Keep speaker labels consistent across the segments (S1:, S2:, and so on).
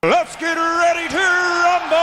S1: Let's get ready to rumble!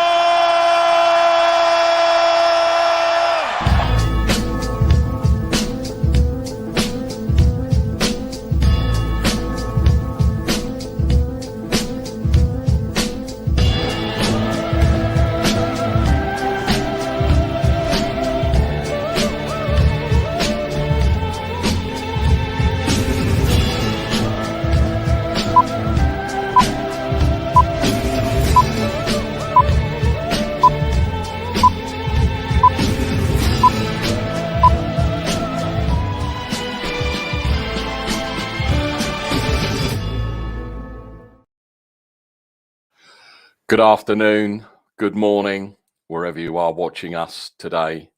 S2: Good afternoon, good morning, wherever you are watching us today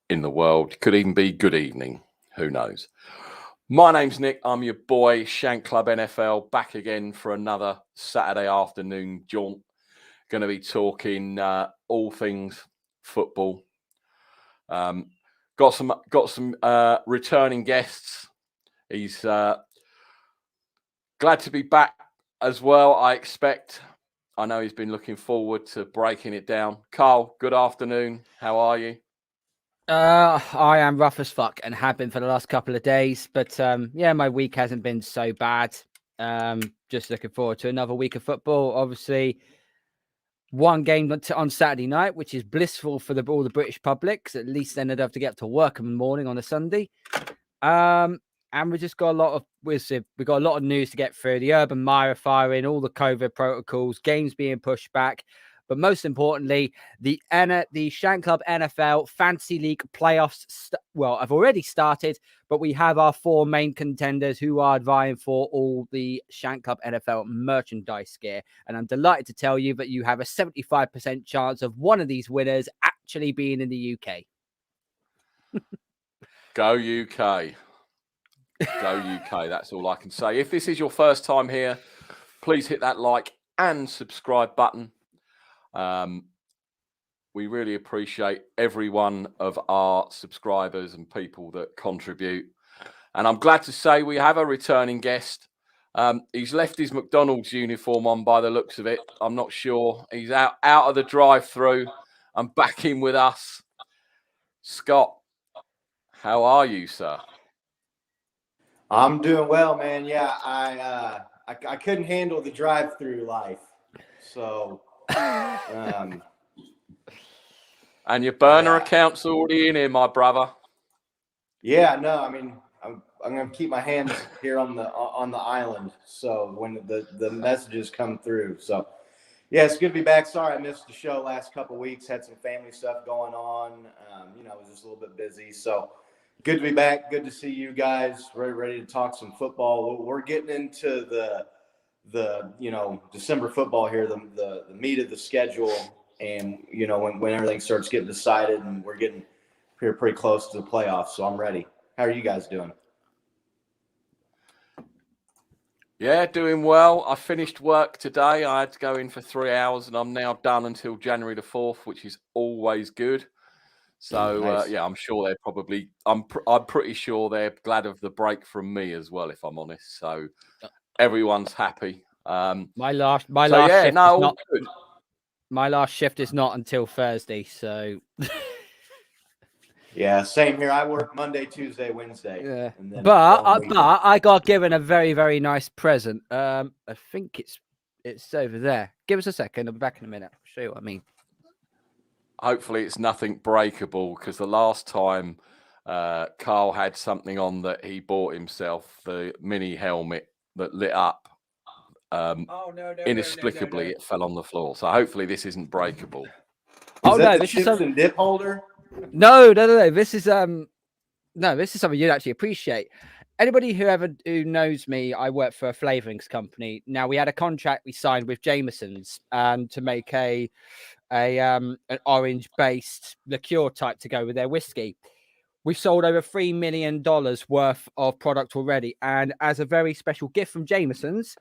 S2: in the world. Could even be good evening, who knows. My name's Nick, I'm your boy, Shank Club NFL, back again for another Saturday afternoon jaunt. Going to be talking all things football. Got some returning guests. He's glad to be back as well, I expect. I know he's been looking forward to breaking it down. Carl, good afternoon. How are you?
S3: I am rough as fuck and have been for the last couple of days. But yeah, my week hasn't been so bad. Just looking forward to another week of football. Obviously, one game on Saturday night, which is blissful for all the British public, 'cause at least then they'd have to get to work in the morning on a Sunday. And we just got we got a lot of news to get through. The Urban Meyer firing, all the COVID protocols, games being pushed back, but most importantly, the Shank Club NFL Fantasy League playoffs. Have already started, but we have our four main contenders who are vying for all the Shank Club NFL merchandise gear. And I'm delighted to tell you that you have a 75% chance of one of these winners actually being in the UK.
S2: Go UK. Go UK. That's all I can say. If this is your first time here, please hit that like and subscribe button. We really appreciate every one of our subscribers and people that contribute. And I'm glad to say we have a returning guest. He's left his McDonald's uniform on by the looks of it. I'm not sure. He's out of the drive-through and back in with us. Scott, how are you, sir?
S4: I'm doing well, man. Yeah, I couldn't handle the drive-through life, so.
S2: And your burner account's already in here, my brother.
S4: Yeah, no, I mean, I'm gonna keep my hands here on the island, so when the messages come through. So, yeah, it's good to be back. Sorry I missed the show last couple of weeks. Had some family stuff going on. I was just a little bit busy. So, good to be back. Good to see you guys. Ready to talk some football. We're getting into the December football here, the meat of the schedule, and when everything starts getting decided, and we're getting here pretty close to the playoffs. So I'm ready. How are you guys doing?
S2: Yeah, doing well. I finished work today. I had to go in for 3 hours, and I'm now done until January the 4th, which is always good. So
S4: Nice.
S2: yeah, I'm sure they're probably. I'm pretty sure they're glad of the break from me as well, if I'm honest. So everyone's happy.
S3: My last shift is not
S2: good.
S3: My last shift is not until Thursday, so
S4: Yeah, same here. I work Monday, Tuesday, Wednesday.
S3: yeah.
S4: And then
S3: But I got given a very, very nice present. I think it's over there. Give us a second. I'll be back in a minute. I'll show you what I mean.
S2: Hopefully it's nothing breakable, because the last time Carl had something on that he bought himself, the mini helmet that lit up. Inexplicably, it fell on the floor. So hopefully this isn't breakable.
S4: This is some dip holder.
S3: No. This is this is something you'd actually appreciate. Anybody who knows me, I work for a flavorings company. Now, we had a contract we signed with Jameson's to make an orange-based liqueur type to go with their whiskey. We've sold over $3 million worth of product already, and as a very special gift from Jameson's,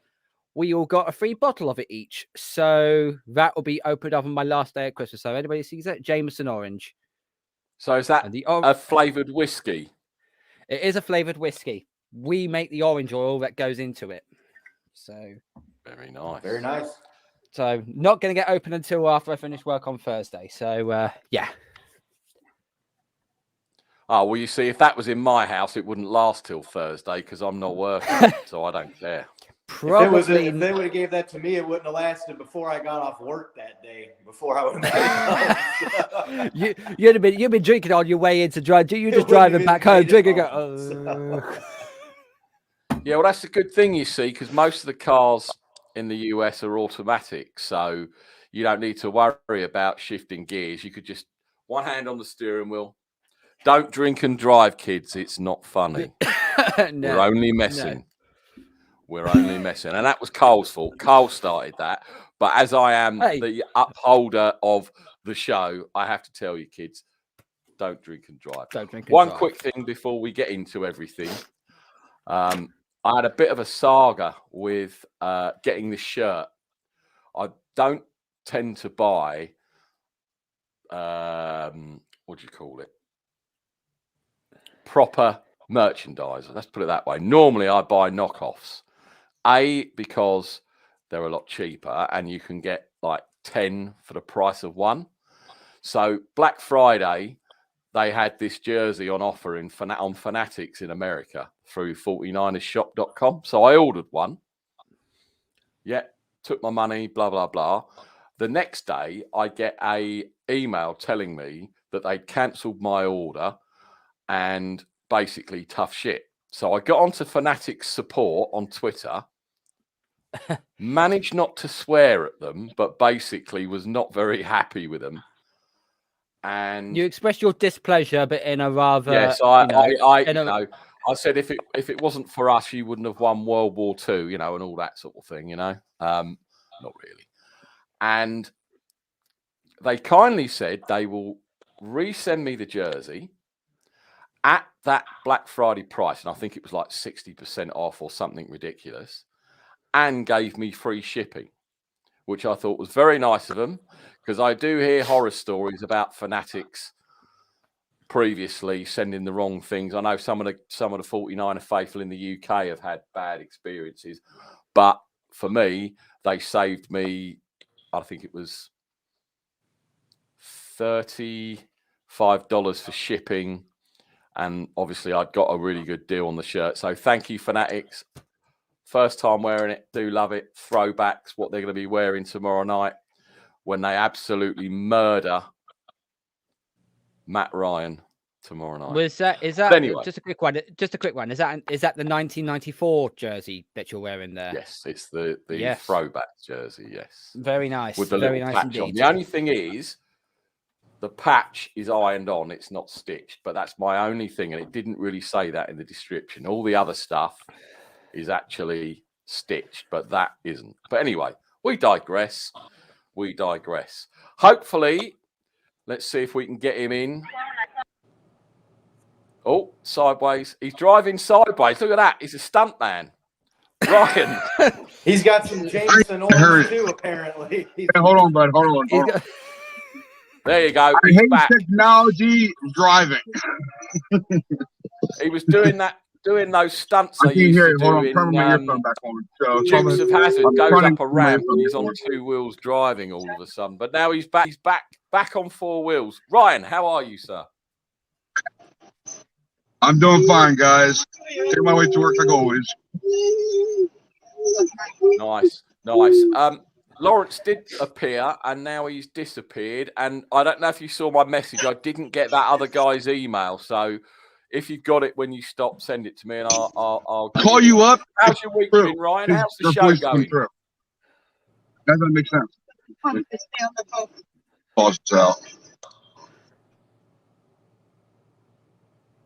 S3: we all got a free bottle of it each. So that will be opened up on my last day at Christmas. So anybody sees that? Jameson Orange.
S2: So is that a flavoured whiskey?
S3: It is a flavoured whiskey. We make the orange oil that goes into it. So
S2: very nice.
S4: Very nice.
S3: So not going to get open until after I finish work on Thursday. So yeah.
S2: Oh, well, you see, if that was in my house, it wouldn't last till Thursday because I'm not working, so I don't care.
S3: Probably.
S4: If they would have gave that to me, it wouldn't have lasted before I got off work that day. Before I would have
S3: you'd been drinking on your way into drive. You're just driving back home, drinking.
S2: Yeah, well, that's the good thing, you see, because most of the cars in the US are automatic, so you don't need to worry about shifting gears. You could just one hand on the steering wheel. Don't drink and drive, kids. It's not funny.
S3: No,
S2: we're only messing.
S3: No.
S2: We're only messing. And that was Carl's fault. Carl started that. But as I am the upholder of the show, I have to tell you, kids, don't drink and drive.
S3: Don't drink and
S2: One
S3: drive.
S2: quick thing before we get into everything. I had a bit of a saga with getting this shirt. I don't tend to buy, what do you call it? Proper merchandise. Let's put it that way. Normally, I buy knockoffs. Because they're a lot cheaper and you can get like 10 for the price of one. So Black Friday, they had this jersey on offer on Fanatics in America through 49ershop.com. So I ordered one. Yeah, took my money, blah, blah, blah. The next day, I get a email telling me that they cancelled my order and basically tough shit. So I got onto Fanatics support on Twitter, managed not to swear at them, but basically was not very happy with them. And
S3: you expressed your displeasure, but in a rather
S2: I said if it wasn't for us, you wouldn't have won World War II, and all that sort of thing, not really. And they kindly said they will resend me the jersey at that Black Friday price, and I think it was like 60% off or something ridiculous, and gave me free shipping, which I thought was very nice of them, because I do hear horror stories about Fanatics previously sending the wrong things. I know some of the 49er faithful in the UK have had bad experiences, but for me, they saved me, I think it was $35 for shipping. And obviously, I'd got a really good deal on the shirt. So thank you, Fanatics. First time wearing it. Do love it. Throwbacks, what they're going to be wearing tomorrow night when they absolutely murder Matt Ryan tomorrow night.
S3: Is that
S2: anyway,
S3: just a quick one? Is that the 1994 jersey that you're wearing there?
S2: Yes, it's the throwback jersey. Yes,
S3: very nice.
S2: With the
S3: very
S2: little
S3: nice
S2: patch
S3: indeed.
S2: on. The only thing is, the patch is ironed on. It's not stitched, but that's my only thing. And it didn't really say that in the description. All the other stuff is actually stitched, but that isn't. But anyway, we digress. Hopefully, let's see if we can get him in. Oh, sideways. He's driving sideways. Look at that. He's a stunt man. Ryan.
S4: He's got some Jameson orange too, apparently.
S5: Hey, hold on, bud. Hold on.
S2: There you go.
S5: I hate technology driving.
S2: He was doing those stunts they used to do in Dukes of Hazzard. Goes up a ramp and he's on two wheels driving all of a sudden. But now he's back on four wheels. Ryan, how are you, sir?
S5: I'm doing fine, guys. Taking my way to work like always.
S2: Nice. Lawrence did appear and now he's disappeared. And I don't know if you saw my message. I didn't get that other guy's email. So if you've got it when you stop, send it to me and I'll
S5: call you up.
S2: How's your week been, Ryan? How's the show going?
S5: That doesn't make sense. Pause out.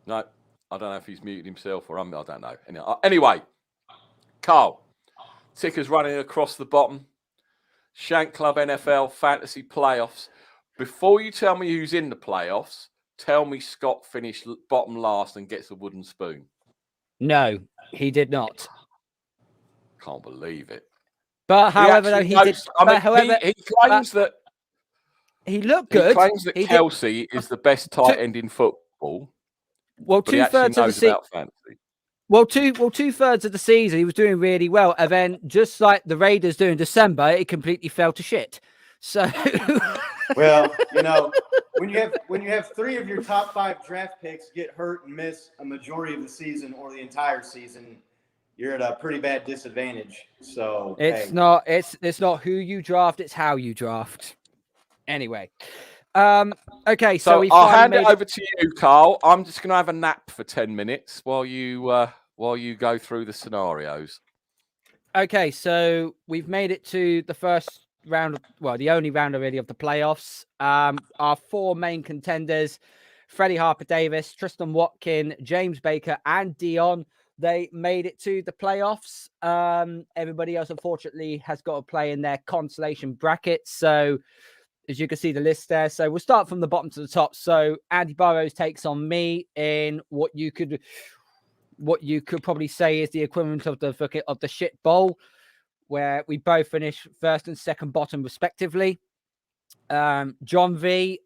S2: No, I don't know if he's muted himself or I don't know. Anyway, Carl, ticker's running across the bottom. Shank Club NFL Fantasy Playoffs. Before you tell me who's in the playoffs, tell me Scott finished bottom last and gets a wooden spoon.
S3: No, he did not.
S2: Can't believe it.
S3: But however, he did.
S2: He claims that
S3: he looked good.
S2: He claims that Kelsey is the best tight end in football.
S3: Well,
S2: two-thirds
S3: of the season. Well, two-thirds of the season he was doing really well, and then just like the Raiders do in December, it completely fell to shit. So,
S4: well, when you have 3 of your top 5 draft picks get hurt and miss a majority of the season or the entire season, you're at a pretty bad disadvantage. So
S3: it's not who you draft, it's how you draft. Anyway, okay, so
S2: I'll hand it over to you, Carl. I'm just going to have a nap for 10 minutes while you go through the scenarios.
S3: Okay, so we've made it to the first round, the only round already of the playoffs. Our 4 main contenders, Freddie Harper-Davis, Tristan Watkin, James Baker, and Dion, they made it to the playoffs. Everybody else, unfortunately, has got to play in their consolation brackets. So, as you can see the list there. So we'll start from the bottom to the top. So Andy Burrows takes on me in what you could probably say is the equivalent of the shit bowl, where we both finish first and second bottom respectively. John V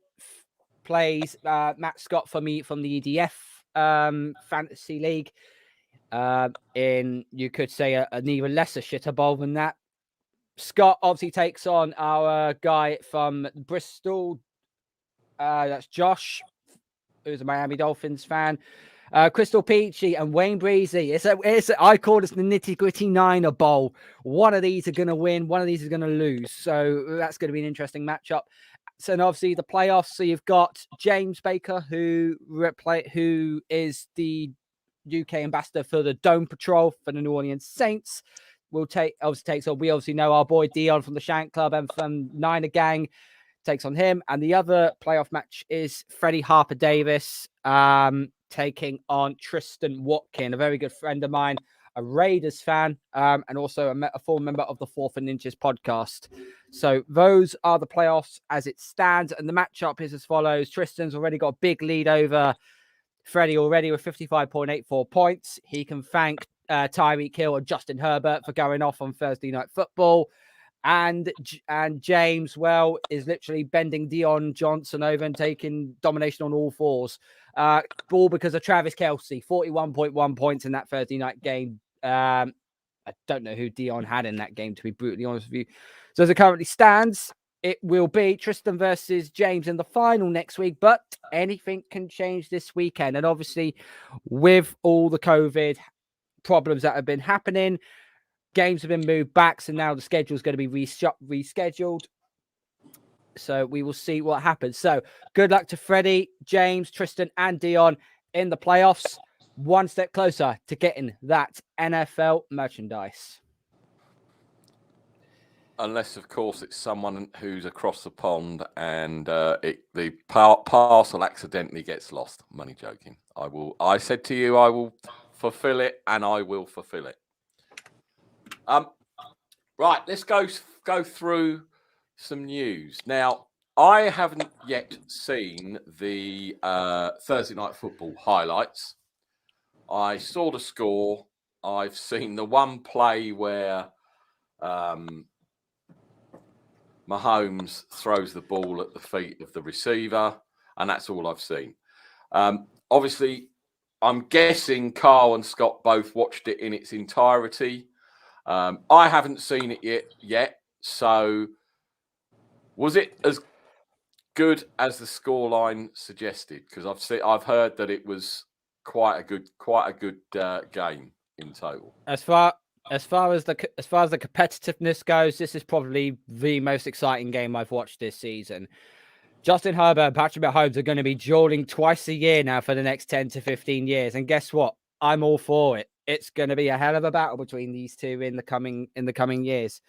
S3: plays Matt Scott for me from the EDF fantasy league. In, you could say, an even lesser shitter bowl than that. Scott obviously takes on our guy from Bristol. That's Josh, who's a Miami Dolphins fan. Crystal Peachy and Wayne Breezy. I call this the nitty-gritty Niner Bowl. One of these are going to win. One of these is going to lose. So that's going to be an interesting matchup. So, and obviously the playoffs. So you've got James Baker, who is the UK ambassador for the Dome Patrol for the New Orleans Saints. We obviously know our boy Dion from the Shank Club and from Niner Gang takes on him. And the other playoff match is Freddie Harper-Davis taking on Tristan Watkin, a very good friend of mine, a Raiders fan, and also a full member of the Fourth and Inches podcast. So those are the playoffs as it stands. And the matchup is as follows. Tristan's already got a big lead over Freddie already with 55.84 points. He can thank Tyreek Hill and Justin Herbert for going off on Thursday Night Football. And James, is literally bending Dion Johnson over and taking domination on all fours. All because of Travis Kelce, 41.1 points in that Thursday night game. I don't know who Dion had in that game, to be brutally honest with you. So as it currently stands, it will be Tristan versus James in the final next week, but anything can change this weekend. And obviously, with all the COVID problems that have been happening, games have been moved back, so now the schedule is going to be rescheduled. So we will see what happens. So good luck to Freddie, James, Tristan, and Dion in the playoffs. One step closer to getting that NFL merchandise. Unless,
S2: of course, it's someone who's across the pond and the parcel accidentally gets lost. Money joking. I said to you, I will fulfill it, and I will fulfill it. Right, let's go through some news. Now, I haven't yet seen the Thursday Night Football highlights. I saw the score. I've seen the one play where Mahomes throws the ball at the feet of the receiver, and that's all I've seen. Obviously, I'm guessing Carl and Scott both watched it in its entirety. I haven't seen it yet. So, was it as good as the scoreline suggested? Because I've heard that it was quite a good game in total.
S3: As far as the competitiveness goes, this is probably the most exciting game I've watched this season. Justin Herbert and Patrick Mahomes are going to be dueling twice a year now for the next 10 to 15 years. And guess what? I'm all for it. It's going to be a hell of a battle between these two in the coming years.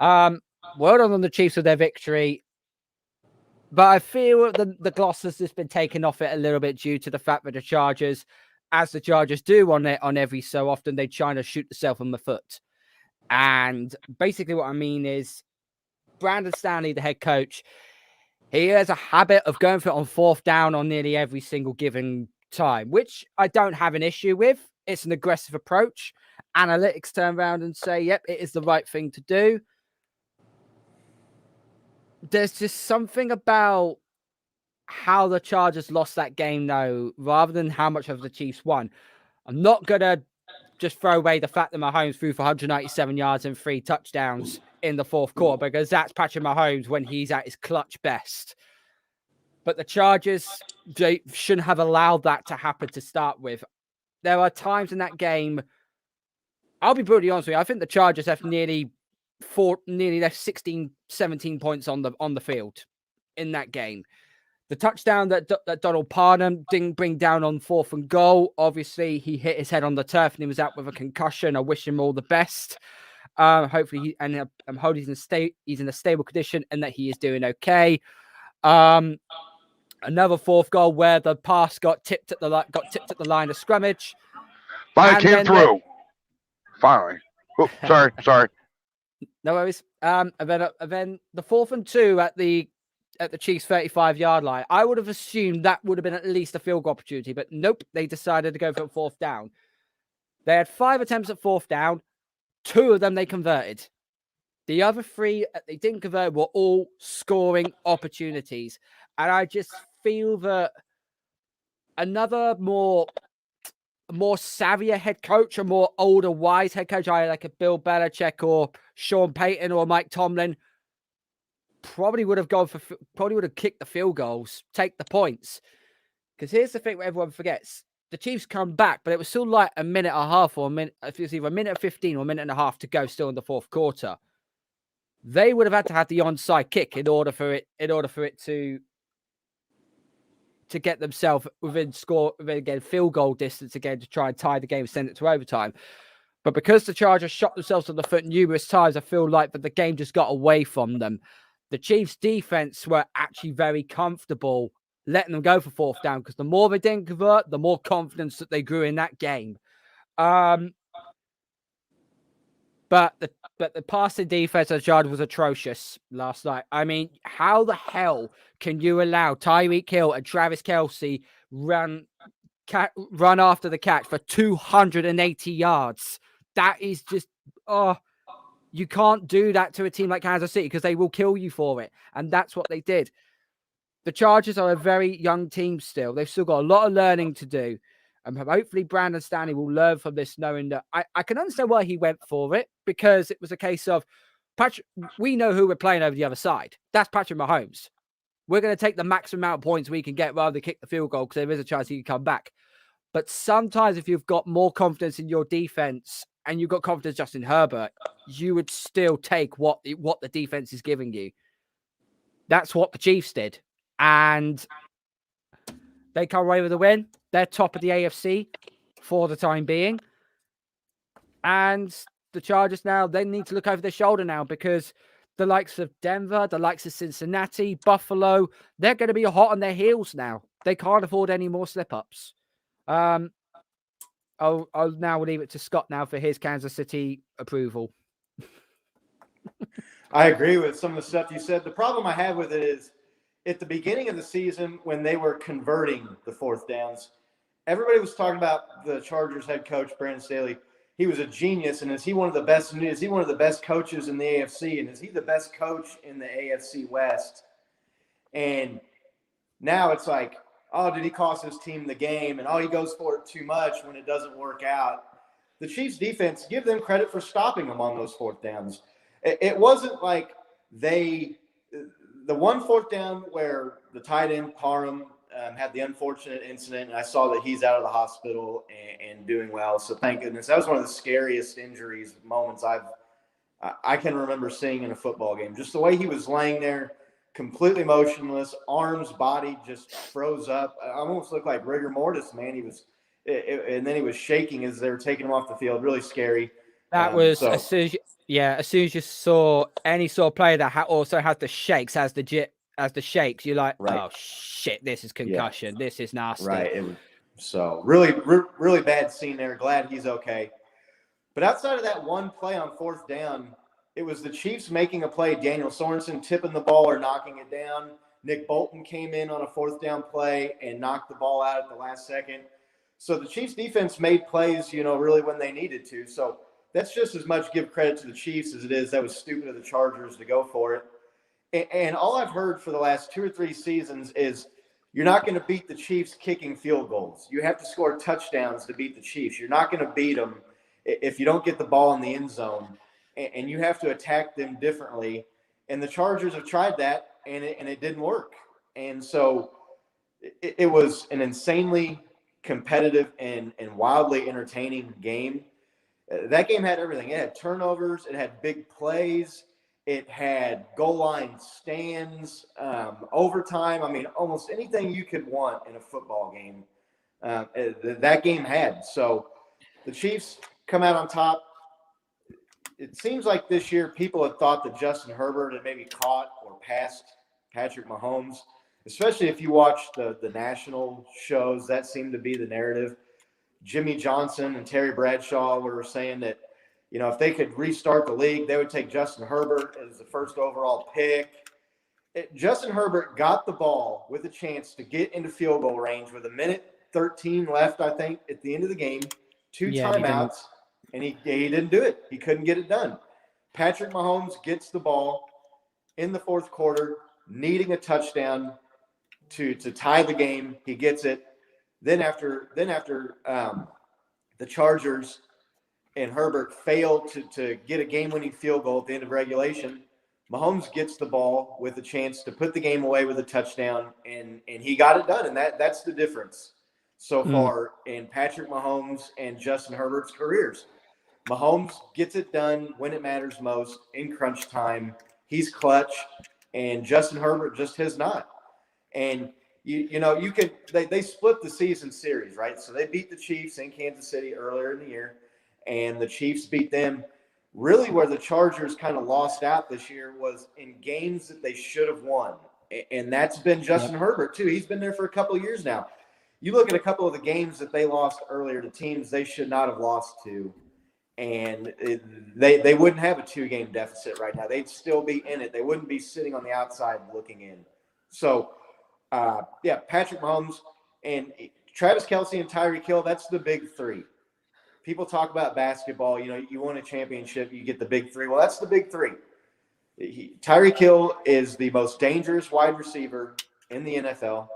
S3: Well done on the Chiefs with their victory. But I feel the gloss has just been taken off it a little bit due to the fact that the Chargers, as the Chargers do on every so often, they try to shoot themselves in the foot. And basically what I mean is Brandon Stanley, the head coach, he has a habit of going for it on fourth down on nearly every single given time, which I don't have an issue with. It's an aggressive approach. Analytics turn around and say, yep, it is the right thing to do. There's just something about how the Chargers lost that game, though, rather than how much of the Chiefs won. I'm not going to just throw away the fact that Mahomes threw for 197 yards and 3 touchdowns in the fourth quarter, because that's Patrick Mahomes when he's at his clutch best. But the Chargers, they shouldn't have allowed that to happen to start with. There are times in that game, I'll be brutally honest with you, I think the Chargers have nearly left 16, 17 points on the field in that game. The touchdown that Donald Parham didn't bring down on 4th and goal, obviously he hit his head on the turf and he was out with a concussion. I wish him all the best. Hopefully, I'm hoping he's in a stable condition and that he is doing okay. Another 4th goal where the pass got tipped at the line of scrimmage.
S5: Finally came through. Finally. Oh, sorry.
S3: No worries. And then the 4th and 2 at the Chiefs' 35-yard line. I would have assumed that would have been at least a field goal opportunity, but nope, they decided to go for 4th down. They had 5 attempts at 4th down. 2 of them they converted. The other 3 they didn't convert were all scoring opportunities. And I just feel that another more savvier head coach, a more older, wise head coach, either like a Bill Belichick or Sean Payton or Mike Tomlin, probably would have kicked the field goals, take the points. Because here's the thing what everyone forgets. The Chiefs come back, but it was still like a minute and a half or a minute, if it was either a minute 15 or a minute and a half to go still in the 4th quarter. They would have had to have the onside kick in order for it to get themselves within field goal distance again to try and tie the game and send it to overtime. But because the Chargers shot themselves on the foot numerous times, I feel like that the game just got away from them. The Chiefs' defense were actually very comfortable letting them go for 4th down, because the more they didn't convert, the more confidence that they grew in that game. But the passing defense of the Chargers was atrocious last night. I mean, how the hell can you allow Tyreek Hill and Travis Kelce run after the catch for 280 yards? That is just, you can't do that to a team like Kansas City because they will kill you for it. And that's what they did. The Chargers are a very young team still. They've still got a lot of learning to do. And hopefully Brandon Stanley will learn from this, knowing that I can understand why he went for it, because it was a case of, Patrick, we know who we're playing over the other side. That's Patrick Mahomes. We're going to take the maximum amount of points we can get rather than kick the field goal, because there is a chance he can come back. But sometimes if you've got more confidence in your defense and you've got confidence just in Herbert, you would still take what the defense is giving you. That's what the Chiefs did. And they come away with a win. They're top of the AFC for the time being. And the Chargers now, they need to look over their shoulder now, because the likes of Denver, the likes of Cincinnati, Buffalo, they're going to be hot on their heels now. They can't afford any more slip-ups. I'll now leave it to Scott now for his Kansas City approval.
S4: I agree with some of the stuff you said. The problem I have with it is, at the beginning of the season, when they were converting the 4th downs, everybody was talking about the Chargers head coach, Brandon Staley. He was a genius, and is he one of the best? Is he one of the best coaches in the AFC? And is he the best coach in the AFC West? And now it's like, oh, did he cost his team the game? And he goes for it too much when it doesn't work out. The Chiefs defense, give them credit for stopping them on those 4th downs. It wasn't like the one 4th down where the tight end Parham had the unfortunate incident, and I saw that he's out of the hospital and doing well. So thank goodness. That was one of the scariest moments I can remember seeing in a football game. Just the way he was laying there, completely motionless, arms, body just froze up. I almost looked like rigor mortis, man. And then he was shaking as they were taking him off the field. Really scary.
S3: That was as soon as you saw any sort of player that also has the shakes, as the shakes, you're like, right. Oh shit, this is concussion. Yeah. This is nasty.
S4: Right. So really bad scene there. Glad he's okay. But outside of that one play on 4th down, it was the Chiefs making a play. Daniel Sorensen tipping the ball or knocking it down. Nick Bolton came in on a 4th down play and knocked the ball out at the last second. So the Chiefs defense made plays, really when they needed to. So that's just as much give credit to the Chiefs as it is that was stupid of the Chargers to go for it. And all I've heard for the last 2 or 3 seasons is you're not going to beat the Chiefs kicking field goals. You have to score touchdowns to beat the Chiefs. You're not going to beat them if you don't get the ball in the end zone, and you have to attack them differently. And the Chargers have tried that, and it didn't work. And so it was an insanely competitive and wildly entertaining game. That game had everything. It had turnovers. It had big plays. It had goal line stands, overtime. I mean, almost anything you could want in a football game, that game had. So the Chiefs come out on top. It seems like this year people had thought that Justin Herbert had maybe caught or passed Patrick Mahomes, especially if you watch the national shows. That seemed to be the narrative. Jimmy Johnson and Terry Bradshaw were saying that, if they could restart the league, they would take Justin Herbert as the first overall pick. Justin Herbert got the ball with a chance to get into field goal range with 1:13 left, I think, at the end of the game, two timeouts, and he didn't do it. He couldn't get it done. Patrick Mahomes gets the ball in the fourth quarter, needing a touchdown to tie the game. He gets it. Then after the Chargers and Herbert failed to get a game-winning field goal at the end of regulation, Mahomes gets the ball with a chance to put the game away with a touchdown, and he got it done. And that's the difference so far in Patrick Mahomes and Justin Herbert's careers. Mahomes gets it done when it matters most in crunch time. He's clutch, and Justin Herbert just has not. And they split the season series, right? So they beat the Chiefs in Kansas City earlier in the year, and the Chiefs beat them. Really, where the Chargers kind of lost out this year was in games that they should have won, and that's been Justin Herbert too. He's been there for a couple of years now. You look at a couple of the games that they lost earlier to teams they should not have lost to, and they wouldn't have a 2-game deficit right now. They'd still be in it. They wouldn't be sitting on the outside looking in. So, Patrick Mahomes and Travis Kelce and Tyreek Hill, that's the big three. People talk about basketball. You won a championship, you get the big three. Well, that's the big three. Tyreek Hill is the most dangerous wide receiver in the NFL.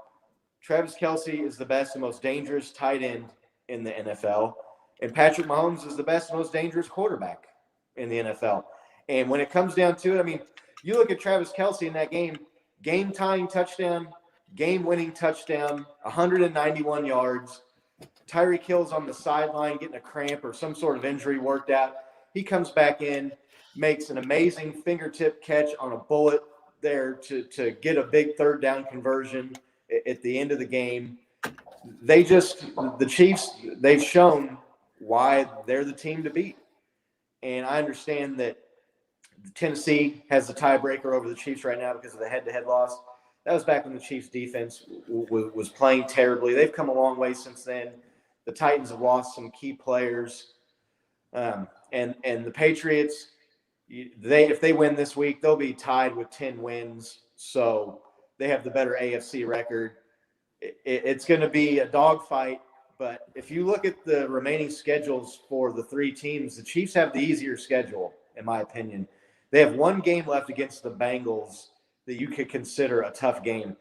S4: Travis Kelce is the best and most dangerous tight end in the NFL. And Patrick Mahomes is the best and most dangerous quarterback in the NFL. And when it comes down to it, I mean, you look at Travis Kelce in that game-tying touchdown, game-winning touchdown, 191 yards. Tyreek Hill's on the sideline getting a cramp or some sort of injury worked out. He comes back in, makes an amazing fingertip catch on a bullet there to get a big third down conversion at the end of the game. The Chiefs, they've shown why they're the team to beat. And I understand that Tennessee has the tiebreaker over the Chiefs right now because of the head-to-head loss. That was back when the Chiefs defense was playing terribly. They've come a long way since then. The Titans have lost some key players. And the Patriots, if they win this week, they'll be tied with 10 wins. So they have the better AFC record. It's going to be a dogfight. But if you look at the remaining schedules for the three teams, the Chiefs have the easier schedule, in my opinion. They have one game left against the Bengals that you could consider a tough game.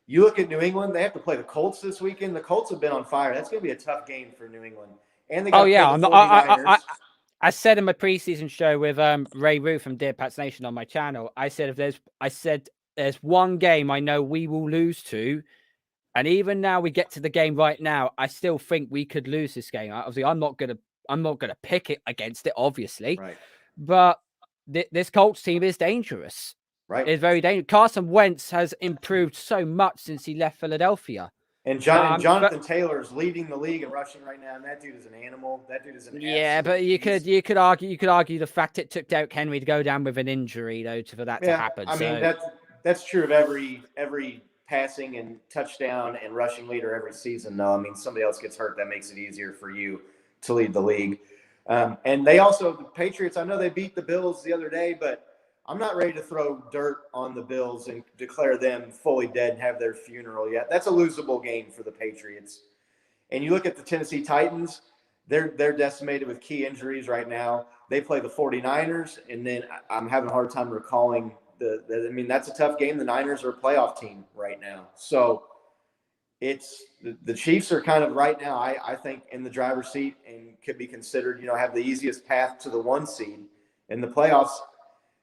S4: You look at New England, they have to play the Colts this weekend. The Colts have been on fire. That's going to be a tough game for New England. And they got the 49ers.
S3: I said in my preseason show with Ray Roo from Dear Pats Nation on my channel, I said there's one game I know we will lose to, and even now we get to the game right now, I still think we could lose this game. Obviously, I'm not gonna pick it against it, obviously,
S4: Right.
S3: But this Colts team is dangerous.
S4: Right.
S3: It's very dangerous. Carson Wentz has improved so much since he left Philadelphia.
S4: And Jonathan Taylor is leading the league in rushing right now, and that dude is an animal. That dude is an
S3: but you could argue the fact it took Derrick Henry to go down with an injury though for that to happen.
S4: I mean that's true of every passing and touchdown and rushing leader every season. Though I mean somebody else gets hurt, that makes it easier for you to lead the league. And the Patriots, I know they beat the Bills the other day, but I'm not ready to throw dirt on the Bills and declare them fully dead and have their funeral yet. That's a losable game for the Patriots. And you look at the Tennessee Titans, they're decimated with key injuries right now. They play the 49ers, and then I'm having a hard time recalling that's a tough game. The Niners are a playoff team right now. So it's the Chiefs are kind of right now, I think, in the driver's seat and could be considered, have the easiest path to the 1 seed in the playoffs.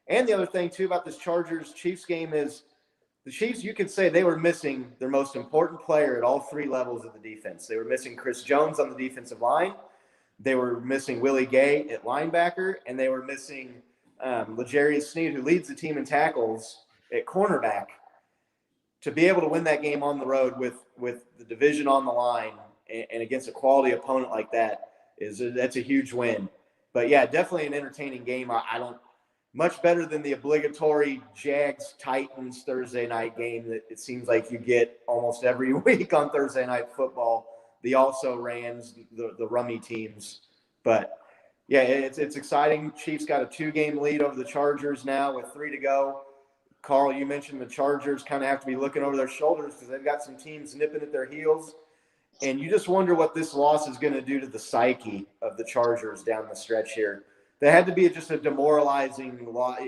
S4: And the other thing, too, about this Chargers-Chiefs game is the Chiefs, you could say they were missing their most important player at all 3 levels of the defense. They were missing Chris Jones on the defensive line. They were missing Willie Gay at linebacker, and they were missing L'Jarius Sneed, who leads the team in tackles at cornerback. To be able to win that game on the road with the division on the line and against a quality opponent like that's a huge win. But yeah, definitely an entertaining game. I don't much better than the obligatory Jags Titans Thursday night game that it seems like you get almost every week on Thursday night football. The also Rams, the rummy teams. But yeah, it's exciting. Chiefs got a 2-game lead over the Chargers now with 3 to go. Carl, you mentioned the Chargers kind of have to be looking over their shoulders because they've got some teams nipping at their heels. And you just wonder what this loss is going to do to the psyche of the Chargers down the stretch here. They had to be just a demoralizing loss.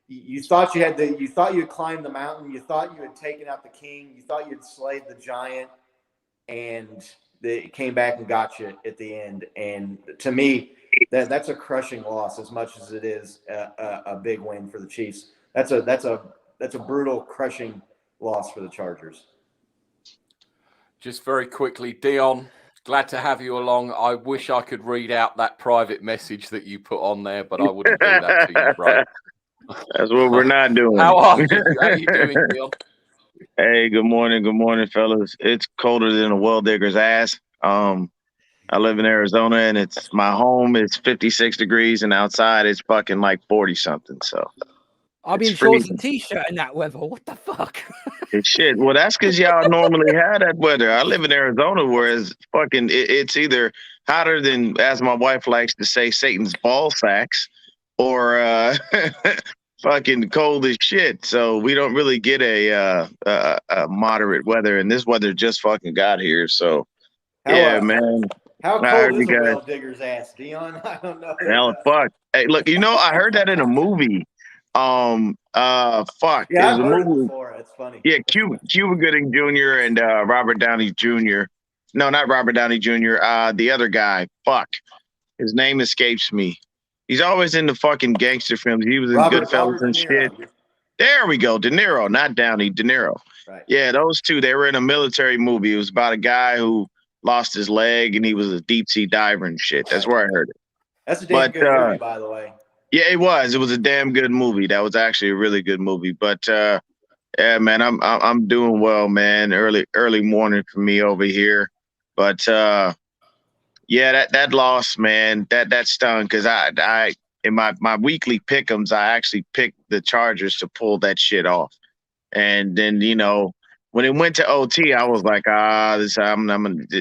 S4: You thought you had climbed the mountain. You thought you had taken out the king. You thought you had slayed the giant. And they came back and got you at the end. And to me, that's a crushing loss as much as it is a big win for the Chiefs. That's a brutal, crushing loss for the Chargers.
S2: Just very quickly, Dion, glad to have you along. I wish I could read out that private message that you put on there, but I wouldn't do that to you, bro.
S6: That's what we're not doing.
S2: How are you? How are you doing, Dion?
S6: Hey, good morning, fellas. It's colder than a well digger's ass. I live in Arizona, and it's my home. It's 56 degrees, and outside it's fucking like 40 something. So
S3: I'll be in shorts and t-shirt in that weather. What the fuck?
S6: It's shit. Well, that's because y'all normally have that weather. I live in Arizona, whereas fucking it's either hotter than, as my wife likes to say, Satan's ball sacks, or fucking cold as shit. So we don't really get a moderate weather, and this weather just fucking got here. So man.
S4: How cold is a well digger's ass, Dion? I don't know.
S6: Hell, fuck. Hey, look, I heard that in a movie. Fuck.
S4: Yeah, I've
S6: a
S4: heard
S6: movie.
S4: It before. It's funny.
S6: Yeah, Cuba Gooding Jr. and Robert Downey Jr. No, not Robert Downey Jr. The other guy. Fuck. His name escapes me. He's always in the fucking gangster films. He was in Goodfellas and shit. There we go. De Niro, not Downey, De Niro.
S4: Right.
S6: Yeah, those two, they were in a military movie. It was about a guy who lost his leg and he was a deep sea diver and shit. That's where I heard it.
S4: That's a damn good movie, by the way.
S6: Yeah, it was. It was a damn good movie. That was actually a really good movie. But yeah, man, I'm doing well, man. Early morning for me over here. But yeah, that loss, man, that stung because I in my weekly pick'ems, I actually picked the Chargers to pull that shit off. And then, when it went to OT, I was like,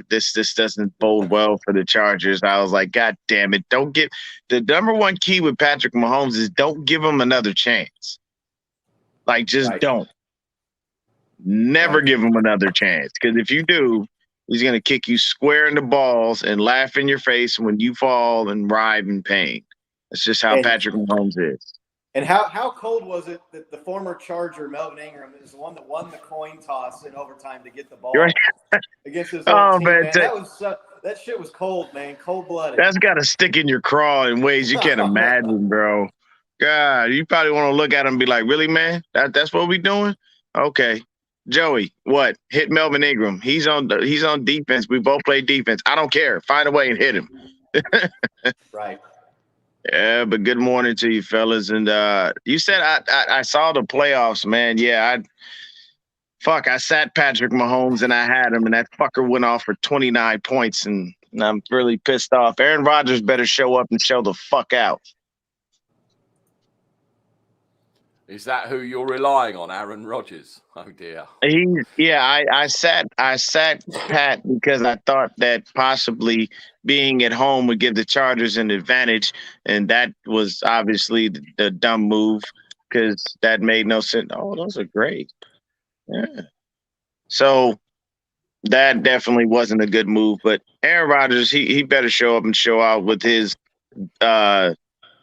S6: this doesn't bode well for the Chargers. I was like, God damn it. Don't give the number one key with Patrick Mahomes is don't give him another chance. Like, just don't. Never give him another chance. Because if you do, he's going to kick you square in the balls and laugh in your face when you fall and writhe in pain. That's just how Patrick Mahomes is.
S4: And how cold was it that the former Charger, Melvin Ingram, is the one that won the coin toss in overtime to get the ball against his own team, man. That shit was cold, man. Cold-blooded.
S6: That's got to stick in your craw in ways you can't imagine, bro. God, you probably want to look at him and be like, really, man? That's what we doing? Okay. Joey, what? Hit Melvin Ingram. He's on defense. We both play defense. I don't care. Find a way and hit him.
S4: Right.
S6: Yeah, but good morning to you, fellas. And you said I saw the playoffs, man. Yeah, I sat Patrick Mahomes and I had him, and that fucker went off for 29 points, and I'm really pissed off. Aaron Rodgers better show up and show the fuck out.
S2: Is that who you're relying on, Aaron Rodgers? Oh dear.
S6: I sat Pat because I thought that possibly being at home would give the Chargers an advantage, and that was obviously the dumb move because that made no sense. Oh, those are great. Yeah. So that definitely wasn't a good move. But Aaron Rodgers, he better show up and show out with his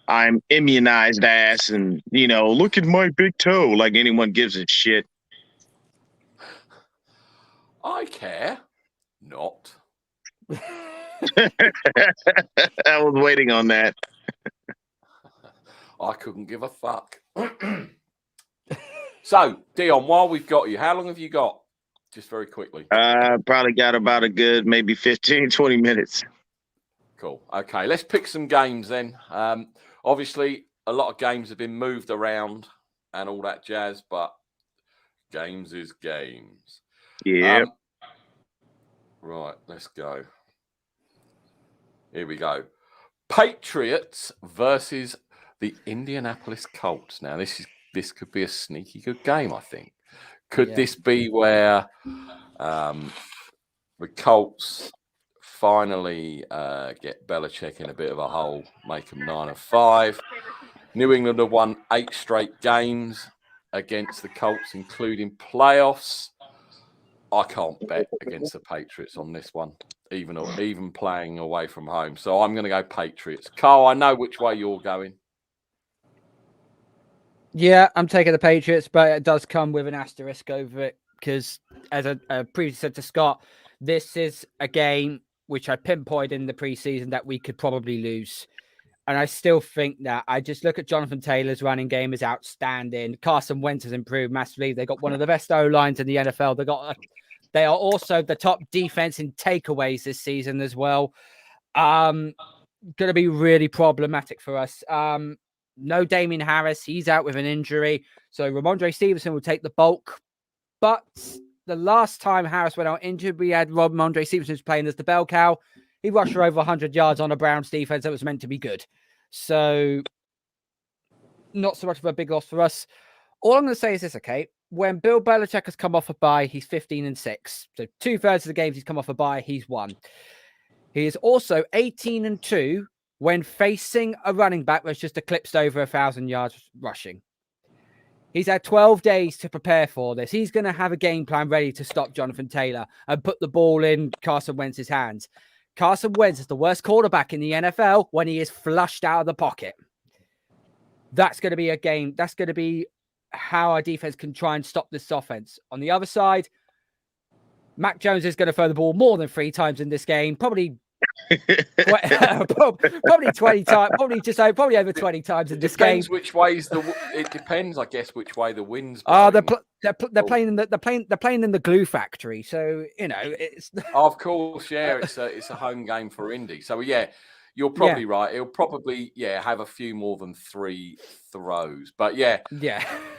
S6: I'm immunized ass and, look at my big toe like anyone gives a shit.
S2: I care not.
S6: I was waiting on that.
S2: I couldn't give a fuck. So, Dion, while we've got you, how long have you got? Just very quickly.
S6: Probably got about a good maybe 15, 20 minutes.
S2: Cool. Okay, let's pick some games then. Obviously, a lot of games have been moved around and all that jazz, but games is games.
S6: Yeah.
S2: Right, let's go. Here we go. Patriots versus the Indianapolis Colts. Now, this could be a sneaky good game, I think. Could this be where the Colts finally get Belichick in a bit of a hole, make them 9-5? New England have won 8 straight games against the Colts, including playoffs. I can't bet against the Patriots on this one, even playing away from home. So I'm going to go Patriots. Carl, I know which way you're going.
S3: Yeah, I'm taking the Patriots, but it does come with an asterisk over it because, as I previously said to Scott, this is a game which I pinpointed in the preseason that we could probably lose. And I still think that I just look at Jonathan Taylor's running game is outstanding. Carson Wentz has improved massively. They got one of the best O-lines in the NFL. They are also the top defense in takeaways this season as well. Going to be really problematic for us. No Damien Harris. He's out with an injury. So Ramondre Stevenson will take the bulk. But the last time Harris went out injured, we had Ramondre Stevenson playing as the bell cow. He rushed for over 100 yards on a Browns defense that was meant to be good. So not so much of a big loss for us. All I'm going to say is this, okay? When Bill Belichick has come off a bye, he's 15-6. So 2/3 of the games he's come off a bye, he's won. He is also 18-2 when facing a running back that's just eclipsed over 1,000 yards rushing. He's had 12 days to prepare for this. He's going to have a game plan ready to stop Jonathan Taylor and put the ball in Carson Wentz's hands. Carson Wentz is the worst quarterback in the NFL when he is flushed out of the pocket. That's going to be a game. That's going to be how our defense can try and stop this offense. On the other side, Mac Jones is going to throw the ball more than 3 times in this game. Probably 20 times, probably over 20 times in this game.
S2: Which ways it depends, I guess, which way the wind's
S3: blowing. They're playing in the glue factory, so it's.
S2: Of course, yeah, it's a home game for Indy. So yeah, you're probably right. He'll probably have a few more than 3 throws, but yeah.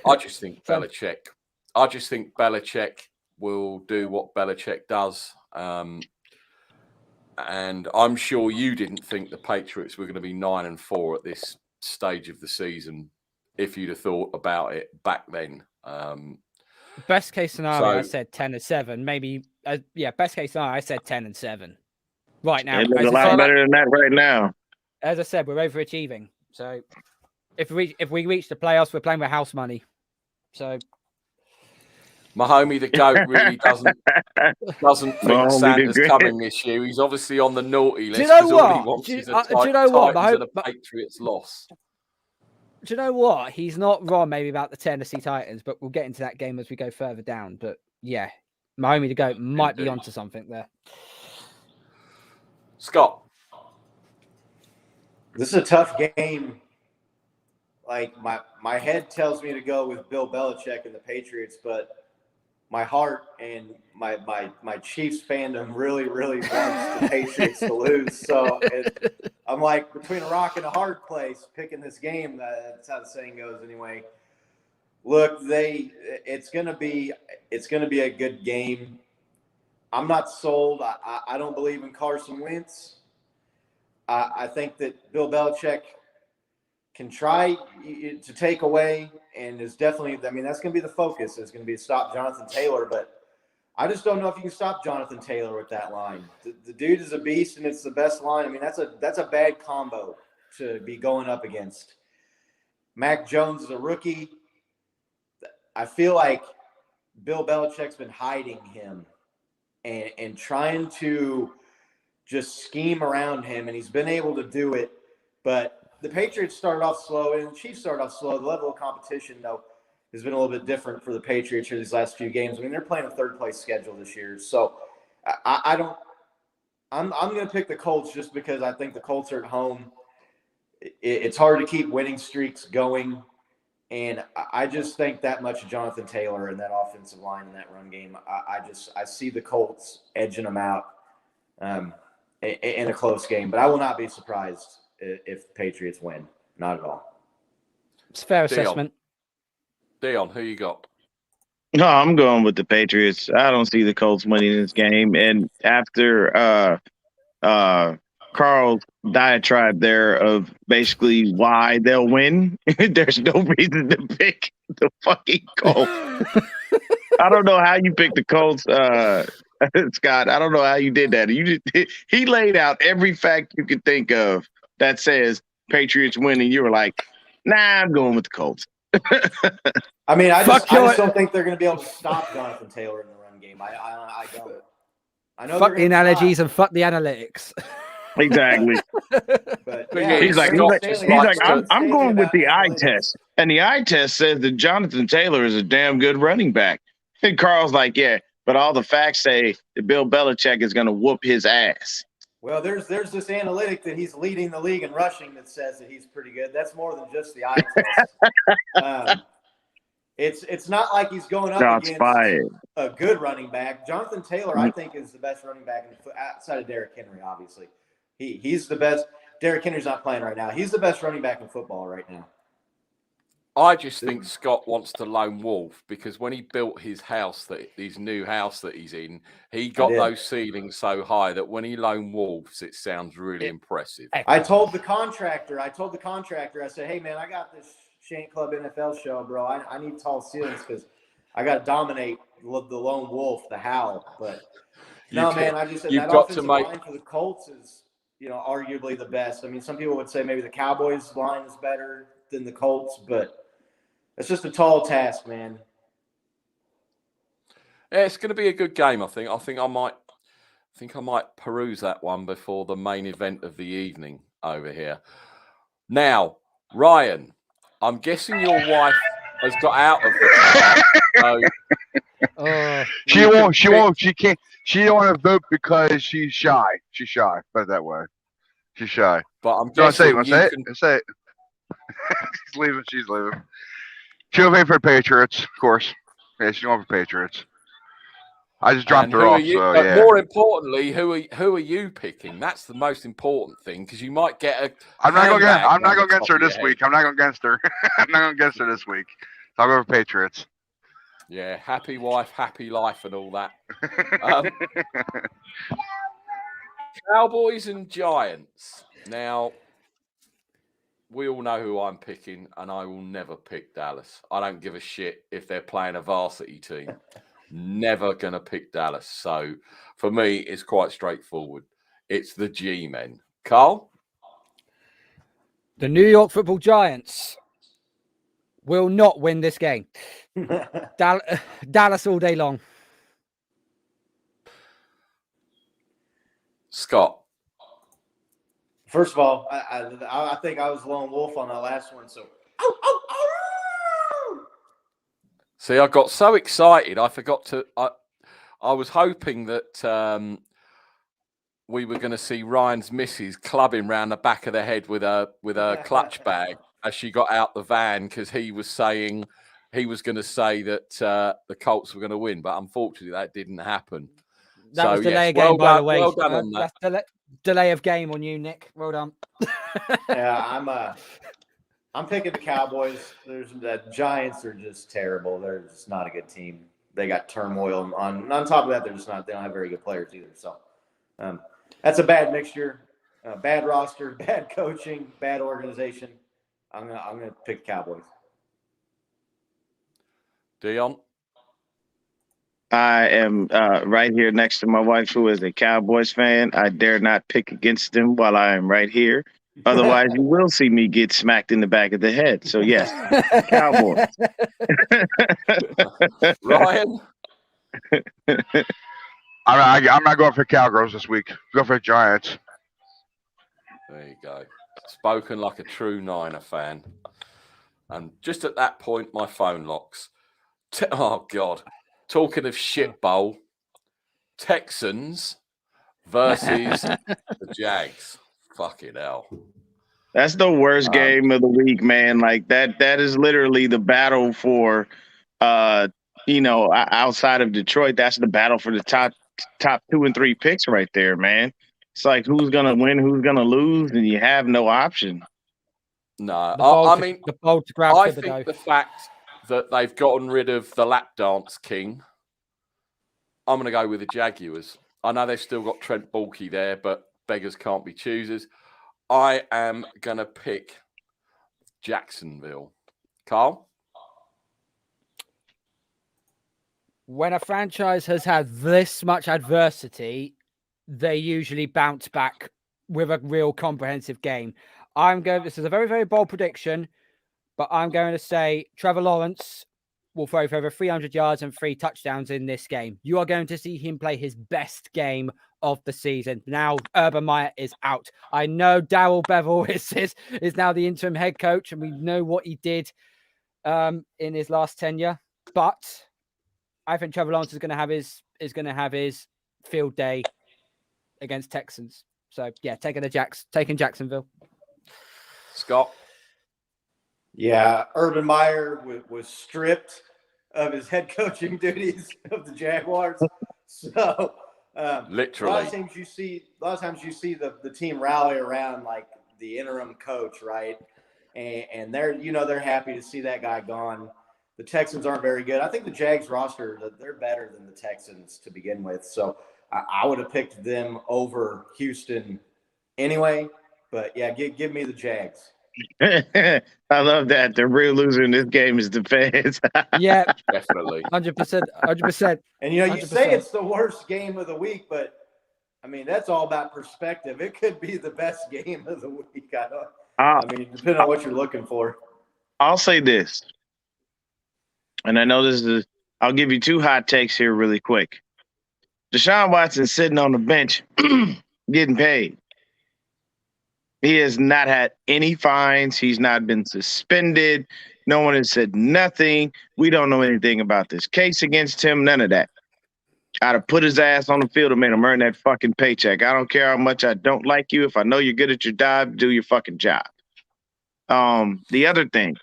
S2: I just think Belichick. Will do what Belichick does. And I'm sure you didn't think the Patriots were going to be 9-4 at this stage of the season if you'd have thought about it back then.
S3: Best case scenario, I said 10-7. Maybe, best case scenario, I said 10-7. Right now,
S6: it looks a lot better than that right now.
S3: As I said, we're overachieving. So if we reach the playoffs, we're playing with house money. So.
S2: Mahomie the GOAT really doesn't think Santa's coming this year. He's obviously on the naughty list because all he wants is a Titans and a Patriots loss.
S3: Do you know what? He's not wrong maybe about the Tennessee Titans, but we'll get into that game as we go further down. But yeah, Mahomie the GOAT might be onto something there.
S2: Scott.
S4: This is a tough game. Like my head tells me to go with Bill Belichick and the Patriots, but my heart and my Chiefs fandom really wants the Patriots to lose. So I'm like between a rock and a hard place picking this game. That's how the saying goes anyway. Look, it's gonna be a good game. I'm not sold. I don't believe in Carson Wentz. I think that Bill Belichick can try to take away and is definitely, that's going to be the focus. It's going to be to stop Jonathan Taylor, but I just don't know if you can stop Jonathan Taylor with that line. The dude is a beast, and it's the best line. That's a bad combo to be going up against. Mac Jones is a rookie. I feel like Bill Belichick's been hiding him and trying to just scheme around him, and he's been able to do it, but the Patriots started off slow, and the Chiefs started off slow. The level of competition, though, has been a little bit different for the Patriots here these last few games. I mean, they're playing a third-place schedule this year, so I don't. I'm going to pick the Colts just because I think the Colts are at home. It's hard to keep winning streaks going, and I just think that much of Jonathan Taylor and that offensive line and that run game. I see the Colts edging them out in a close game, but I will not be surprised if the Patriots win. Not at all.
S3: It's a fair assessment.
S2: Dion, who you got?
S6: No, I'm going with the Patriots. I don't see the Colts winning this game. And after Carl's diatribe there of basically why they'll win, there's no reason to pick the fucking Colts. I don't know how you picked the Colts, Scott. I don't know how you did that. He laid out every fact you could think of that says Patriots win, and you were like, nah, I'm going with the Colts.
S4: I mean, I just don't think they're going to be able to stop Jonathan Taylor in the run game. I don't. I know.
S3: Fuck the analogies and fuck the analytics.
S6: Exactly.
S4: But yeah,
S6: he's like, I'm going with the eye test, and the eye test says that Jonathan Taylor is a damn good running back. And Carl's like, yeah, but all the facts say that Bill Belichick is going to whoop his ass.
S4: Well, there's this analytic that he's leading the league in rushing that says that he's pretty good. That's more than just the eye test. It's not like he's going up against a good running back. Jonathan Taylor, I think, is the best running back outside of Derrick Henry, obviously. He's the best. Derrick Henry's not playing right now. He's the best running back in football right now.
S2: I just think Scott wants to lone wolf because when he built his new house that he's in, he got those ceilings so high that when he lone wolves, it sounds really impressive.
S4: I told the contractor, I said, hey, man, I got this Shank Club NFL show, bro. I need tall ceilings because I got to dominate the lone wolf, the howl. But man, I just said that offensive line for the Colts is, arguably the best. I mean, some people would say maybe the Cowboys line is better than the Colts, but it's just a tall task, man.
S2: Yeah, it's going to be a good game. I think I might peruse that one before the main event of the evening over here. Now, Ryan, I'm guessing your wife has got out of the car.
S5: She won't. She can't. She don't want to vote because she's shy. She's shy. Put it that way. She's shy.
S2: But I'm guessing
S5: say it. She's leaving. She'll vote for the Patriots, of course. Yeah, she's going for Patriots. I just dropped her off. So yeah.
S2: More importantly, who are you picking? That's the most important thing because you might get a.
S5: I'm not going against her this week. I'm not going against her. I'm not going against her this week. So I'll go for Patriots.
S2: Yeah, happy wife, happy life, and all that. Cowboys and Giants. Now, we all know who I'm picking, and I will never pick Dallas. I don't give a shit if they're playing a varsity team. Never going to pick Dallas. So, for me, it's quite straightforward. It's the G-men. Carl?
S3: The New York Football Giants will not win this game. Dallas all day long.
S2: Scott?
S4: First of all, I think I was lone wolf on that last one. So,
S2: See, I got so excited, I forgot to. I was hoping that we were going to see Ryan's missus clubbing round the back of the head with a clutch bag as she got out the van because he was saying he was going to say that the Colts were going to win, but unfortunately that didn't happen.
S3: That was delay of game, by the way. Well done on that. That's delay of game on you, Nick. Well done.
S4: Yeah, I'm picking the Cowboys. The Giants are just terrible. They're just not a good team. They got turmoil on top of that. They don't have very good players either. So that's a bad mixture, bad roster, bad coaching, bad organization. I'm gonna pick Cowboys.
S2: Dion?
S6: I am right here next to my wife, who is a Cowboys fan. I dare not pick against them while I am right here. Otherwise, you will see me get smacked in the back of the head. So, yes, Cowboys.
S2: Ryan?
S5: I'm not going for Cowgirls this week. Go for Giants.
S2: There you go. Spoken like a true Niner fan. And just at that point, my phone locks. Oh, God. Talking of shit bowl, Texans versus the Jags. Fucking hell.
S6: That's the worst game of the week, man. Like that is literally the battle for outside of Detroit, that's the battle for the top 2 and 3 picks right there, man. It's like who's gonna win, who's gonna lose, and you have no option.
S2: No,
S3: I mean, the bold to grab
S2: I
S3: for the
S2: think
S3: dough.
S2: the fact that they've gotten rid of the lap dance king, I'm going to go with the Jaguars. I know they've still got Trent Baalke there, but beggars can't be choosers. I am going to pick Jacksonville. Carl?
S3: When a franchise has had this much adversity, they usually bounce back with a real comprehensive game. This is a very, very bold prediction, but I'm going to say Trevor Lawrence will throw for over 300 yards and 3 touchdowns in this game. You are going to see him play his best game of the season. Now, Urban Meyer is out. I know Darrell Bevell is now the interim head coach, and we know what he did in his last tenure. But I think Trevor Lawrence is going to have his field day against Texans. So yeah, taking Jacksonville.
S2: Scott?
S4: Yeah, Urban Meyer was stripped of his head coaching duties of the Jaguars. So
S2: Literally,
S4: a lot of times you see the team rally around like the interim coach, right? And they're happy to see that guy gone. The Texans aren't very good. I think the Jags roster, they're better than the Texans to begin with. So I would have picked them over Houston anyway. But yeah, give me the Jags.
S6: I love that. The real loser in this game is the fans.
S3: Yeah,
S2: definitely.
S3: 100%.
S4: And you 100%. Say it's the worst game of the week, but I mean, that's all about perspective. It could be the best game of the week. Depending on what you're looking for.
S6: I'll say this. And I know I'll give you 2 hot takes here really quick. Deshaun Watson sitting on the bench getting paid. He has not had any fines. He's not been suspended. No one has said nothing. We don't know anything about this case against him. None of that. I'd have put his ass on the field and made him earn that fucking paycheck. I don't care how much I don't like you. If I know you're good at your job, do your fucking job. The other thing,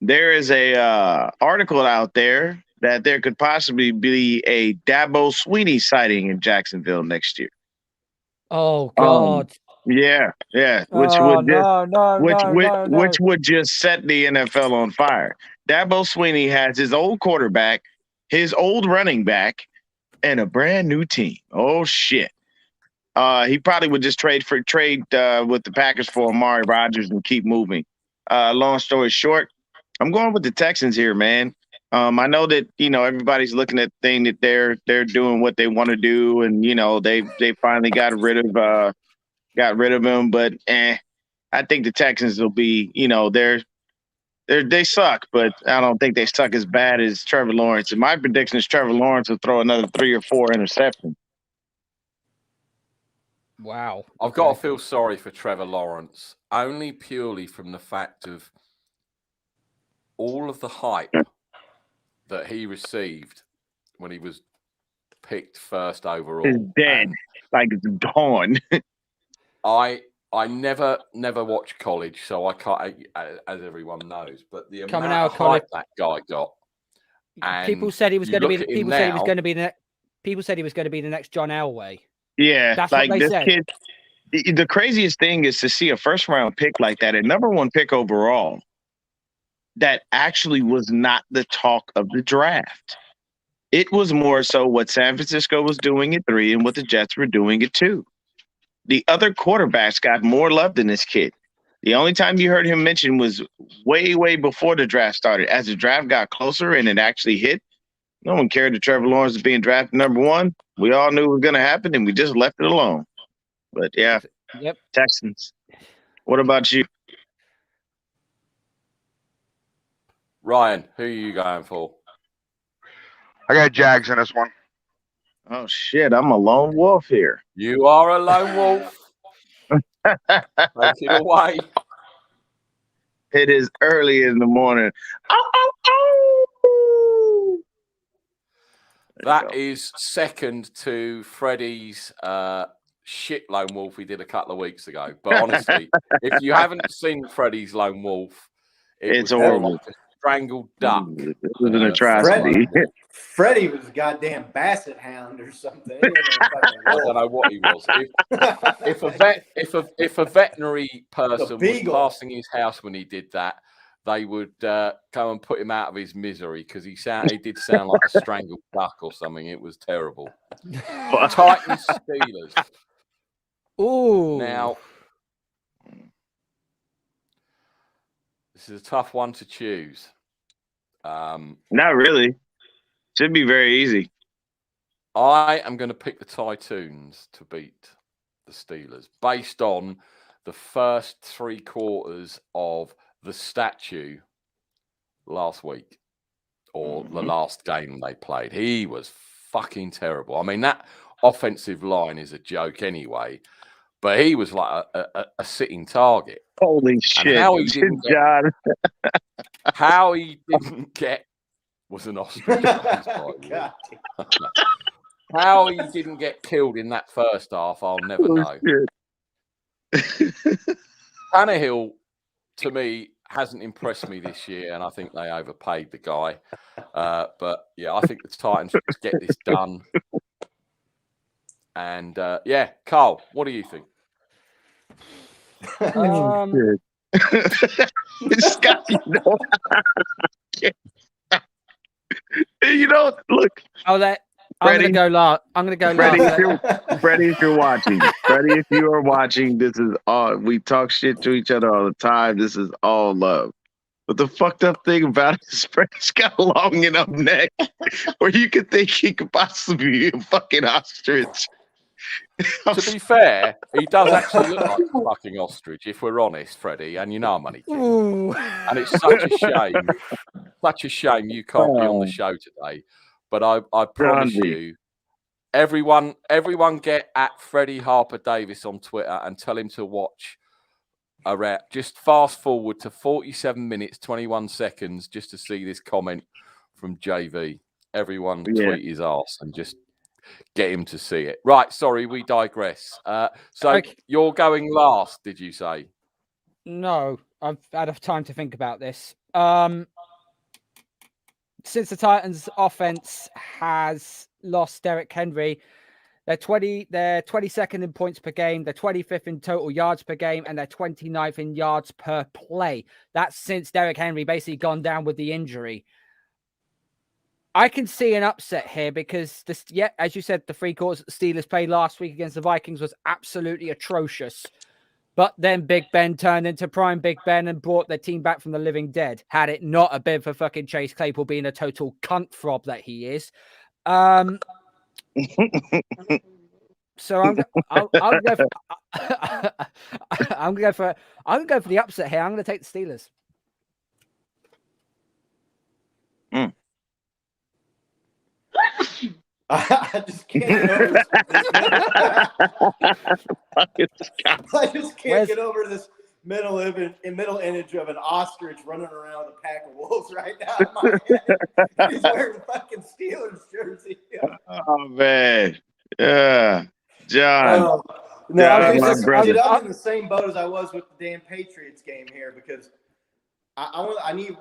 S6: there is a article out there that there could possibly be a Dabo Swinney sighting in Jacksonville next year.
S3: Oh God.
S6: Yeah. Which would just set the NFL on fire. Dabo Swinney has his old quarterback, his old running back, and a brand new team. Oh shit. He probably would just trade with the Packers for Amari Rodgers and keep moving. Long story short, I'm going with the Texans here, man. I know that everybody's looking at the thing that they're doing what they want to do, and they finally got rid of him. But I think the Texans will be they suck, but I don't think they suck as bad as Trevor Lawrence. And my prediction is Trevor Lawrence will throw another 3 or 4 interceptions.
S3: Wow.
S2: I've got to feel sorry for Trevor Lawrence, only purely from the fact of all of the hype that he received when he was picked first overall.
S6: It's dead. Like it's gone.
S2: I never watched college, so I can't, as everyone knows. But the
S3: coming
S2: amount
S3: out
S2: of
S3: college,
S2: hype that guy got, and
S3: people said he was going to be. People said he was going to be the next John Elway.
S6: Yeah,
S3: that's
S6: like
S3: what they
S6: this
S3: said.
S6: Kid. The craziest thing is to see a first round pick like that, a number 1 pick overall, that actually was not the talk of the draft. It was more so what San Francisco was doing at 3 and what the Jets were doing at 2. The other quarterbacks got more love than this kid. The only time you heard him mentioned was way, way before the draft started. As the draft got closer and it actually hit, no one cared that Trevor Lawrence was being drafted number 1. We all knew it was going to happen, and we just left it alone. But yeah,
S3: yep.
S6: Texans. What about you?
S2: Ryan, who are you going for?
S5: I got Jags in this one.
S6: Oh shit, I'm a lone wolf here.
S2: You are a lone wolf. Take it away.
S6: It is early in the morning. Oh.
S2: That is second to Freddie's shit lone wolf he did a couple of weeks ago. But honestly, if you haven't seen Freddie's lone wolf,
S6: It's
S2: was more
S6: horrible.
S2: like a strangled duck.
S6: It was an atrocity.
S4: Freddie was a goddamn basset hound or something. He wasn't a fucking
S2: I
S4: wolf.
S2: don't know what he was. If a veterinary person was
S4: beagle.
S2: passing his house when he did that, they would come and put him out of his misery because he did sound like a strangled duck or something. It was terrible. Titans Steelers.
S3: Ooh.
S2: Now, this is a tough one to choose.
S6: Not really. Should be very easy.
S2: I am going to pick the Titans to beat the Steelers based on the first 3 quarters of the statue last week or the last game they played. He was fucking terrible. I mean, that offensive line is a joke anyway, but he was like a sitting target.
S6: Holy shit.
S2: How he didn't get,
S6: John.
S2: how he didn't get was an ostrich.
S4: God.
S2: How he didn't get killed in that first half, I'll never know. Tannehill, to me, hasn't impressed me this year, and I think they overpaid the guy. But yeah, I think the Titans just get this done. And yeah, Carl, what do you think?
S6: Scott, you know, look.
S3: I'm going to go last.
S6: Freddie, if you're watching, if you are watching, this is all. We talk shit to each other all the time. This is all love. But the fucked up thing about it is Freddie's got a long enough neck where you could think he could possibly be a fucking ostrich.
S2: To be fair, he does actually look like a fucking ostrich, if we're honest, Freddie. And you know I'm only kidding. And it's such a shame you can't be on the show today. But I promise you, everyone get at Freddie Harper Davis on Twitter and tell him to watch just fast forward to 47 minutes, 21 seconds just to see this comment from JV. Everyone tweet his ass and just get him to see it. Right, sorry, we digress. You're going last, did you say?
S3: No, I've had time to think about this. Since the Titans' offense has lost Derrick Henry, they're 22nd in points per game, they're 25th in total yards per game, and they're 29th in yards per play. That's since Derrick Henry basically gone down with the injury. I can see an upset here because as you said, the 3 quarters the Steelers played last week against the Vikings was absolutely atrocious. But then Big Ben turned into prime Big Ben and brought their team back from the living dead. Had it not been for fucking Chase Claypool being a total cunt throb that he is. So I'm gonna go for the upset here. I'm gonna take the Steelers.
S4: I just can't get over get over this middle image of an ostrich running around with a pack of wolves right now in my head. He's wearing a fucking Steelers jersey.
S6: Oh man, yeah, John.
S4: No,
S6: I'm
S4: in the same boat as I was with the damn Patriots game here because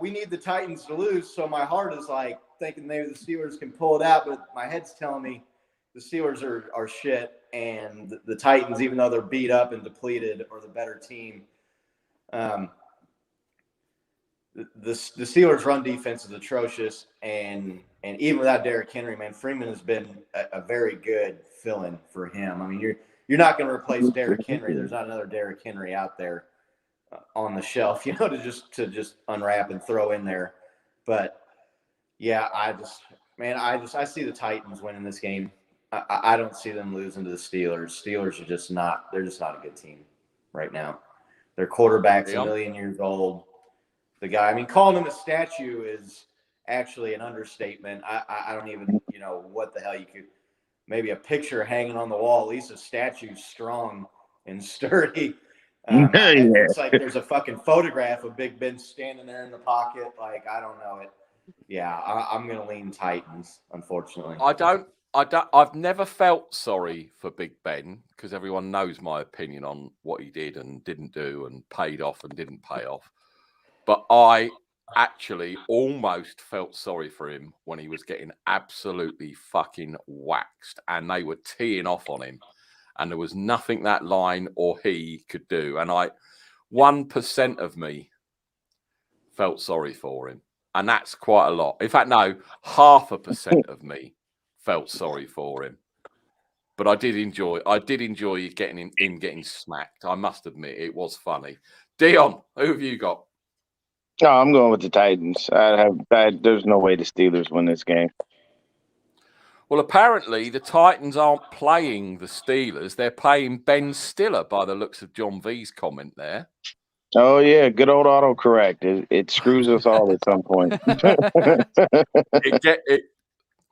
S4: we need the Titans to lose. So my heart is like thinking maybe the Steelers can pull it out, but my head's telling me the Steelers are shit, and the Titans, even though they're beat up and depleted, are the better team. The Steelers' run defense is atrocious, and even without Derrick Henry, man, Freeman has been a very good fill-in for him. I mean, you're not going to replace Derrick Henry. There's not another Derrick Henry out there on the shelf, to just unwrap and throw in there. But yeah, I see the Titans winning this game. I don't see them losing to the Steelers. Steelers are just not a good team right now. Their quarterback's a million years old. The guy, I mean, calling him a statue is actually an understatement. I don't even, what the hell you could, maybe a picture hanging on the wall. At least a statue's strong and sturdy.
S6: Yeah.
S4: It's like there's a fucking photograph of Big Ben standing there in the pocket. Like, I don't know it. Yeah, I'm gonna lean Titans, unfortunately.
S2: I've never felt sorry for Big Ben because everyone knows my opinion on what he did and didn't do and paid off and didn't pay off. But I actually almost felt sorry for him when he was getting absolutely fucking waxed and they were teeing off on him. And there was nothing that line or he could do. And 1% of me felt sorry for him. And that's quite a lot. In fact, no, 0.5% of me felt sorry for him. But I did enjoy him getting smacked. I must admit, it was funny. Dion, who have you got?
S6: No, I'm going with the Titans. There's no way the Steelers win this game.
S2: Well, apparently the Titans aren't playing the Steelers. They're playing Ben Stiller by the looks of John V's comment there.
S6: Oh, yeah. Good old autocorrect. It screws us all at some point.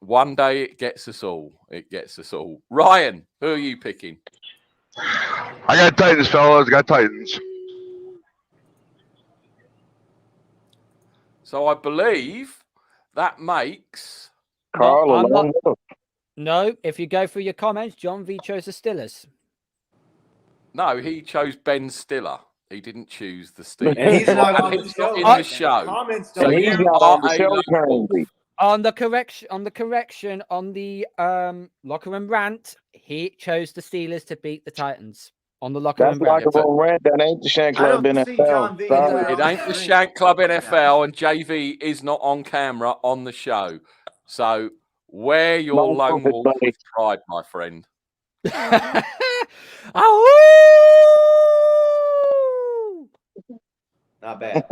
S2: One day it gets us all. It gets us all. Ryan, who are you picking?
S5: I got Titans, fellas. I got Titans.
S2: So I believe that makes...
S6: Carl,
S3: No, if you go through your comments, John V chose the Steelers.
S2: No, he chose Ben Stiller. He didn't choose the Steelers.
S4: And he's not on
S2: He's
S4: the
S2: not
S4: show.
S2: in the show.
S4: Comments
S2: So
S4: don't
S6: he's
S2: you
S6: not
S2: are
S6: on the
S2: a
S6: show
S2: lone wolf.
S6: currently.
S3: On the correction on the locker room rant, he chose the Steelers to beat the Titans on the locker
S6: That's
S3: room rant.
S6: locker room rant. That ain't the Shank
S4: I
S6: Club
S4: don't see John
S6: NFL.
S4: V
S6: Sorry.
S4: anywhere
S2: It
S4: on the
S2: ain't the
S4: screen.
S2: Shank Club NFL, and JV is not on camera on the show. So wear your
S6: No
S2: lone
S6: pulpit,
S2: wolf
S6: buddy.
S2: with pride, my friend.
S3: Ow!
S4: Not bad.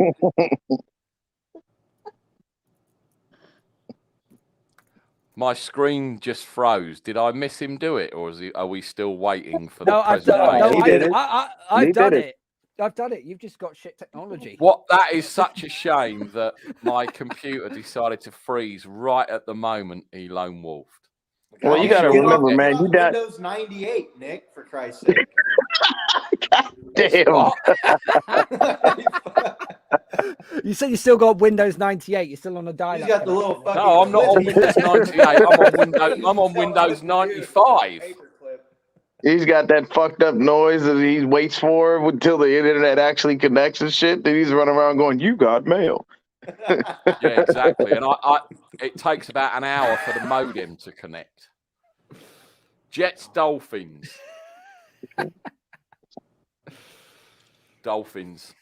S2: My screen just froze. Did I miss him do it, or are we still waiting for
S3: No,
S2: the
S3: I've done,
S2: presentation?
S3: no,
S6: He did it.
S3: I've
S6: He
S3: done
S6: did
S3: it. I've done it. You've just got shit technology.
S2: What? That is such a shame that my computer decided to freeze right at the moment he lone wolfed.
S6: Well, you
S2: I'm
S6: gotta
S2: sure
S6: remember,
S2: we'll
S6: man,
S4: Get
S6: you
S4: on
S6: got
S4: Windows 98, Nick, for Christ's sake.
S6: damn.
S2: What?
S3: You said you still got Windows 98. You're still on a dial-up.
S4: He's got the little
S3: connection.
S4: fucking.
S2: No, I'm not on
S4: clip.
S2: Windows 98. I'm on Windows 95.
S4: Paperclip.
S6: He's got that fucked up noise that he waits for until the internet actually connects and shit. Then he's running around going, "You got mail."
S2: Yeah, exactly. And it takes about an hour for the modem to connect. Jets, Dolphins. Dolphins.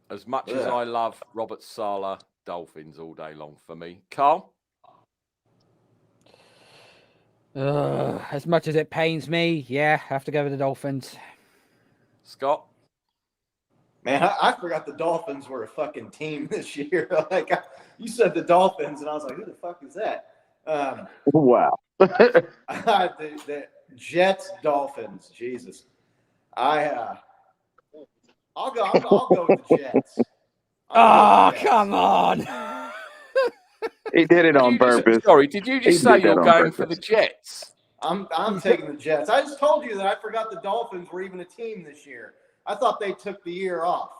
S2: As much as I love Robert Saleh, Dolphins all day long for me. Carl?
S3: As much as it pains me, yeah, I have to go with the Dolphins.
S2: Scott?
S4: Man, I forgot the Dolphins were a fucking team this year. Like, you said the Dolphins, and I was like, who the fuck is that?
S6: Wow.
S4: The Jets, Dolphins. Jesus. I'll go with the Jets.
S3: Oh, come on.
S6: He did it on purpose.
S2: Did you just
S6: He
S2: say
S6: did that
S2: you're
S6: on
S2: going
S6: purpose.
S2: for the Jets?
S4: I'm taking the Jets. I just told you that I forgot the Dolphins were even a team this year. I thought they took the year off.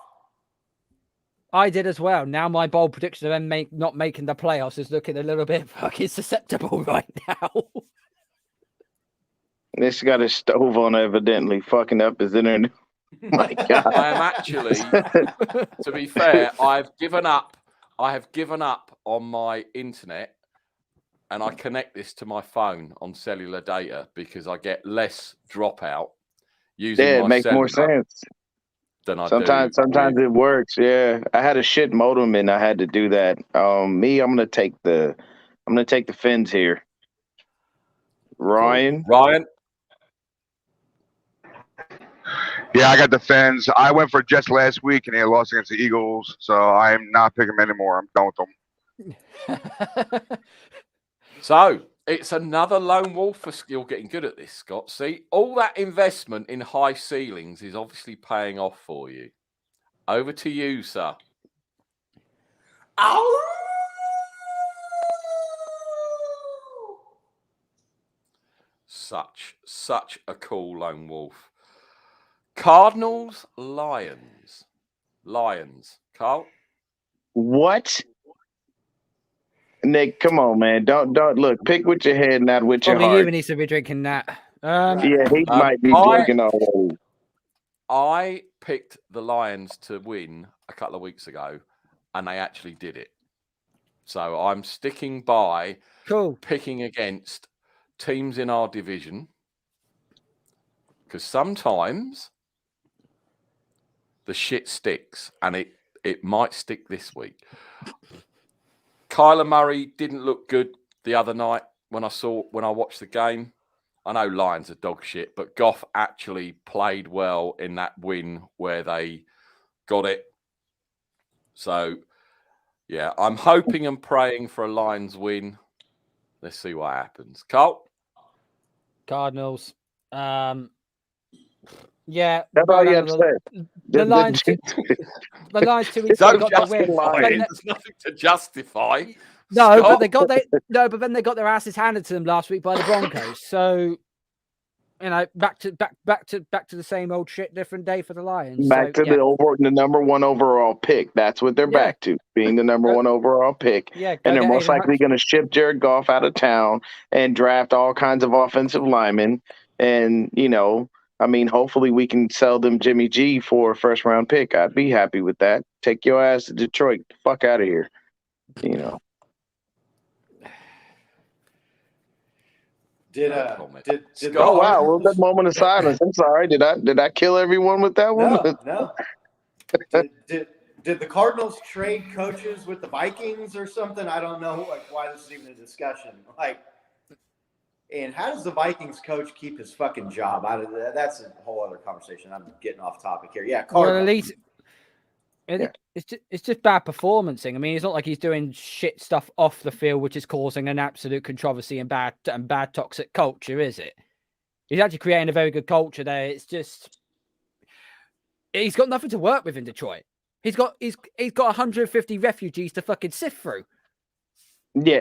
S3: I did as well. Now my bold prediction of them not making the playoffs is looking a little bit fucking susceptible right now.
S6: This got his stove on, evidently fucking up his internet. My God.
S2: I am actually, to be fair, I have given up on my internet, and I connect this to my phone on cellular data because I get less dropout using
S6: Yeah,
S2: my
S6: it makes more
S2: cellular
S6: sense.
S2: than I
S6: Sometimes
S2: do.
S6: it works. Yeah, I had a shit modem and I had to do that. I'm gonna take the Fins here. Ryan.
S2: Ryan?
S5: Yeah, I got the Fins. I went for Jets last week and they lost against the Eagles, so I'm not picking them anymore. I'm done with them.
S2: So it's another lone wolf for you're getting good at this, Scott. See, all that investment in high ceilings is obviously paying off for you. Over to you, sir.
S4: Ow!
S2: Such a cool lone wolf. Cardinals, Lions. Lions. Carl?
S6: What? Nick, come on, man. Don't look. Pick with your head, not with your
S3: Probably
S6: heart.
S3: even needs to be drinking that.
S6: Yeah, he might be
S2: I-
S6: drinking already.
S2: I picked the Lions to win a couple of weeks ago, and they actually did it. So I'm sticking by picking against teams in our division, because sometimes the shit sticks, and it might stick this week. Kyler Murray didn't look good the other night when I watched the game. I know Lions are dog shit, but Goff actually played well in that win where they got it. So, yeah, I'm hoping and praying for a Lions win. Let's see what happens. Carl?
S3: Cardinals. Yeah.
S6: That's all you have to say.
S3: The Lions. The Lions 2 weeks ago got the win.
S2: There's nothing to justify.
S3: No,
S2: Scott?
S3: but then they got their asses handed to them last week by the Broncos. So, you know, back to the same old shit, different day for the Lions.
S6: Back to the number one overall pick. That's what they're back to, being the number one overall pick.
S3: Yeah,
S6: and they're most likely going to ship Jared Goff out of town and draft all kinds of offensive linemen. And, you know, I mean, hopefully we can sell them Jimmy G for a first round pick. I'd be happy with that. Take your ass to Detroit. Fuck out of here. You know. Oh wow! Well, that moment of silence. I'm sorry. Did I kill everyone with that one?
S4: No. Did the Cardinals trade coaches with the Vikings or something? I don't know why this is even a discussion. And how does the Vikings coach keep his fucking job? That's a whole other conversation. I'm getting off topic here. Yeah, Cardinals. Well,
S3: at least it's just bad performancing. I mean, it's not like he's doing shit stuff off the field, which is causing an absolute controversy and bad toxic culture, is it? He's actually creating a very good culture there. It's just he's got nothing to work with in Detroit. He's got 150 refugees to fucking sift through.
S6: Yeah,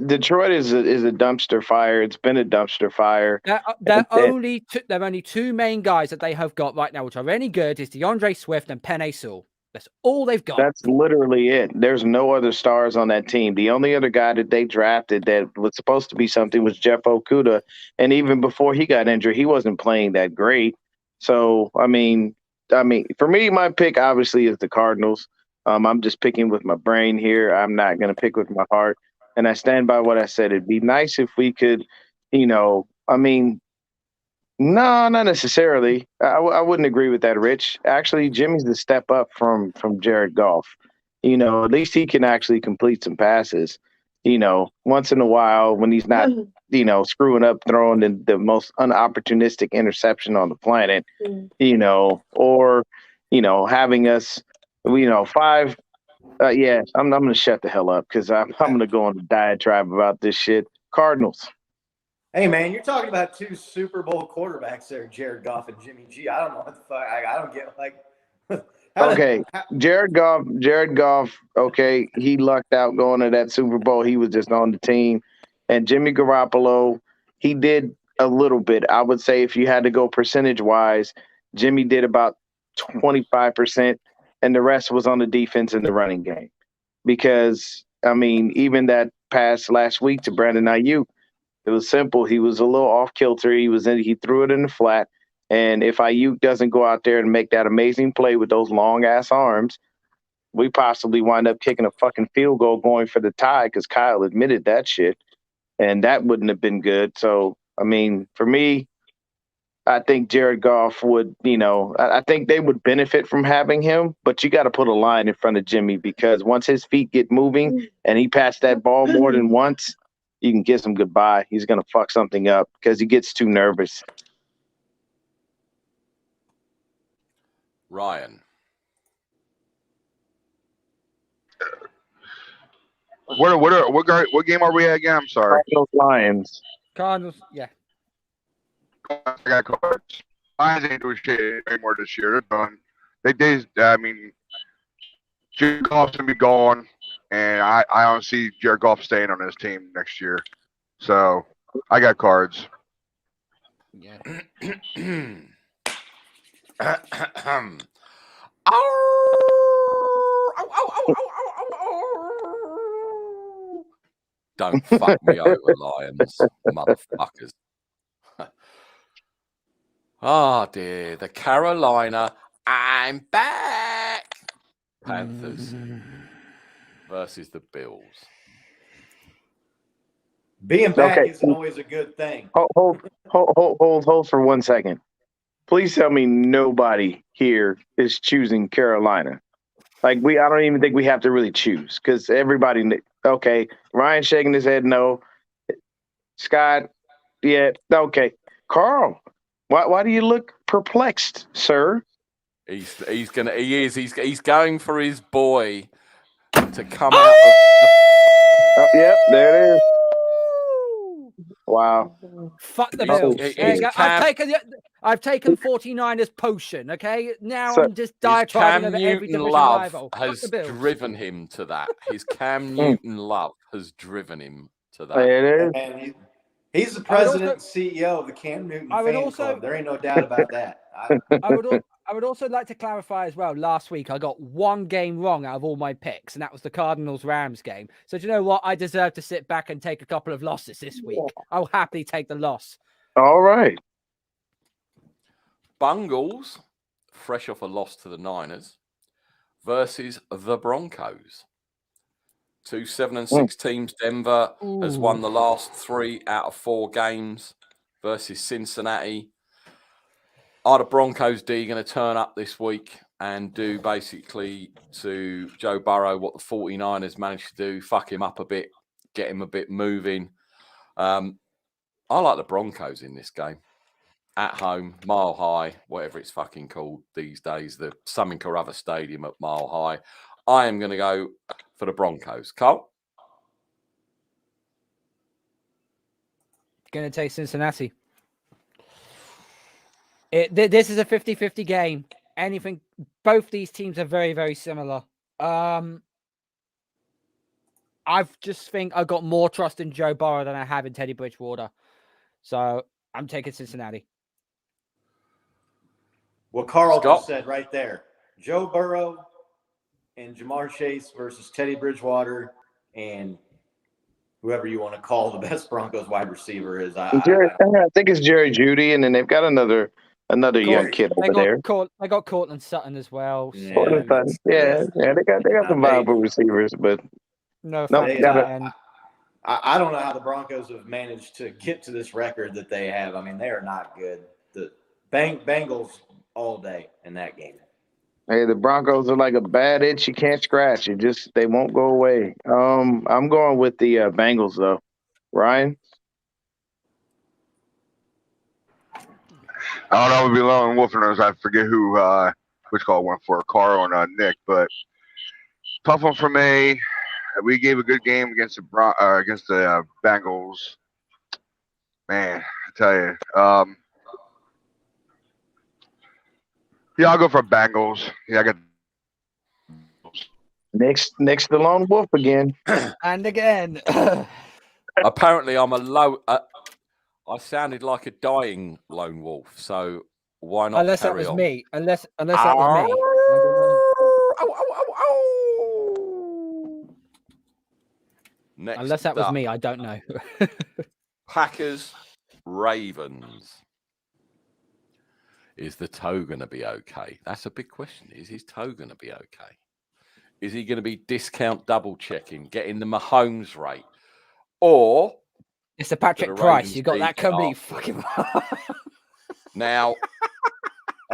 S6: Detroit is a dumpster fire. It's been a dumpster fire.
S3: There are only two main guys that they have got right now, which are any good, is DeAndre Swift and Penei Sewell. That's all they've got.
S6: That's literally it. There's no other stars on that team. The only other guy that they drafted that was supposed to be something was Jeff Okudah. And even before he got injured, he wasn't playing that great. So, I mean, for me, my pick obviously is the Cardinals. I'm just picking with my brain here. I'm not going to pick with my heart. And I stand by what I said. It'd be nice if we could, no, not necessarily. I wouldn't agree with that, Rich. Actually, Jimmy's the step up from Jared Goff. At least he can actually complete some passes. Once in a while when he's not, screwing up, throwing the most unopportunistic interception on the planet, or, having us, 5. I'm going to shut the hell up because I'm going to go on a diatribe about this shit. Cardinals.
S4: Hey, man, you're talking about 2 Super Bowl quarterbacks there, Jared Goff and Jimmy G. I don't know what the fuck. I don't get,
S6: okay, Jared Goff, okay, he lucked out going to that Super Bowl. He was just on the team. And Jimmy Garoppolo, he did a little bit. I would say if you had to go percentage-wise, Jimmy did about 25%, and the rest was on the defense and the running game. Because, even that pass last week to Brandon Ayuk, it was simple. He was a little off kilter. He threw it in the flat. And if Ayuk doesn't go out there and make that amazing play with those long ass arms, we possibly wind up kicking a fucking field goal going for the tie because Kyle admitted that shit. And that wouldn't have been good. So, for me, I think Jared Goff would, I think they would benefit from having him, but you got to put a line in front of Jimmy because once his feet get moving and he passed that ball more than once, you can kiss him goodbye. He's going to fuck something up because he gets too nervous.
S2: Ryan.
S5: What game are we at again? I'm sorry.
S6: Cardinals.
S3: Yeah.
S5: I got Cards. Lions ain't doing shit anymore this year. They're done. Jared Goff's gonna be gone, and I don't see Jared Goff staying on this team next year. So I got Cards.
S3: Yeah.
S2: Don't fuck me over, Lions, motherfuckers. Oh dear, the Carolina, I'm back. Panthers versus the Bills.
S4: Being back
S7: Okay.
S4: isn't always a good thing.
S7: Hold for 1 second. Please tell me nobody here is choosing Carolina. Like I don't even think we have to really choose because everybody. Okay, Ryan shaking his head no. Scott, yeah, okay. Carl, why do you look perplexed, sir?
S2: He's going for his boy to come out of.
S7: Oh, yep, there it is. Wow.
S3: Fuck the Bills.
S2: He's
S3: There you go.
S2: Cam-
S3: I've taken 49ers potion. Okay, now
S7: So-
S3: I'm just
S2: His
S3: diatribing
S2: Cam
S3: over every
S2: Newton
S3: division
S2: love
S3: rival. Fuck
S2: has
S3: the Bills.
S2: driven him to that. His Cam Newton love has driven him to that.
S7: There it is.
S4: And he's the
S3: I would
S4: president
S3: also-
S4: and CEO of the Cam Newton
S3: I would
S4: fan
S3: also-
S4: club. There ain't no doubt about that.
S3: I would also like to clarify as well. Last week, I got one game wrong out of all my picks, and that was the Cardinals-Rams game. So do you know what? I deserve to sit back and take a couple of losses this week. I'll happily take the loss.
S7: All right.
S2: Bungles, fresh off a loss to the Niners, versus the Broncos. 2 7-6 teams. Denver has won the last 3 out of 4 games versus Cincinnati. Are the Broncos D going to turn up this week and do basically to Joe Burrow what the 49ers managed to do, fuck him up a bit, get him a bit moving? I like the Broncos in this game. At home, Mile High, whatever it's fucking called these days, the something or other stadium at Mile High. I am going to go for the Broncos. Carl?
S3: Going to take Cincinnati. This is a 50-50 game. Both these teams are very, very similar. I just think I've got more trust in Joe Burrow than I have in Teddy Bridgewater. So I'm taking Cincinnati.
S4: What Carl
S2: Scott?
S4: just said right there. Joe Burrow and Jamar Chase versus Teddy Bridgewater and whoever you want to call the best Broncos wide receiver is. I
S7: think it's Jerry Jeudy, and then they've got another young kid over there.
S3: I got Cortland Sutton as well. So
S7: Cortland Sutton. Yeah, they got some viable receivers, but
S3: no.
S4: I don't know how the Broncos have managed to get to this record that they have. I mean, they are not good. The Bengals all day in that game.
S7: Hey, the Broncos are like a bad itch you can't scratch. They won't go away. I'm going with the Bengals though. Ryan?
S5: I don't know. It would be lone wolfers. I forget which call went for, Carl and Nick, but tough one for me. We gave a good game against the Bengals. Man, I tell you. Yeah, I'll go for Bengals. Yeah, I got
S7: Next the lone wolf again.
S3: And again.
S2: Apparently, I'm a low. I sounded like a dying lone wolf, so why not?
S3: Unless that
S2: carry
S3: was
S2: on?
S3: me. Unless that was me.
S2: Next
S3: Unless that was
S2: up,
S3: me, I don't know.
S2: Packers, Ravens. Is the toe going to be okay? That's a big question. Is his toe going to be okay? Is he going to be discount double checking, getting the Mahomes rate? Or
S3: It's a Patrick
S2: the
S3: Price.
S2: Ravens
S3: You got that
S2: beat
S3: company
S2: after?
S3: fucking.
S2: Now,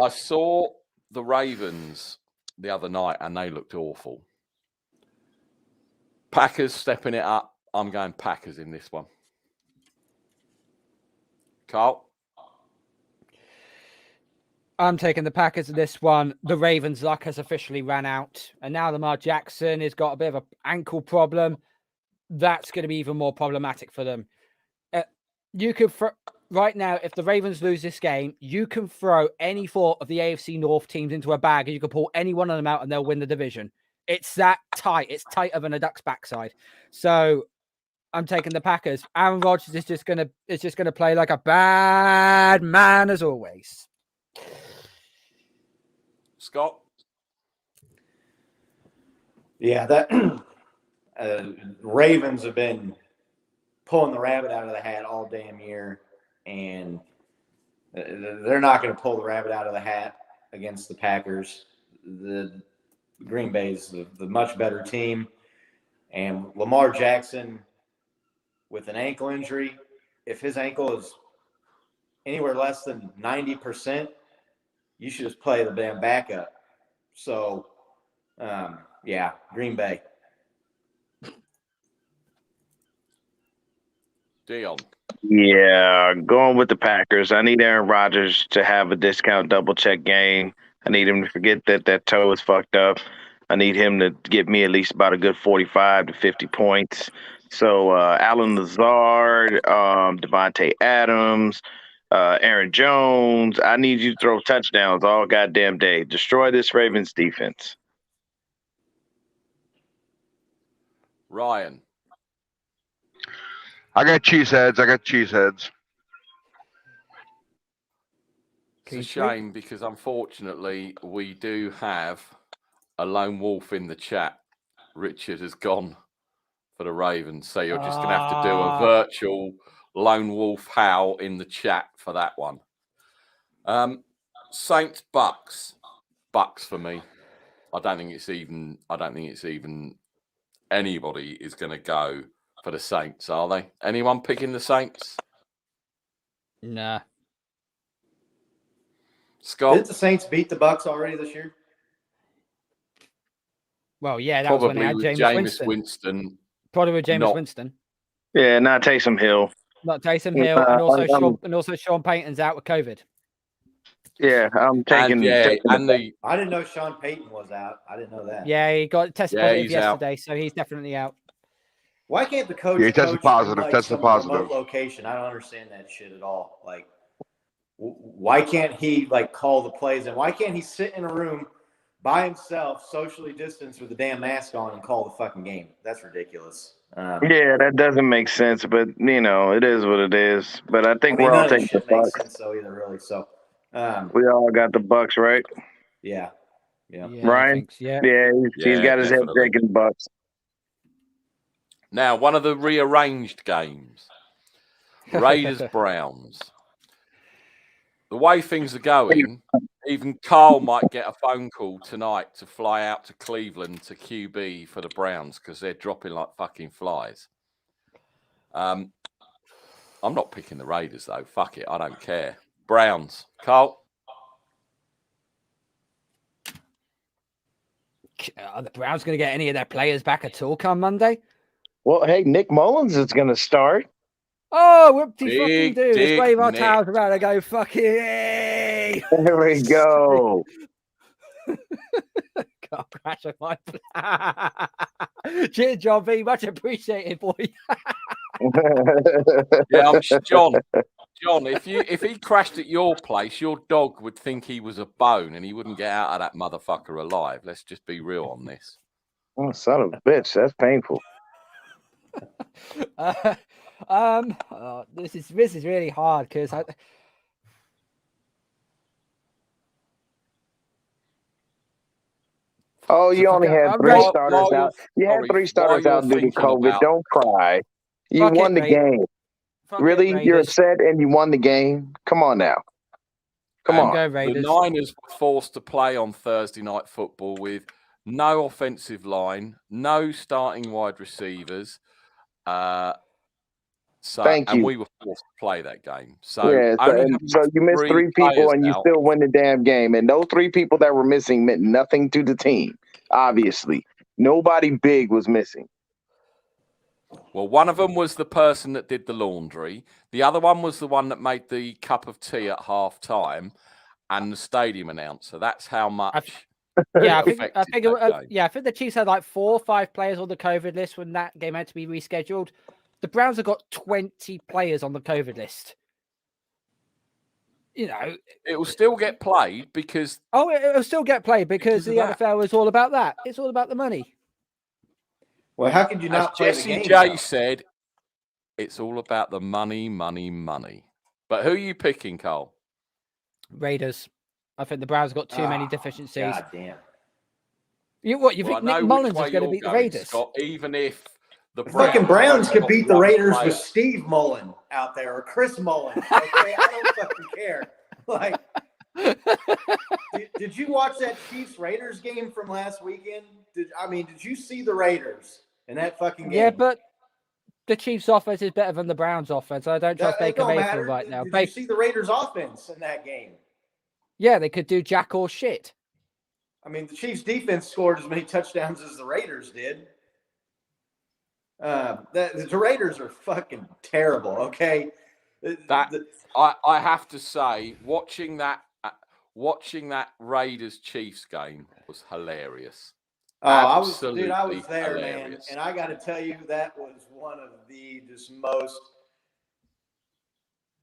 S2: I saw the Ravens the other night and they looked awful. Packers stepping it up. I'm going Packers in this one. Carl?
S3: I'm taking the Packers in this one. The Ravens' luck has officially ran out. And now Lamar Jackson has got a bit of an ankle problem. That's going to be even more problematic for them. You could, right now, if the Ravens lose this game, you can throw any 4 of the AFC North teams into a bag and you can pull any one of them out and they'll win the division. It's that tight. It's tighter than a duck's backside. So I'm taking the Packers. Aaron Rodgers is just gonna play like a bad man as always.
S2: Scott?
S4: Yeah, that Ravens have been pulling the rabbit out of the hat all damn year, and they're not going to pull the rabbit out of the hat against the Packers. The Green Bay's the much better team, and Lamar Jackson with an ankle injury, if his ankle is anywhere less than 90%, you should just play the damn backup. So, yeah, Green Bay.
S2: Dion.
S7: Yeah, going with the Packers. I need Aaron Rodgers to have a discount double check game. I need him to forget that toe is fucked up. I need him to give me at least about a good 45 to 50 points. So Alan Lazard, Devontae Adams, Aaron Jones. I need you to throw touchdowns all goddamn day. Destroy this Ravens defense.
S2: Ryan.
S5: I got cheeseheads.
S2: It's a shame because unfortunately we do have a lone wolf in the chat. Richard has gone for the Ravens, so you're just going to have to do a virtual lone wolf howl in the chat for that one. Saints Bucks for me. I don't think it's even anybody is going to go for the Saints, are they? Anyone picking the Saints?
S3: Nah.
S2: Scott?
S4: Did the Saints beat the Bucks already this year?
S3: Well, yeah, that was when they had Jameis
S2: Winston.
S3: Probably with Jameis Winston.
S7: Yeah, not Taysom Hill.
S3: Not Taysom Hill, and also Sean Payton's out with COVID.
S7: Yeah, I'm taking.
S4: I didn't know Sean Payton was out. I didn't know that.
S3: Yeah, he got tested positive yesterday, so he's definitely out.
S4: Why can't the coach?
S5: Yeah, he tested positive.
S4: Remote location. I don't understand that shit at all. Like, why can't he call the plays, and why can't he sit in a room by himself, socially distanced with a damn mask on, and call the fucking game? That's ridiculous.
S7: Yeah, that doesn't make sense, but it is what it is. But I think we're all taking the Bucks.
S4: Sense though, either really. So
S7: we all got the Bucks, right?
S4: Yeah.
S7: Ryan, he's got his head taking the Bucks.
S2: Now, one of the rearranged games, Raiders Browns. The way things are going, even Carl might get a phone call tonight to fly out to Cleveland to QB for the Browns because they're dropping like fucking flies. I'm not picking the Raiders, though. Fuck it. I don't care. Browns. Carl?
S3: Are the Browns going to get any of their players back at all come Monday?
S7: Well, hey, Nick Mullins is going to start.
S3: Oh, whoopty fucking do. Let's wave our towels around and go, fucking hey.
S7: There we go.
S3: God, crash of my cheers, John B. Much appreciated, boy.
S2: Yeah, John, if he crashed at your place, your dog would think he was a bone and he wouldn't get out of that motherfucker alive. Let's just be real on this.
S7: Oh, son of a bitch. That's painful.
S3: This is really hard because
S7: you only had three starters out. You had three starters out due to COVID. Don't cry. You won the game. Really? You're upset and you won the game? Come on now. Come on.
S2: The Niners were forced to play on Thursday Night Football with no offensive line, no starting wide receivers.
S7: Thank you.
S2: And we were forced to play that game. So
S7: you missed three people and you still win the damn game. And those three people that were missing meant nothing to the team. Obviously, nobody big was missing.
S2: Well, one of them was the person that did the laundry. The other one was the one that made the cup of tea at half time, and the stadium announcer. That's how much.
S3: I think the Chiefs had like 4 or 5 players on the COVID list when that game had to be rescheduled. The Browns have got 20 players on the COVID list.
S2: It will still get played because.
S3: Oh, it will still get played because the NFL is all about that. It's all about the money.
S4: Well, how could you not play
S2: Jesse
S4: the game?
S2: J said, it's all about the money, money, money. But who are you picking, Carl?
S3: Raiders. I think the Browns got too many deficiencies.
S4: God damn.
S3: You
S2: Well,
S3: think
S2: I know
S3: Nick
S2: which
S3: Mullins
S2: way
S3: is going to
S2: you're
S3: beat the
S2: going,
S3: Raiders?
S2: Scott, even if the
S4: The fucking
S2: Browns
S4: Browns could
S2: got
S4: beat the
S2: one
S4: Raiders
S2: player.
S4: with Steve Mullen out there or Chris Mullen. Okay, I don't fucking care. Like, did you watch that Chiefs Raiders game from last weekend? Did you see the Raiders in that fucking game?
S3: Yeah, but the Chiefs' offense is better than the Browns' offense. I don't trust Baker
S4: don't
S3: Mayfield
S4: matter.
S3: right now.
S4: Did you see the Raiders' offense in that game?
S3: Yeah, they could do jack or shit.
S4: I mean, the Chiefs' defense scored as many touchdowns as the Raiders did. The Raiders are fucking terrible. Okay,
S2: I have to say, watching that Raiders Chiefs game was hilarious.
S4: I was there,
S2: hilarious.
S4: man, and I got to tell you, that was one of the just most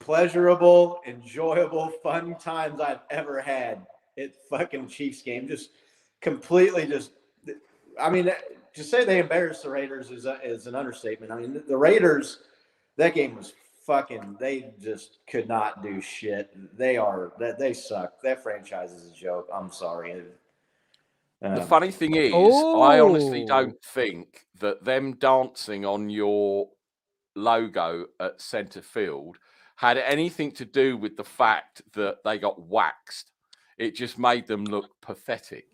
S4: pleasurable, enjoyable, fun times I've ever had at fucking Chiefs game. Just completely, to say they embarrassed the Raiders is an understatement. I mean, the Raiders, that game was fucking. They just could not do shit. They suck. That franchise is a joke. I'm sorry.
S2: The funny thing is, I honestly don't think that them dancing on your logo at centre field had anything to do with the fact that they got waxed. It just made them look pathetic.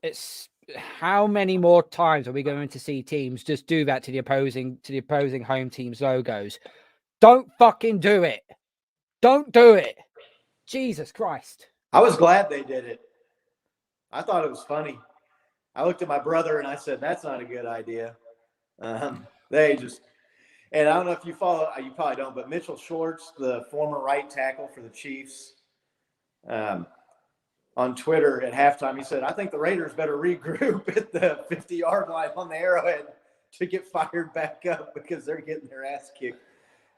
S3: It's how many more times are we going to see teams just do that to the opposing home team's logos? Don't fucking do it. Don't do it. Jesus Christ.
S4: I was glad they did it. I thought it was funny. I looked at my brother and I said, that's not a good idea. They just, and I don't know if you follow, you probably don't, but Mitchell Schwartz, the former right tackle for the Chiefs, on Twitter at halftime, he said, I think the Raiders better regroup at the 50-yard line on the Arrowhead to get fired back up because they're getting their ass kicked.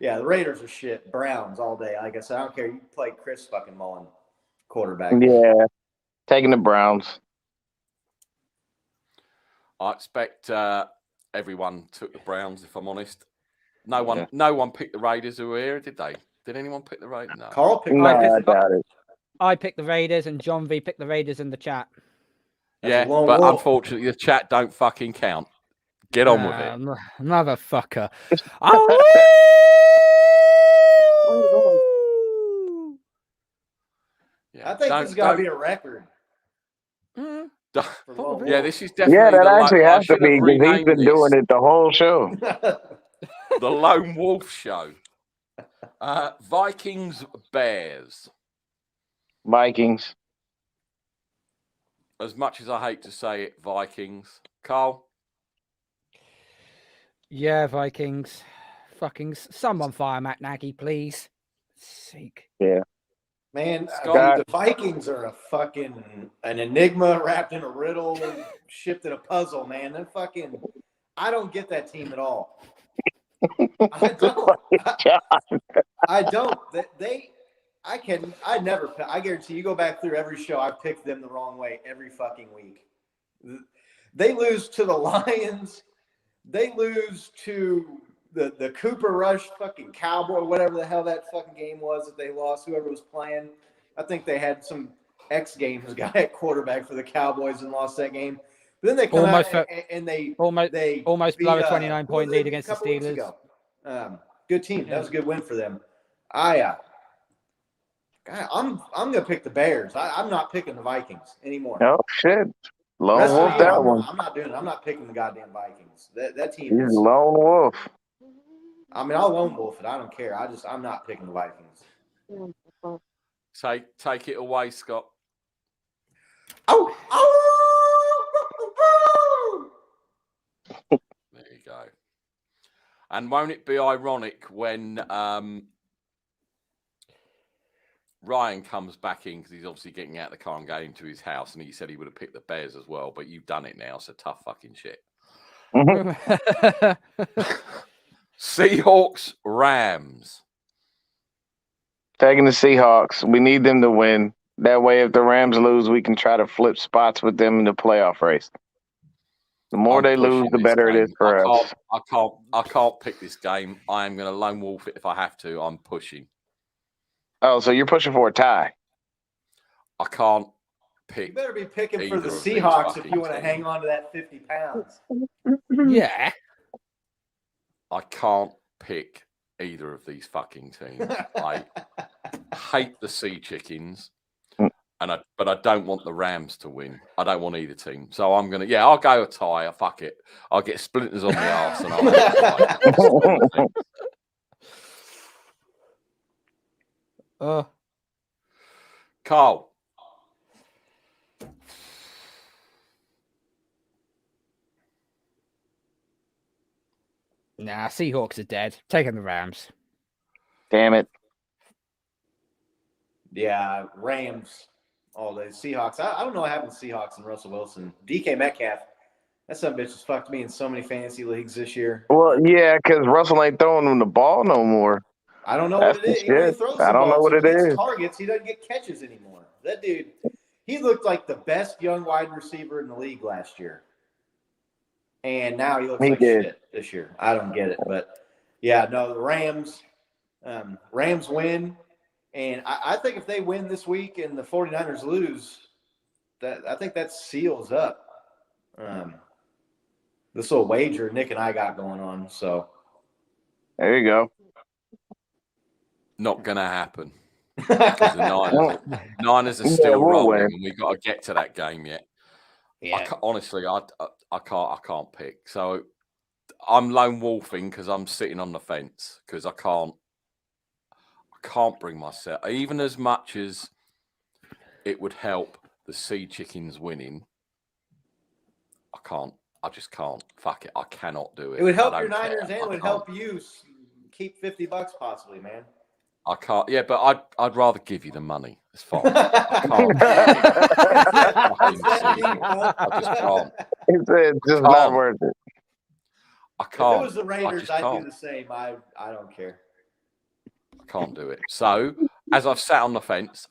S4: Yeah, the Raiders are shit. Browns all day. Like I said, I don't care. You play Chris fucking Mullen quarterback.
S7: Yeah, taking the Browns.
S2: I expect everyone took the Browns, if I'm honest. No one picked the Raiders who were here, did they? Did anyone pick the Raiders? No.
S4: Carl picked
S7: I doubt it.
S3: I picked the Raiders and John V picked the Raiders in the chat.
S2: Yeah, but unfortunately, the chat don't fucking count. Get on with it.
S3: Motherfucker.
S2: Yeah,
S4: I think this is going to be a record.
S2: Yeah, this is definitely.
S7: Yeah, that actually has to
S2: have
S7: be because he's been doing it the whole show.
S2: The Lone Wolf Show. Vikings Bears.
S7: Vikings.
S2: As much as I hate to say it, Vikings. Carl?
S3: Yeah, Vikings. Fucking someone fire Matt Nagy, please. Sake.
S7: Yeah.
S4: Man, the Vikings are an enigma wrapped in a riddle, shipped in a puzzle, man. They're fucking, I don't get that team at all. I don't. I guarantee you go back through every show, I've picked them the wrong way every fucking week. They lose to the Lions. They lose to the Cooper Rush fucking Cowboy, whatever the hell that fucking game was that they lost, whoever was playing. I think they had some X Games guy at quarterback for the Cowboys and lost that game. But then they come out and they
S3: almost blow a 29-point lead against the Steelers.
S4: Good team. That was a good win for them. I'm gonna pick the Bears. I'm not picking the Vikings anymore.
S7: Oh shit. Lone Wolf that one.
S4: I'm not doing it. I'm not picking the goddamn Vikings. That team
S7: is Lone Wolf.
S4: I mean, I'll lone wolf it. I don't care. I'm not picking the Vikings.
S2: Take it away, Scott.
S4: Oh!
S2: There you go. And won't it be ironic when Ryan comes back in, because he's obviously getting out of the car and going to his house, and he said he would have picked the Bears as well, but you've done it now, so tough fucking shit. Seahawks, Rams.
S7: Taking the Seahawks. We need them to win. That way, if the Rams lose, we can try to flip spots with them in the playoff race. The more they lose, the better it is for us.
S2: I can't pick this game. I am going to lone wolf it if I have to. I'm pushing.
S7: Oh, so you're pushing for a tie?
S2: I can't pick.
S4: You better be picking for
S2: either
S4: the
S2: of these
S4: Seahawks if
S2: fucking
S4: you want to
S2: teams.
S4: hang on to that 50 pounds.
S3: Yeah.
S2: I can't pick either of these fucking teams. I hate the Sea Chickens, but I don't want the Rams to win. I don't want either team. So I'm gonna, I'll go a tie. Fuck it. I'll get splinters on the arse and I'll have a tie. Carl.
S3: Nah, Seahawks are dead. Taking the Rams.
S7: Damn it.
S4: Yeah, Rams all day. Seahawks. I don't know what happened to Seahawks and Russell Wilson. DK Metcalf. That son of a bitch has fucked me in so many fantasy leagues this year.
S7: Well, yeah, because Russell ain't throwing him the ball no more.
S4: I don't know
S7: That's
S4: what it is.
S7: the
S4: He only
S7: shit.
S4: throws
S7: I
S4: the
S7: don't
S4: ball.
S7: know what
S4: So
S7: it
S4: he gets
S7: is.
S4: targets. He doesn't get catches anymore. That dude, he looked like the best young wide receiver in the league last year. And now he looks like shit this year. I don't get it. But, yeah, no, the Rams win. And I think if they win this week and the 49ers lose, I think that seals up this little wager Nick and I got going on. So
S7: there you go.
S2: Not going to happen. The Niners are still rolling, and we've got to get to that game yet. Yeah. Honestly, I can't pick. So I'm lone wolfing because I'm sitting on the fence because I can't bring myself, even as much as it would help the Sea Chickens winning. I just can't. Fuck it. I cannot do it.
S4: It would help your Niners and it would help you keep $50 possibly, man.
S2: I can't. Yeah, but I'd rather give you the money. It's fine. I just can't.
S7: It's just not worth it.
S2: I can't.
S4: If it was the Raiders, I'd do the same. I don't care.
S2: I can't do it. So, as I've sat on the fence,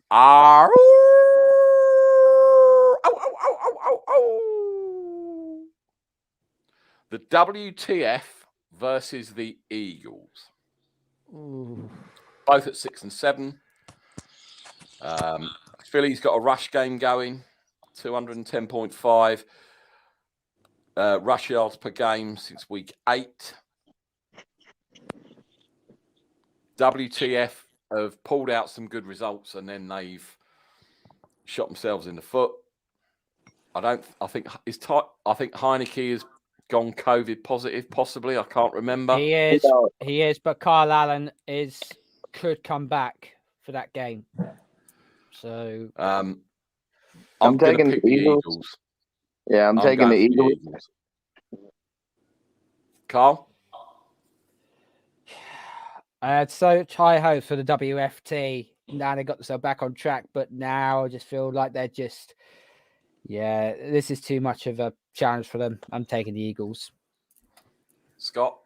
S2: the WTF versus the Eagles.
S3: Ooh.
S2: Both at 6 and 7. Philly's got a rush game going, 210.5 rush yards per game since week 8. WTF have pulled out some good results and then they've shot themselves in the foot. I think Heineke has gone COVID positive, possibly. I can't remember.
S3: He is, but Kyle Allen could come back for that game. So
S2: I'm
S7: taking
S2: pick the Eagles.
S7: Yeah, I'm taking the Eagles.
S2: Carl?
S3: I had such high hopes for the WFT. Now they got themselves back on track, but now I just feel like they're just, this is too much of a challenge for them. I'm taking the Eagles.
S2: Scott?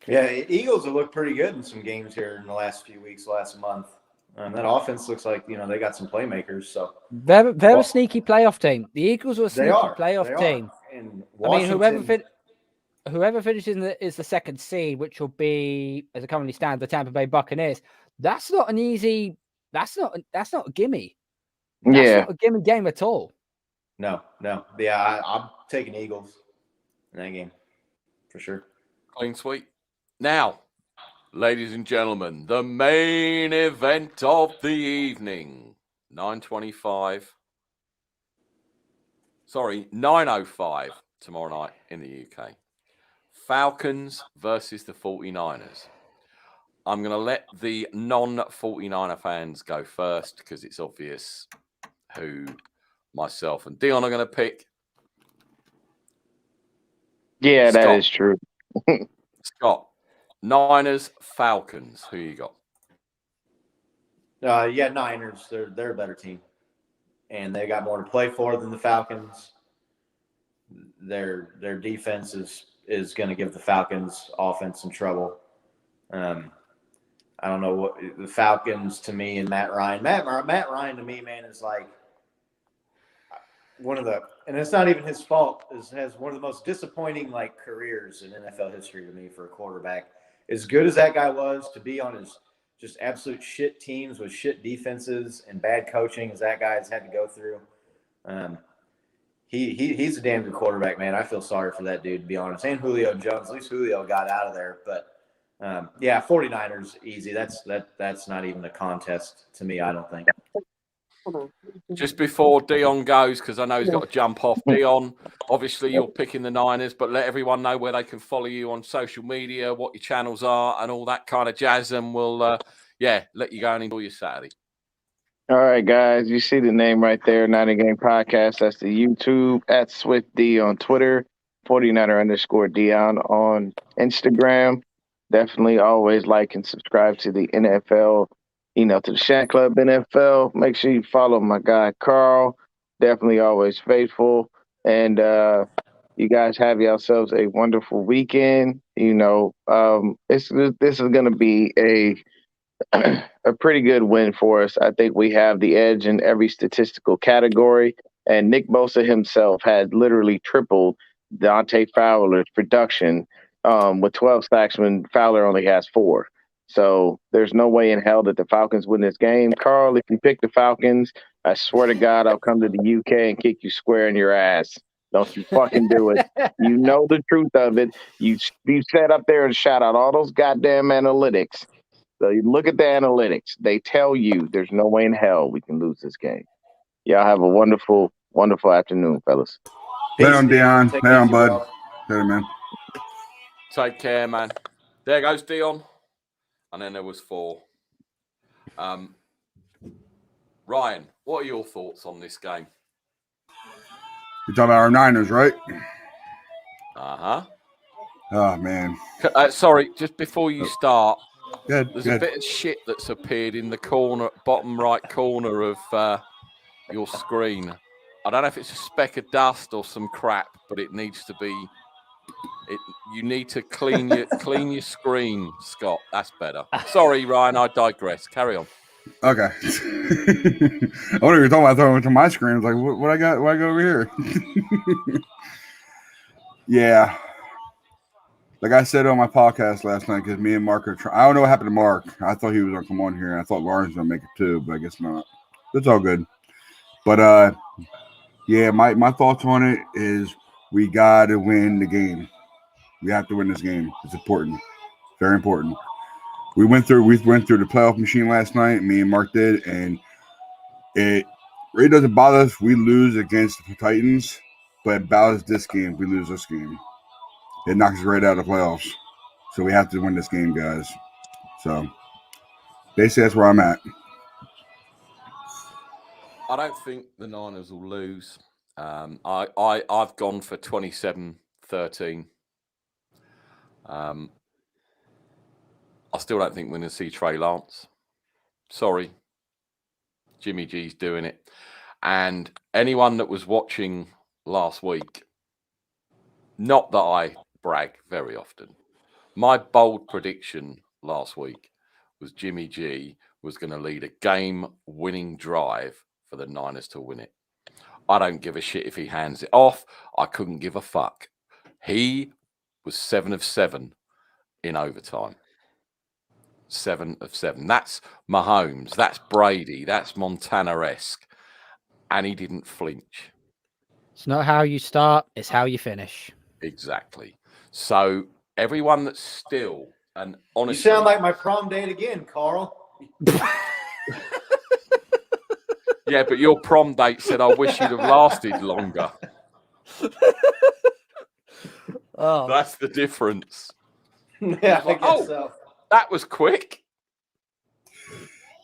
S4: Yeah, Eagles have looked pretty good in some games here in the last few weeks, last month. That offense looks like, they got some playmakers. So
S3: they're a sneaky playoff team. The Eagles are a sneaky playoff team.
S4: And
S3: whoever finishes is the second seed, which will be, as it currently stands, the Tampa Bay Buccaneers. That's not a gimme. That's not a gimme game at all.
S4: No. Yeah, I'm taking Eagles in that game for sure.
S2: Clean sweep. Now, ladies and gentlemen, the main event of the evening. 9:05 tomorrow night in the UK. Falcons versus the 49ers. I'm going to let the non-49er fans go first because it's obvious who myself and Dion are going to pick.
S7: Yeah, Scott. That is true.
S2: Scott, Niners, Falcons. Who you got?
S4: Niners. They're a better team, and they got more to play for than the Falcons. Their defense is going to give the Falcons offense some trouble. I don't know what the Falcons to me and Matt Ryan. Matt Ryan to me, man, is like one of the, and it's not even his fault, has one of the most disappointing careers in NFL history to me for a quarterback. As good as that guy was, to be on his just absolute shit teams with shit defenses and bad coaching as that guy's had to go through. He's a damn good quarterback, man. I feel sorry for that dude, to be honest. And Julio Jones. At least Julio got out of there. But, 49ers, easy. That's not even a contest to me, I don't think.
S2: Just before Dion goes, because I know he's got to jump off. Dion, obviously you're picking the Niners, but let everyone know where they can follow you on social media, what your channels are, and all that kind of jazz, and we'll, let you go and enjoy your Saturday.
S7: All right, guys. You see the name right there, 90 Game Podcast. That's the YouTube, at SwiftD on Twitter, 49er_Dion on Instagram. Definitely always like and subscribe to the NFL, to the Shank Club NFL. Make sure you follow my guy, Carl. Definitely always faithful. And you guys have yourselves a wonderful weekend. This is going to be a pretty good win for us. I think we have the edge in every statistical category. And Nick Bosa himself had literally tripled Dante Fowler's production with 12 sacks when Fowler only has 4. So there's no way in hell that the Falcons win this game. Carl, if you pick the Falcons, I swear to God, I'll come to the UK and kick you square in your ass. Don't you fucking do it. You know the truth of it. You sat up there and shout out all those goddamn analytics. So you look at the analytics. They tell you there's no way in hell we can lose this game. Y'all have a wonderful, wonderful afternoon, fellas.
S8: Later on, Dion. Later on, bud. Later, man.
S2: Take care, man. There goes Dion. And then there was 4. Ryan, what are your thoughts on this game?
S8: You're talking about our Niners, right?
S2: Uh-huh.
S8: Oh, man.
S2: Sorry, just before you start,
S8: there's
S2: a bit of shit that's appeared in the bottom right corner of your screen. I don't know if it's a speck of dust or some crap, but it needs to be. You need to clean your screen, Scott. That's better. Sorry, Ryan. I digress. Carry on.
S8: Okay. I wonder if you're talking about throwing to my screen. I was like, what I got? What I got over here? Yeah. Like I said on my podcast last night, because me and Mark are trying. I don't know what happened to Mark. I thought he was going to come on here. I thought Lauren's going to make it too, but I guess not. It's all good. But, my thoughts on it is we got to win the game. We have to win this game. It's important. Very important. We went through the playoff machine last night. Me and Mark did, and it really doesn't bother us. We lose against the Titans, but it bothers this game. We lose this game. It knocks us right out of the playoffs. So we have to win this game, guys. So basically, that's where I'm at.
S2: I don't think the Niners will lose. I've gone for 27-13. I still don't think we're going to see Trey Lance. Sorry. Jimmy G's doing it. And anyone that was watching last week, not that I brag very often, my bold prediction last week was Jimmy G was going to lead a game-winning drive for the Niners to win it. I don't give a shit if he hands it off. I couldn't give a fuck. He was 7 of 7 in overtime. 7 of 7. That's Mahomes. That's Brady. That's Montana-esque. And he didn't flinch.
S3: It's not how you start, it's how you finish.
S2: Exactly. So everyone that's still, and honestly,
S4: you sound like my prom date again, Carl.
S2: Yeah, but your prom date said, I wish you'd have lasted longer.
S3: Oh,
S2: that's the difference.
S4: Yeah, I guess so.
S2: That was quick.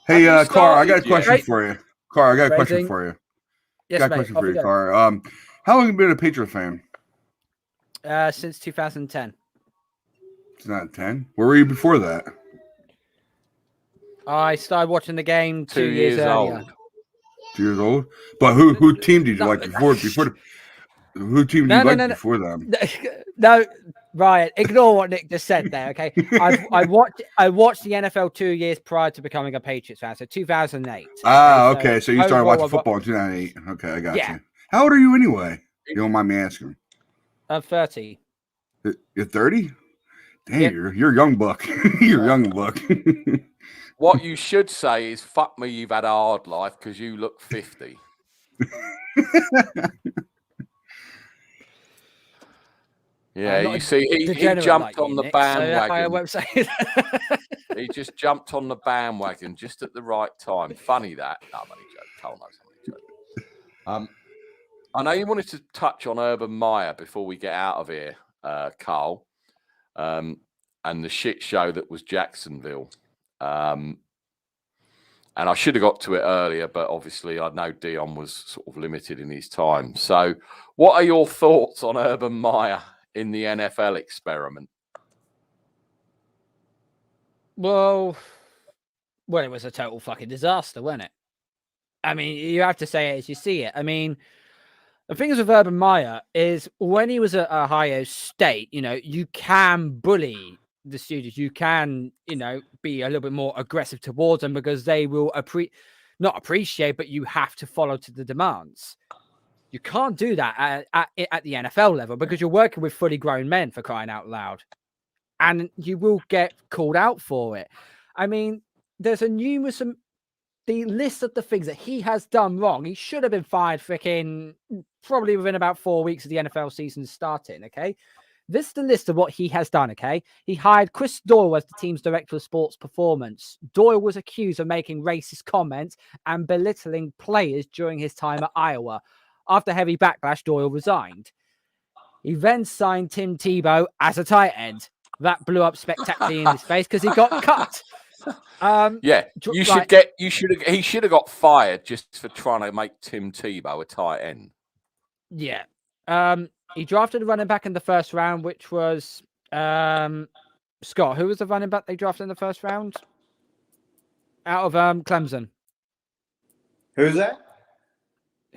S8: Hey, Carl, I got a question for you. Carl, I got a question for you.
S3: Yes,
S8: got a question for you, Carl. How long have you been a Patriot fan?
S3: Since 2010.
S8: It's not 10. Where were you before that?
S3: I started watching the game 2 years earlier.
S8: 2 years old? But who team did you like before? Who team did you like before them?
S3: No, Ryan, ignore what Nick just said there, okay? I watched the NFL 2 years prior to becoming a Patriots fan, so 2008.
S8: Okay. So you started watching football in 2008. Okay, I got you. How old are you anyway? You don't mind me asking.
S3: I'm 30.
S8: You're 30? Damn,
S3: Yep.
S8: you're a young buck. You're a young buck.
S2: What you should say is, fuck me, you've had a hard life because you look 50. Yeah,
S3: Not
S2: you
S3: a
S2: see, he
S3: degenerate
S2: jumped
S3: like
S2: on
S3: you,
S2: the
S3: Nick, so I
S2: bandwagon.
S3: won't say that.
S2: He just jumped on the bandwagon just at the right time. Funny that. No, I'm only joking. Carl knows I'm only joking. I know you wanted to touch on Urban Meyer before we get out of here, Carl, and the shit show that was Jacksonville. And I should have got to it earlier, but obviously I know Dion was sort of limited in his time. So what are your thoughts on Urban Meyer in the NFL experiment?
S3: Well, it was a total fucking disaster, wasn't it? I mean, you have to say it as you see it. I mean, the thing is with Urban Meyer is when he was at Ohio State, you can bully the students. You can, be a little bit more aggressive towards them because they will not appreciate, but you have to follow to the demands. You can't do that at the NFL level because you're working with fully grown men, for crying out loud. And you will get called out for it. I mean, there's the list of the things that he has done wrong. He should have been fired probably within about 4 weeks of the NFL season starting, okay? This is the list of what he has done, okay? He hired Chris Doyle as the team's director of sports performance. Doyle was accused of making racist comments and belittling players during his time at Iowa. After heavy backlash, Doyle resigned. He then signed Tim Tebow as a tight end. That blew up spectacularly in his face because he got cut.
S2: He should have got fired just for trying to make Tim Tebow a tight end.
S3: Yeah. He drafted a running back in the first round, which was Scott. Who was the running back they drafted in the first round? Out of Clemson.
S4: Who's that?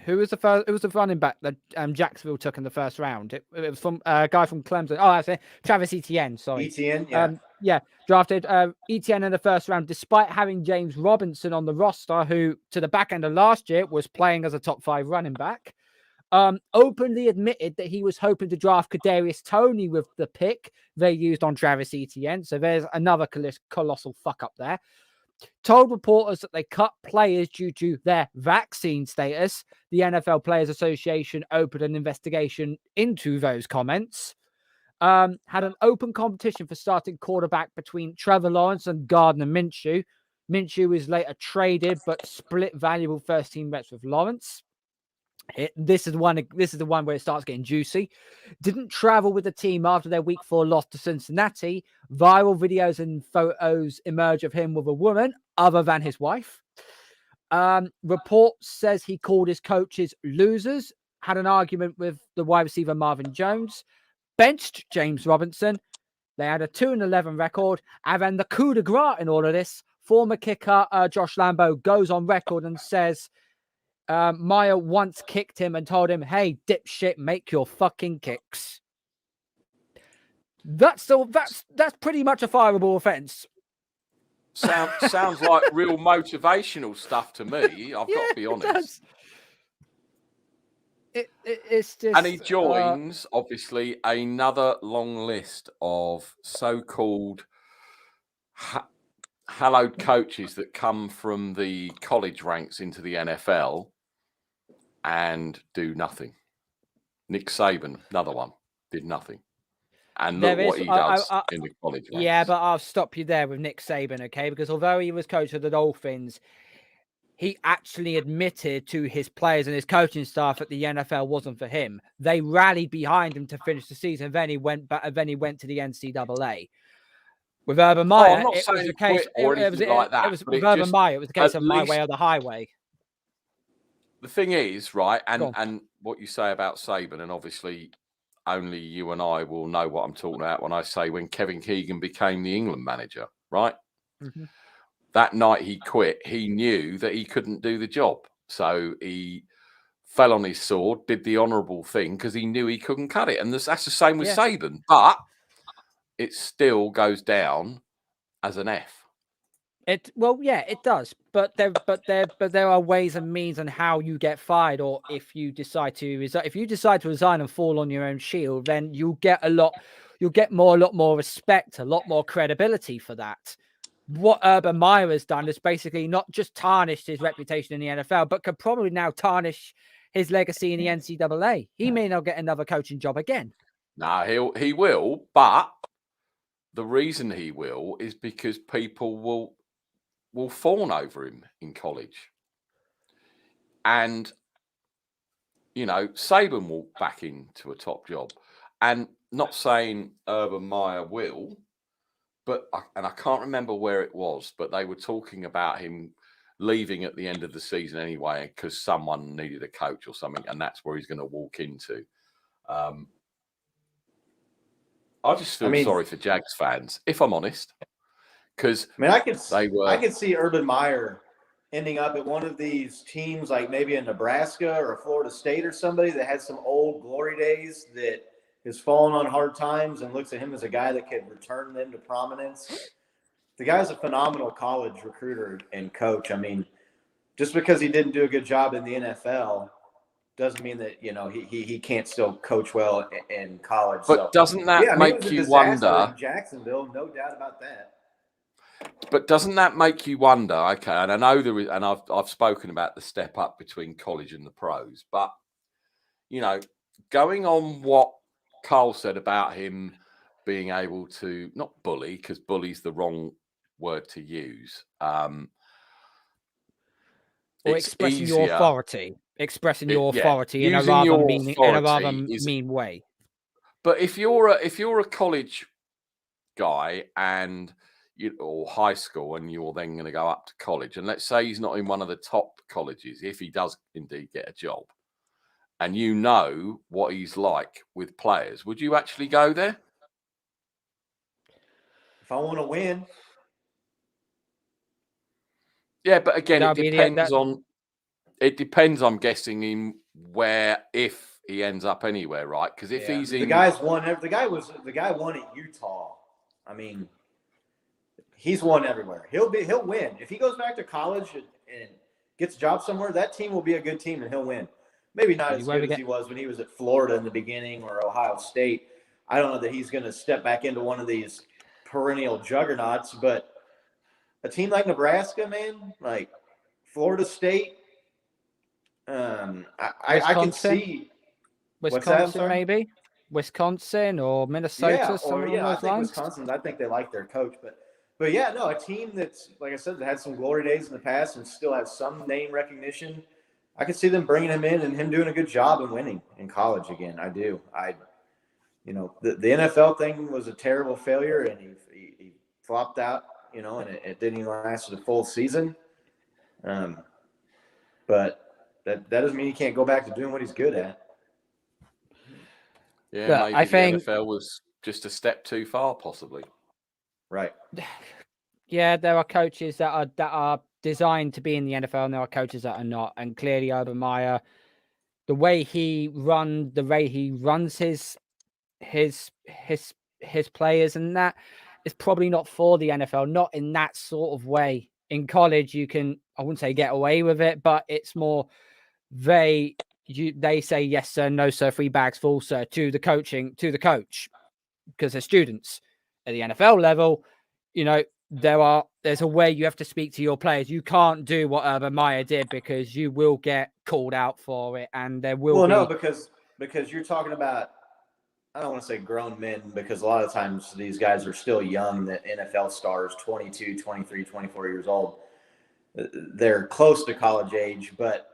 S3: Who was the first? It was the running back that Jacksonville took in the first round. It was from a guy from Clemson. Oh, I say Travis Etienne. Sorry,
S4: Etienne. Yeah,
S3: drafted Etienne in the first round, despite having James Robinson on the roster, who to the back end of last year was playing as a top 5 running back. Openly admitted that he was hoping to draft Kadarius Toney with the pick they used on Travis Etienne. So there's another colossal fuck up there. Told reporters that they cut players due to their vaccine status. The NFL Players Association opened an investigation into those comments. Had an open competition for starting quarterback between Trevor Lawrence and Gardner Minshew. Minshew was later traded, but split valuable first-team reps with Lawrence. This is the one where it starts getting juicy. Didn't travel with the team after their week 4 loss to Cincinnati. Viral videos and photos emerge of him with a woman other than his wife. Report says he called his coaches losers, had an argument with the wide receiver Marvin Jones, benched James Robinson. They had a 2-11 record. And then the coup de grace in all of this, former kicker Josh Lambo goes on record and says Meyer once kicked him and told him, "Hey, dipshit, make your fucking kicks." That's pretty much a fireable offense.
S2: Sounds like real motivational stuff to me. I've got to be honest.
S3: It's just,
S2: and he joins obviously another long list of so-called hallowed coaches that come from the college ranks into the NFL and do nothing. Nick Saban, another one, did nothing. And look what he does in the college ranks.
S3: Yeah, but I'll stop you there with Nick Saban, okay? Because although he was coach of the Dolphins, he actually admitted to his players and his coaching staff that the NFL wasn't for him. They rallied behind him to finish the season. Then he went back. Then he went to the NCAA. With Urban Meyer, it was a case. It was with Urban Meyer. It was a case of my way or the highway.
S2: The thing is, right, and what you say about Saban, and obviously only you and I will know what I'm talking about when I say when Kevin Keegan became the England manager, right?
S3: Mm-hmm.
S2: That night he quit, he knew that he couldn't do the job. So he fell on his sword, did the honourable thing because he knew he couldn't cut it. And that's the same with Saban. But it still goes down as an F.
S3: It does. But there are ways and means on how you get fired, or if you decide to resign and fall on your own shield, then you'll get a lot. you'll get a lot more respect, a lot more credibility for that. What Urban Meyer has done is basically not just tarnished his reputation in the NFL, but could probably now tarnish his legacy in the NCAA. He may not get another coaching job again.
S2: No, he will, but the reason he will is because people will fawn over him in college. And, you know, Saban walked back into a top job. And not saying Urban Meyer will, but I can't remember where it was, but they were talking about him leaving at the end of the season anyway because someone needed a coach or something, and that's where he's going to walk into. I just feel sorry for Jags fans, if I'm honest, because
S4: I could see Urban Meyer ending up at one of these teams, like maybe in Nebraska or Florida State or somebody that had some old glory days that has fallen on hard times and looks at him as a guy that could return them to prominence. The guy's a phenomenal college recruiter and coach. I mean, just because he didn't do a good job in the NFL doesn't mean that, you know, he can't still coach well in college.
S2: But doesn't that make you wonder?
S4: In Jacksonville, no doubt about that.
S2: But doesn't that make you wonder? Okay, and I know there is, and I've spoken about the step up between college and the pros, but you know, going on what Carl said about him being able to not bully, because bully's the wrong word to use.
S3: Or expressing your authority. Expressing your authority in a rather mean way.
S2: But if you're a college guy and or high school and you're then going to go up to college, and let's say he's not in one of the top colleges, if he does indeed get a job, and you know what he's like with players, would you actually go there?
S4: If I want to win.
S2: Yeah, but again, it depends, I'm guessing, in where, if he ends up anywhere, right? Because if he's in, the guy
S4: won at Utah. I mean, he's won everywhere. He'll win. If he goes back to college and gets a job somewhere, that team will be a good team and he'll win. Maybe not as good as he was when he was at Florida in the beginning or Ohio State. I don't know that he's going to step back into one of these perennial juggernauts, but a team like Nebraska, man, like Florida State, I can see
S3: Wisconsin, maybe Wisconsin or Minnesota.
S4: I think Wisconsin. I think they like their coach, but yeah, no, a team that's, like I said, that had some glory days in the past and still has some name recognition. I could see them bringing him in and him doing a good job and winning in college again. I do. You know, the NFL thing was a terrible failure, and he flopped out. You know, and it didn't even last the full season. But that doesn't mean he can't go back to doing what he's good at.
S2: Yeah, maybe I think the NFL was just a step too far, possibly.
S4: Right.
S3: Yeah, there are coaches that are designed to be in the NFL, and there are coaches that are not. And clearly, Urban Meyer, the way he runs his players, and that is probably not for the NFL. Not in that sort of way. In college, you can, I wouldn't say get away with it, but it's more they say yes sir, no sir, 3 bags full sir to the coach, because they're students. At the NFL level, you know, there's a way you have to speak to your players. You can't do what Urban Meyer did, because you will get called out for it, and there will be...
S4: no, because you're talking about, I don't want to say grown men, because a lot of times these guys are still young, that NFL stars, 22, 23, 24 years old. They're close to college age, but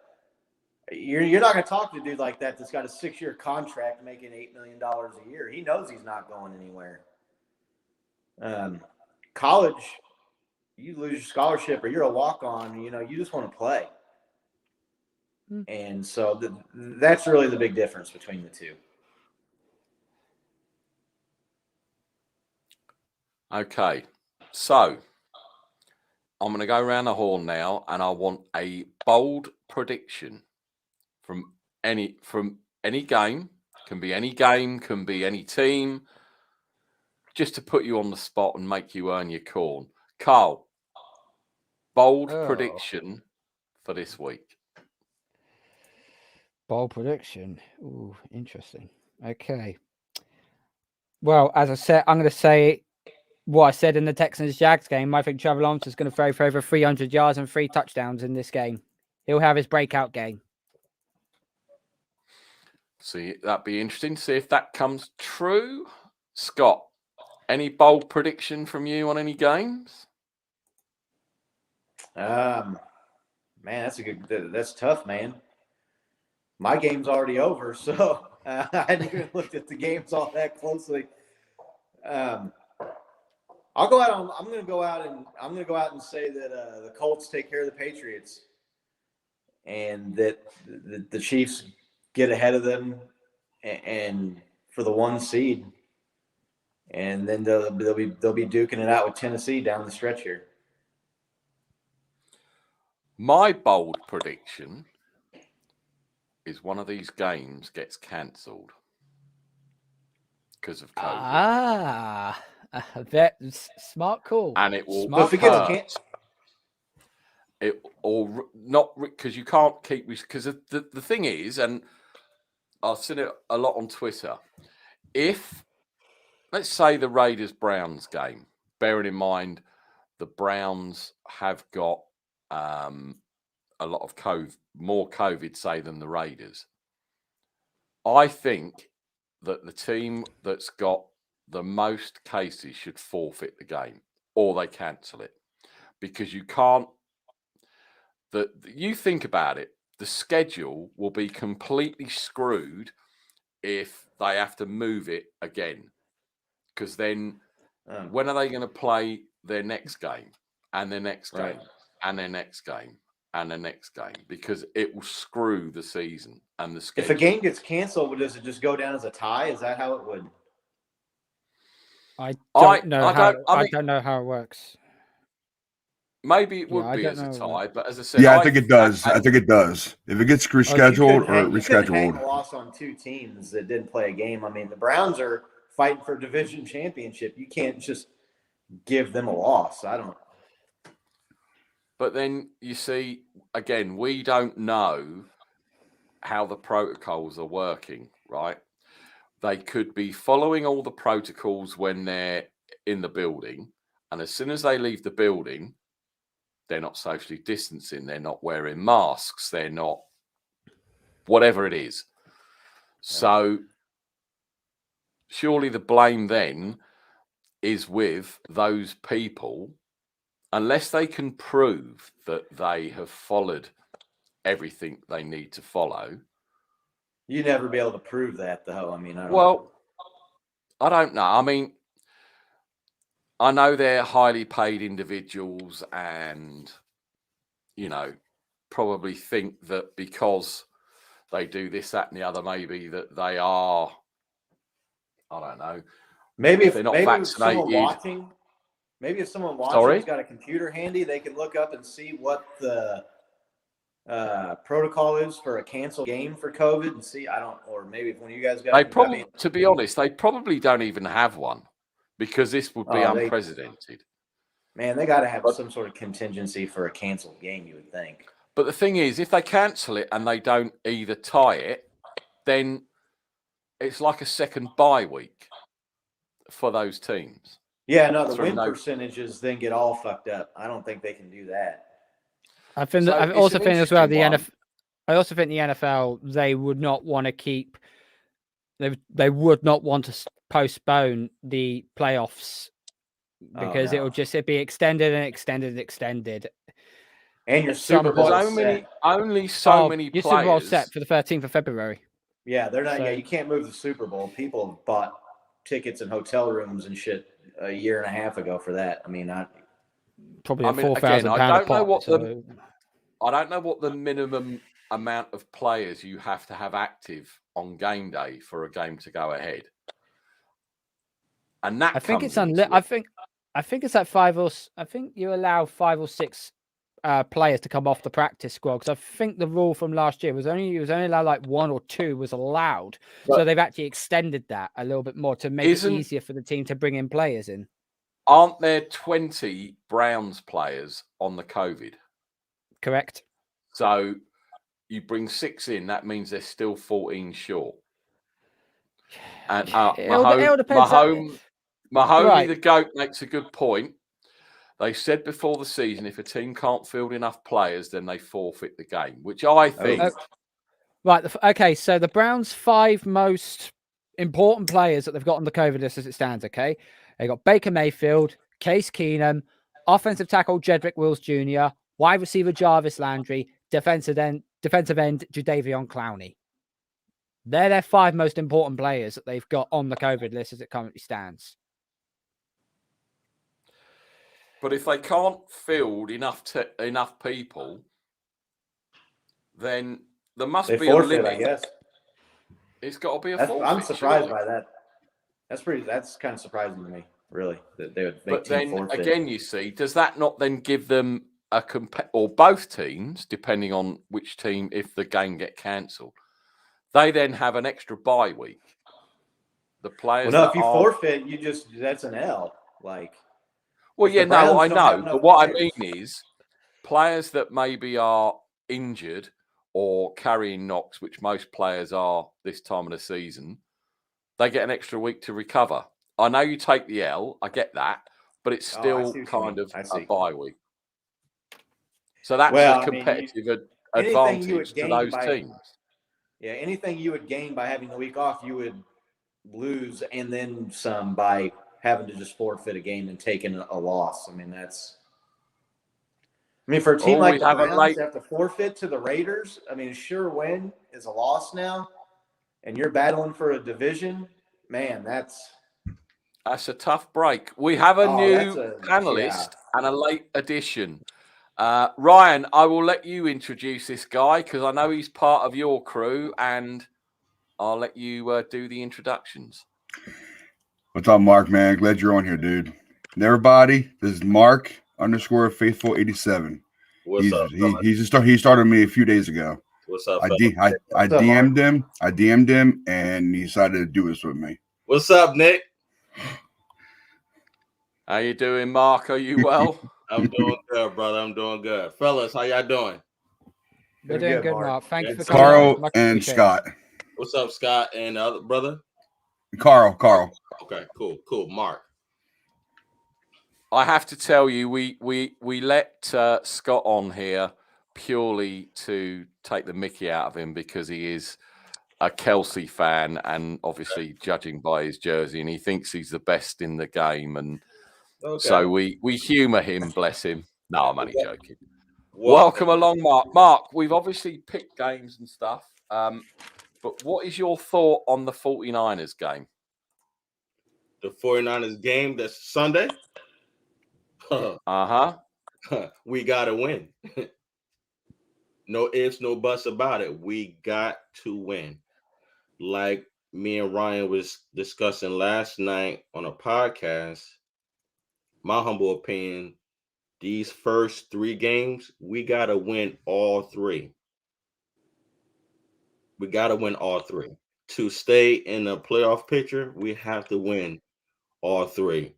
S4: you're not going to talk to a dude like that that's got a 6-year contract making $8 million a year. He knows he's not going anywhere. College, you lose your scholarship or you're a walk-on, you know, you just want to play. And so that's really the big difference between the two.
S2: Okay, so I'm going to go around the horn now, and I want a bold prediction from any game. Can be any game, can be any team, just to put you on the spot and make you earn your corn. Carl, bold prediction for this week.
S3: Bold prediction. Ooh, interesting. Okay. Well, as I said, I'm going to say what I said in the Texans-Jags game. I think Trevor Lawrence is going to throw for over 300 yards and 3 touchdowns in this game. He'll have his breakout game.
S2: See, that'd be interesting to see if that comes true. Scott, any bold prediction from you on any games?
S4: Man, that's tough, man. My game's already over, so I hadn't even looked at the games all that closely. I'm going to go out and say that the Colts take care of the Patriots, and that the Chiefs get ahead of them and for the 1 seed, and then they'll be duking it out with Tennessee down the stretch here.
S2: My bold prediction is one of these games gets cancelled because of COVID.
S3: That's smart call.
S2: And it will
S3: Smart
S2: hurt. It or not because you can't keep because the thing is, and I've seen it a lot on Twitter. If let's say the Raiders-Browns game, bearing in mind the Browns have got a lot of more COVID, say, than the Raiders. I think that the team that's got the most cases should forfeit the game, or they cancel it, because you can't. You think about it, the schedule will be completely screwed if they have to move it again, because then when are they going to play their next game and their next game and their next game and the next game, because it will screw the season and the schedule.
S4: If a game gets canceled, does it just go down as a tie? Is that how it would?
S3: I don't know how it works.
S2: Maybe it would be as a tie, but as I said,
S8: yeah, I think it does. I think it does. If it gets rescheduled or rescheduled,
S4: hang a loss on 2 teams that didn't play a game. I mean, the Browns are fighting for a division championship. You can't just give them a loss. I don't.
S2: But then you see, again, we don't know how the protocols are working, right? They could be following all the protocols when they're in the building, and as soon as they leave the building, they're not socially distancing, they're not wearing masks, they're not whatever it is. So surely the blame then is with those people, unless they can prove that they have followed everything they need to follow.
S4: You never be able to prove that, though. I mean, I
S2: don't know. I mean, I know they're highly paid individuals and, probably think that because they do this, that, and the other, maybe that they are, I don't know.
S4: Maybe if
S2: they're not
S4: vaccinated. If someone watching's got a computer handy, they can look up and see what the protocol is for a canceled game for COVID and see. Or maybe when you guys got.
S2: To be honest, they probably don't even have one, because this would be unprecedented.
S4: Man, they got to have some sort of contingency for a canceled game, you would think.
S2: But the thing is, if they cancel it and they don't either tie it, then it's like a second bye week for those teams.
S4: Yeah, no, the win percentages then get all fucked up. I don't think they can do that.
S3: I also think as well the NFL, they would not want to keep. They would not want to postpone the playoffs because it'd be extended and extended and extended.
S4: And your Super Bowl
S2: only so many
S3: your
S2: players.
S3: Super Bowl set for the 13th of February.
S4: Yeah, they're not. You can't move the Super Bowl. People have bought tickets and hotel rooms and shit a year and a half ago for that. I mean,
S3: probably £4,000.
S2: I don't know what the minimum amount of players you have to have active on game day for a game to go ahead. And that
S3: I think it's I think it's like I think you allow 5 or 6 players to come off the practice squad, because I think the rule from last year was only allowed like 1 or 2 was allowed. So they've actually extended that a little bit more to make it easier for the team to bring in players in.
S2: Aren't there 20 Browns players on the COVID?
S3: Correct.
S2: So you bring 6 in, that means there's still 14 short. And
S3: It all depends.
S2: Mahoney
S3: Right.
S2: the GOAT makes a good point. They said before the season, if a team can't field enough players, then they forfeit the game, which I think.
S3: Right. Okay. So the Browns' 5 most important players that they've got on the COVID list as it stands. Okay. They got Baker Mayfield, Case Keenum, offensive tackle Jedrick Wills Jr., wide receiver Jarvis Landry, defensive end Jadeveon Clowney. They're their 5 most important players that they've got on the COVID list as it currently stands.
S2: But if they can't field enough people, then there must be
S4: forfeit,
S2: a limit.
S4: I guess.
S2: It's got to be a forfeit.
S4: I'm surprised by that. That's kind of surprising to me, really, that they would make
S2: But then
S4: forfeit.
S2: again, you see, does that not then give them or both teams, depending on which team, if the game get cancelled, they then have an extra bye week. The players.
S4: Well, no, if you forfeit, that's an L. Like.
S2: Well, yeah, no, I know, but what I mean is players that maybe are injured or carrying knocks, which most players are this time of the season, they get an extra week to recover. I know you take the L, I get that, but it's still kind of a bye week. So that's a competitive advantage to those teams.
S4: Yeah, anything you would gain by having the week off, you would lose and then some by having to just forfeit a game and taking a loss. I mean, for a team like the Browns to have to forfeit to the Raiders, I mean, a sure win is a loss now, and you're battling for a division, man, that's
S2: a tough break. We have a new panelist and a late addition. Ryan, I will let you introduce this guy because I know he's part of your crew, and I'll let you do the introductions.
S8: What's up, Mark, man? Glad you're on here, dude. And everybody, this is Mark _Faithful87.
S9: What's up?
S8: He started me a few days ago.
S9: What's up?
S8: I DM'd him. I DM'd him, and he decided to do this with me.
S9: What's up, Nick?
S2: How you doing, Mark? Are you well?
S9: I'm doing good, brother. I'm doing good. Fellas, how y'all doing?
S3: We're doing good, Mark. Thank you for
S8: coming on. Carl and Scott.
S9: What's up, Scott and the other brother?
S8: Carl.
S9: Okay, cool. Mark.
S2: I have to tell you, we let Scott on here purely to take the mickey out of him because he is a Kelsey fan and obviously judging by his jersey, and he thinks he's the best in the game, and so we humour him, bless him. No, I'm only joking. Welcome along, Mark. Mark, we've obviously picked games and stuff, but what is your thought on the 49ers game?
S9: The 49ers game that's Sunday? We got to win. No ifs, no buts about it. We got to win. Like me and Ryan was discussing last night on a podcast, my humble opinion, these first 3 games, we got to win all 3. We got to win all 3. To stay in the playoff picture, we have to win all 3.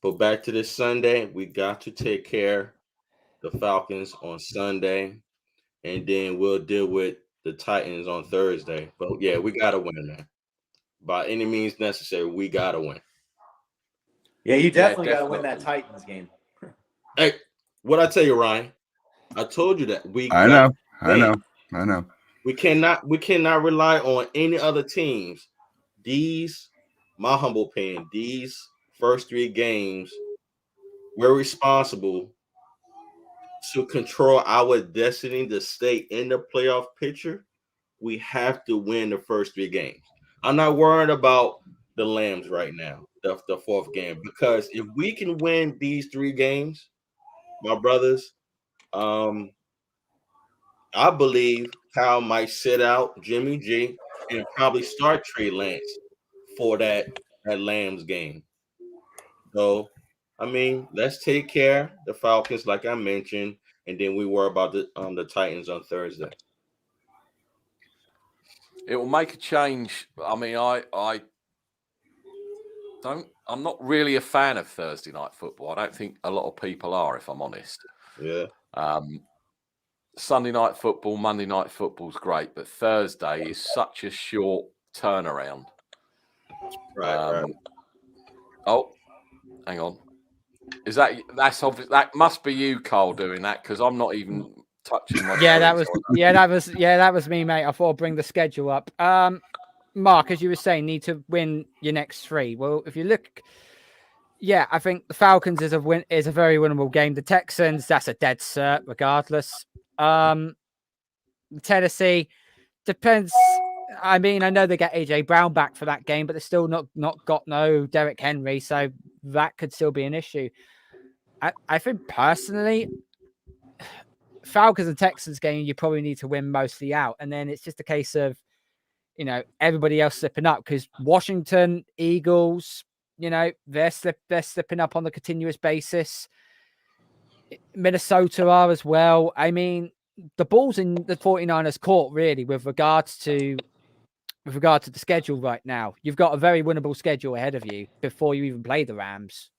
S9: But back to this Sunday, we got to take care of the Falcons on Sunday, and then we'll deal with the Titans on Thursday. But yeah, we got to win, man. By any means necessary, we got to win.
S4: Yeah, you definitely got to win that Titans game.
S9: Hey, what I tell you, Ryan? I told you that
S8: I know.
S9: We cannot rely on any other teams. My humble opinion, these first 3 games, we're responsible to control our destiny to stay in the playoff picture. We have to win the first 3 games. I'm not worried about the Lambs right now, the 4th game, because if we can win these 3 games, my brothers, I believe Kyle might sit out Jimmy G and probably start Trey Lance for that Lambs game. So, I mean, let's take care of the Falcons, like I mentioned, and then we worry about the Titans on Thursday.
S2: It will make a change. I mean, I'm not really a fan of Thursday night football. I don't think a lot of people are, if I'm honest.
S9: Yeah.
S2: Sunday night football, Monday night football is great, but Thursday is such a short turnaround.
S9: Right.
S2: Oh, hang on. That's obvious? That must be you, Carl, doing that because I'm not even touching my.
S3: Yeah, that
S2: screen,
S3: was
S2: so
S3: that was me, mate. I thought I'd bring the schedule up. Mark, as you were saying, need to win your next 3. Well, if you look, yeah, I think the Falcons is a very winnable game. The Texans, that's a dead cert, regardless. Tennessee depends. I mean, I know they get AJ Brown back for that game, but they're still not got no Derrick Henry, so that could still be an issue. I think personally, Falcons and Texans game, you probably need to win mostly out, and then it's just a case of everybody else slipping up because Washington, Eagles, they're slipping up on a continuous basis. Minnesota are as well. I mean, the ball's in the 49ers court really with regard to the schedule right now. You've got a very winnable schedule ahead of you before you even play the Rams.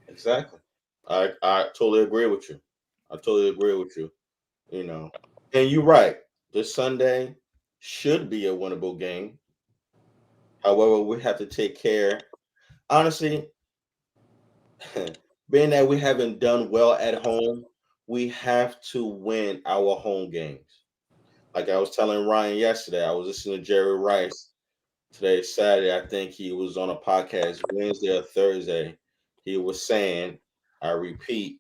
S9: Exactly. I totally agree with you. And you're right. This Sunday should be a winnable game. However, we have to take care. Honestly, being that we haven't done well at home, we have to win our home games. Like I was telling Ryan yesterday, I was listening to Jerry Rice. Today's Saturday. I think he was on a podcast Wednesday or Thursday. He was saying, I repeat,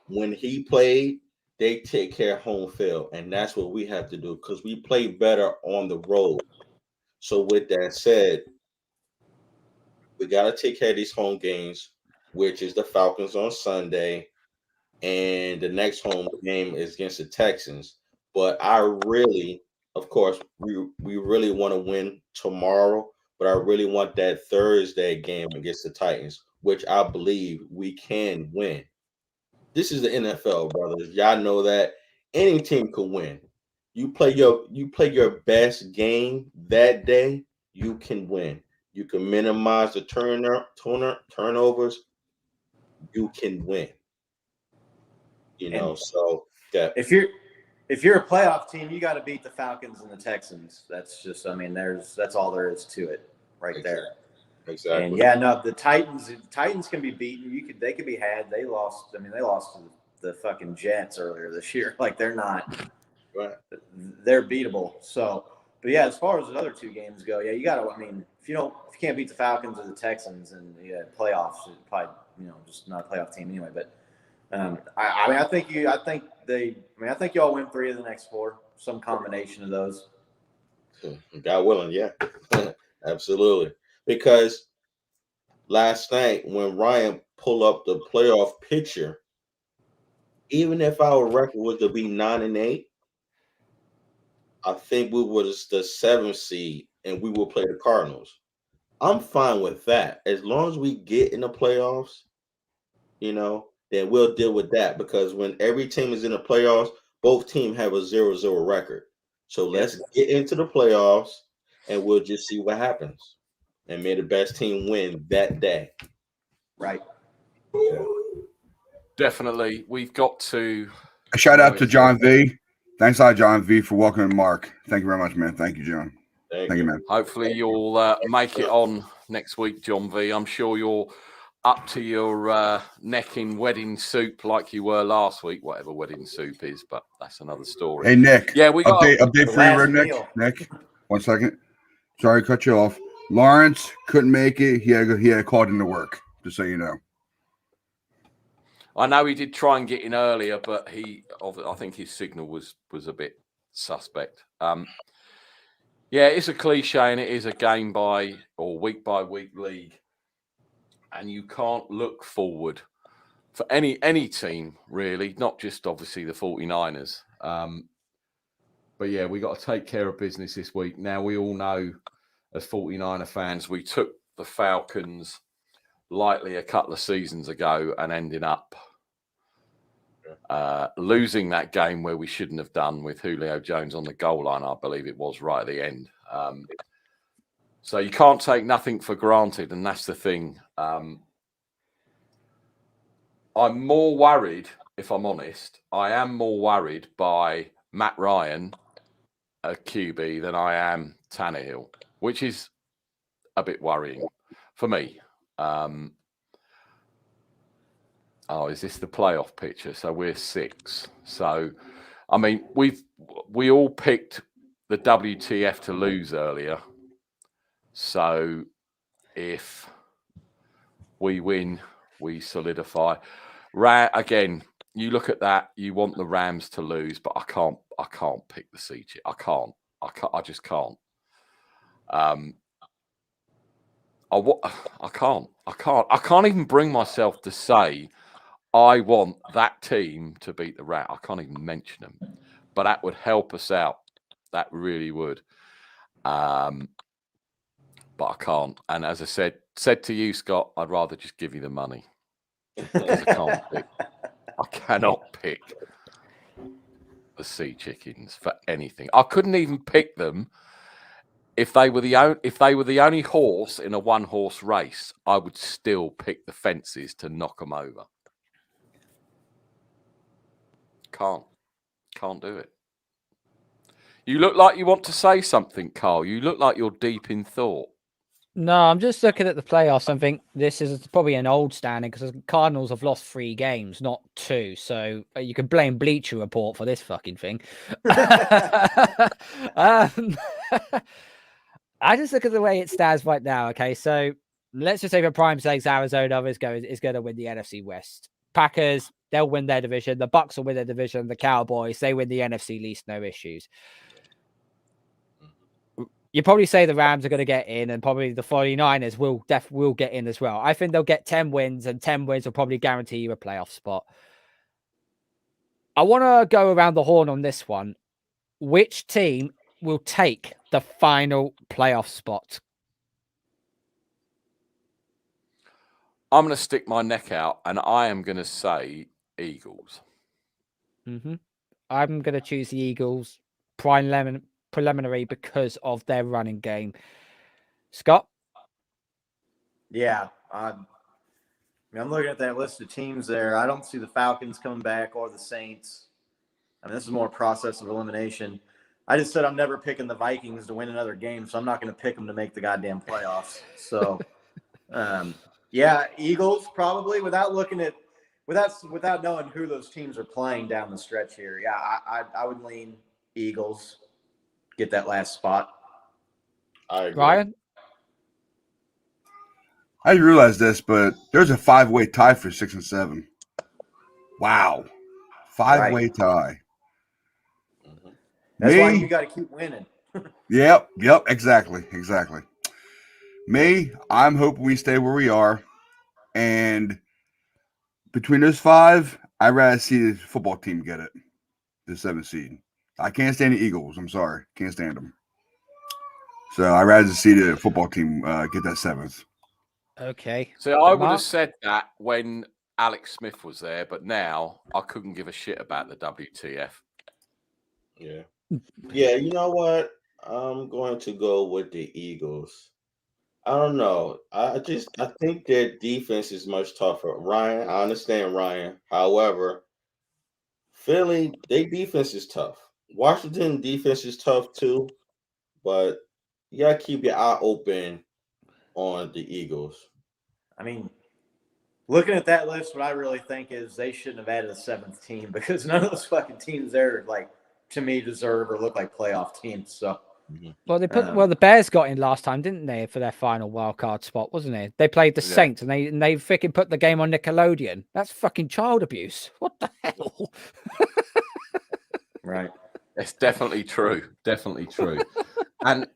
S9: when he played, they take care of home field. And that's what we have to do because we play better on the road. So with that said, we got to take care of these home games, which is the Falcons on Sunday. And the next home game is against the Texans. But I really, of course, we really want to win tomorrow, but I really want that Thursday game against the Titans, which I believe we can win. This is the NFL, brothers. Y'all know that any team can win. You play your best game that day, you can win. You can minimize the turnovers, you can win. So that
S4: If you're a playoff team, you got to beat the Falcons and the Texans. That's just, I mean, that's all there is to it, right there.
S9: Exactly.
S4: And yeah, no, the Titans can be beaten. They could be had. They lost. I mean, they lost to the fucking Jets earlier this year. Like they're beatable. So, but yeah, as far as the other 2 games go, yeah, you got to. I mean, if you can't beat the Falcons or the Texans, and playoffs, probably just not a playoff team anyway. But I think y'all win 3 of the next 4, some combination of those.
S9: God willing, yeah, absolutely. Because last night when Ryan pulled up the playoff picture, even if our record was to be 9-8, I think we was the 7th seed and we will play the Cardinals. I'm fine with that as long as we get in the playoffs. Then we'll deal with that because when every team is in the playoffs, both teams have a 0-0 record. So let's get into the playoffs and we'll just see what happens. And may the best team win that day.
S4: Right.
S2: Yeah. Definitely. We've got to.
S8: A shout out to John V. Thanks a lot, John V, for welcoming Mark. Thank you very much, man. Thank you, John. Thank you, man.
S2: Hopefully you'll make it on next week, John V. I'm sure you're up to your neck in wedding soup like you were last week, whatever wedding soup is, but that's another story.
S8: Hey, Nick.
S2: Yeah, we got
S8: update for you, Nick. Nick, 1 second. Sorry to cut you off. Lawrence couldn't make it. He had called into work, just so you know.
S2: I know he did try and get in earlier, but I think his signal was a bit suspect. Yeah, it's a cliche and it is a game by or week by week league. And you can't look forward for any team, really, not just obviously the 49ers. But yeah, we got to take care of business this week. Now, we all know as 49er fans, we took the Falcons lightly a couple of seasons ago and ending up losing that game where we shouldn't have done with Julio Jones on the goal line, I believe it was right at the end. So you can't take nothing for granted, and that's the thing. I'm more worried, if I'm honest. I am more worried by Matt Ryan at QB than I am Tannehill, which is a bit worrying for me. Is this the playoff picture? So we're 6. So, I mean, we all picked the WTF to lose earlier. So if we win, we solidify. Again, you look at that, you want the Rams to lose, but I can't pick the Sea Chick. I just can't. I can't even bring myself to say I want that team to beat the Rat. I can't even mention them, but that would help us out. That really would. But I can't. And as I said to you, Scott, I'd rather just give you the money. Because I can't pick. I cannot pick the Sea Chickens for anything. I couldn't even pick them if they were the only horse in a 1-horse race. I would still pick the Fences to knock them over. Can't do it. You look like you want to say something, Carl. You look like you're deep in thought.
S3: No, I'm just looking at the playoffs. I think this is probably an old standing because the Cardinals have lost 3 games, not 2. So you can blame Bleacher Report for this fucking thing. I just look at the way it stands right now. Okay, so let's just say for prime sakes, Arizona is going to win the NFC West. Packers, they'll win their division. The Bucks will win their division. The Cowboys, they win the NFC least, no issues. You probably say the Rams are going to get in, and probably the 49ers will get in as well. I think they'll get 10 wins, and 10 wins will probably guarantee you a playoff spot. I want to go around the horn on this one. Which team will take the final playoff spot?
S2: I'm going to stick my neck out, and I am going to say Eagles.
S3: I'm going to choose the Eagles preliminary because of their running game. Scott?
S4: Yeah, I'm looking at that list of teams there. I don't see the Falcons coming back or the Saints. I mean, this is more a process of elimination. I just said I'm never picking the Vikings to win another game, so I'm not going to pick them to make the goddamn playoffs. So, yeah, Eagles probably without knowing who those teams are playing down the stretch here. Yeah, I would lean Eagles, get that last spot.
S9: I agree.
S3: Ryan?
S8: I didn't realize this, but there's a 5-way tie for 6 and 7. Wow. 5-way tie.
S4: That's why you got to keep winning.
S8: Yep, exactly. Me, I'm hoping we stay where we are. And between those 5, I'd rather see the football team get it, the 7th seed. I can't stand the Eagles. I'm sorry. Can't stand them. So I'd rather see the football team get that 7th.
S3: Okay.
S2: So I would have said that when Alex Smith was there, but now I couldn't give a shit about the WTF.
S9: Yeah. Yeah, you know what? I'm going to go with the Eagles. I don't know. I think their defense is much tougher. Ryan, I understand Ryan. However, Philly, their defense is tough. Washington defense is tough too, but you gotta keep your eye open on the Eagles.
S4: I mean, looking at that list, what I really think is they shouldn't have added a 7th team because none of those fucking teams there, like, to me, deserve or look like playoff teams. So,
S3: well, the Bears got in last time, didn't they, for their final wild card spot, wasn't it? They played the Saints, and they freaking put the game on Nickelodeon. That's fucking child abuse. What the hell?
S4: Right.
S2: It's definitely true. And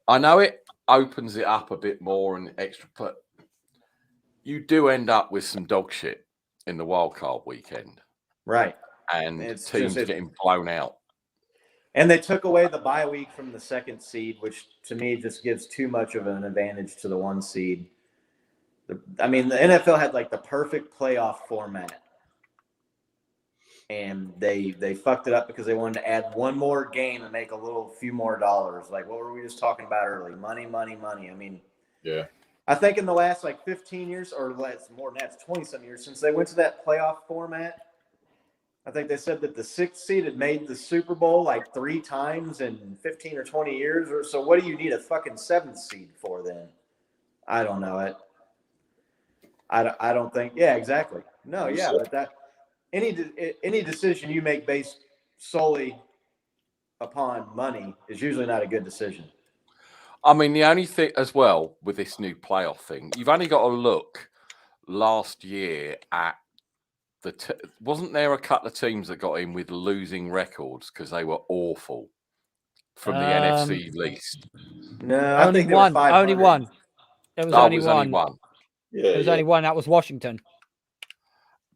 S2: I know it opens it up a bit more and extra, but you do end up with some dog shit in the wild card weekend.
S4: Right.
S2: And teams getting blown out.
S4: And they took away the bye week from the 2nd seed, which to me just gives too much of an advantage to the 1 seed. I mean, the NFL had like the perfect playoff format. And they fucked it up because they wanted to add one more game and make a few more dollars. Like, what were we just talking about earlier? Money. I mean,
S9: yeah.
S4: I think in the last 15 years or less, more than that, 20-some years since they went to that playoff format, I think they said that the 6th seed had made the Super Bowl like 3 times in 15 or 20 years. Or so what do you need a fucking 7th seed for then? I don't know it. I don't think. Yeah, exactly. No, yeah, but that any decision you make based solely upon money is usually not a good decision.
S2: I mean, the only thing as well with this new playoff thing, you've only got to look last year at wasn't there a couple of teams that got in with losing records because they were awful from the NFC least?
S4: No, I
S3: Only
S4: think there were
S3: one.
S4: 500.
S3: Only one. There was only one.
S9: Yeah,
S3: there was only one. That was Washington.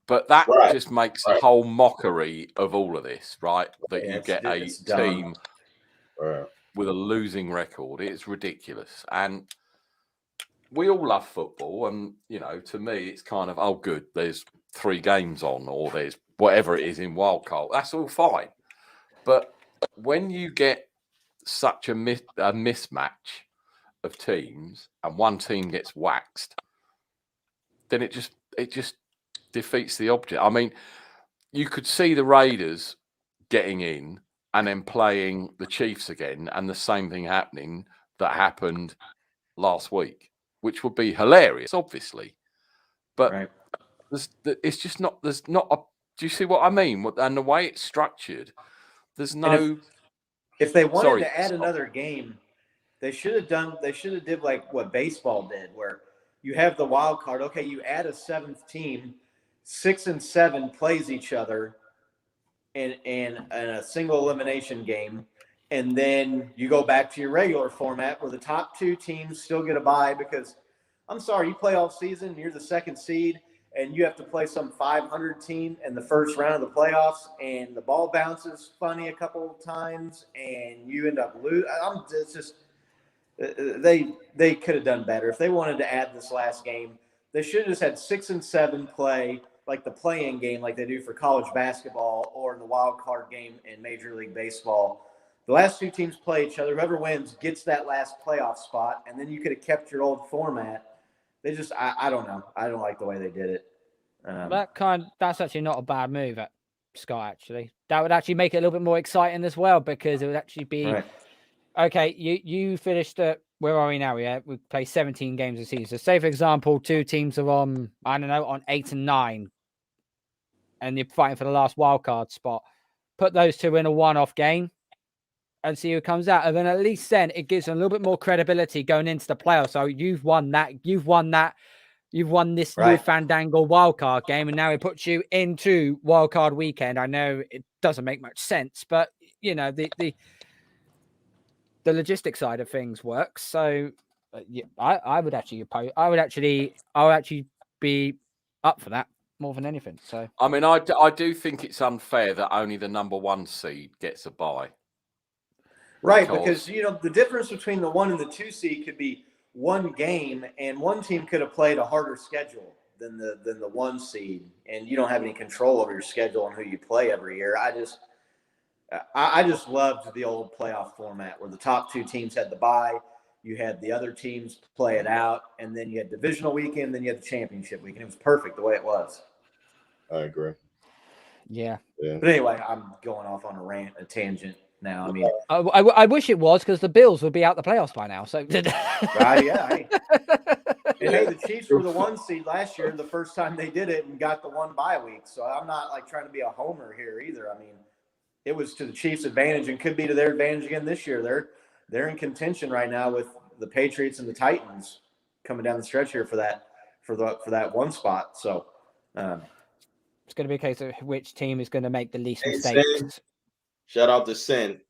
S2: But that
S9: Right.
S2: just makes a whole mockery of all of this, right? That
S4: Yeah,
S2: you get a
S4: it's dumb.
S2: team
S9: Right.
S2: with a losing record. It's ridiculous. And we all love football. And, you know, to me, it's kind of, oh, good, there's 3 games on, or there's whatever it is in wildcard. That's all fine. But when you get such a mismatch of teams and one team gets waxed, then it just defeats the object. I mean, you could see the Raiders getting in and then playing the Chiefs again, and the same thing happening that happened last week, which would be hilarious, obviously. But
S4: Right.
S2: it's just not. There's not a. Do you see what I mean? And the way it's structured, there's no.
S4: If they wanted to add another game, they should have did like what baseball did, where you have the wild card. Okay, you add a 7th team, 6 and 7 plays each other in a single elimination game, and then you go back to your regular format where the top 2 teams still get a bye because, I'm sorry, you play all season, you're the 2nd seed, and you have to play some 500 team in the first round of the playoffs, and the ball bounces funny a couple of times, and you end up losing. It's just they could have done better. If they wanted to add this last game, they should have just had 6 and 7 play like the play-in game, like they do for college basketball or in the wild card game in Major League Baseball. The last 2 teams play each other. Whoever wins gets that last playoff spot, and then you could have kept your old format. They just, I don't know. I don't like the way they did it.
S3: That's actually not a bad move at Sky. Actually, that would actually make it a little bit more exciting as well, because it would actually be okay. You finished at, where are we now? Yeah, we play 17 games a season. So, say for example, 2 teams are on, I don't know, on 8 and 9, and you're fighting for the last wild card spot. Put those 2 in a one-off game and see who comes out. And then at least then it gives them a little bit more credibility going into the playoffs. So you've won that. You've won this new Fandango wildcard game, and now it puts you into wildcard weekend. I know it doesn't make much sense, but you know the logistics side of things works. So yeah, I would actually be up for that more than anything. So
S2: I mean, I do think it's unfair that only the number 1 seed gets a bye.
S4: Right, because you know the difference between the 1 and the 2 seed could be 1 game, and one team could have played a harder schedule than the 1 seed, and you don't have any control over your schedule and who you play every year. I just loved the old playoff format where the top 2 teams had the bye, you had the other teams play it out, and then you had divisional weekend, then you had the championship weekend. It was perfect the way it was.
S9: I agree.
S3: Yeah.
S4: But anyway, I'm going off on a tangent now. I mean,
S3: I wish it was, because the Bills would be out the playoffs by now. So
S4: yeah. And hey, the Chiefs were the 1 seed last year, the first time they did it, and got the 1 bye week. So I'm not like trying to be a homer here either. I mean, it was to the Chiefs' advantage and could be to their advantage again this year. They're in contention right now with the Patriots and the Titans coming down the stretch here for that 1 spot. So
S3: it's going to be a case of which team is going to make the least mistakes.
S9: Sin. Shout out to Sin.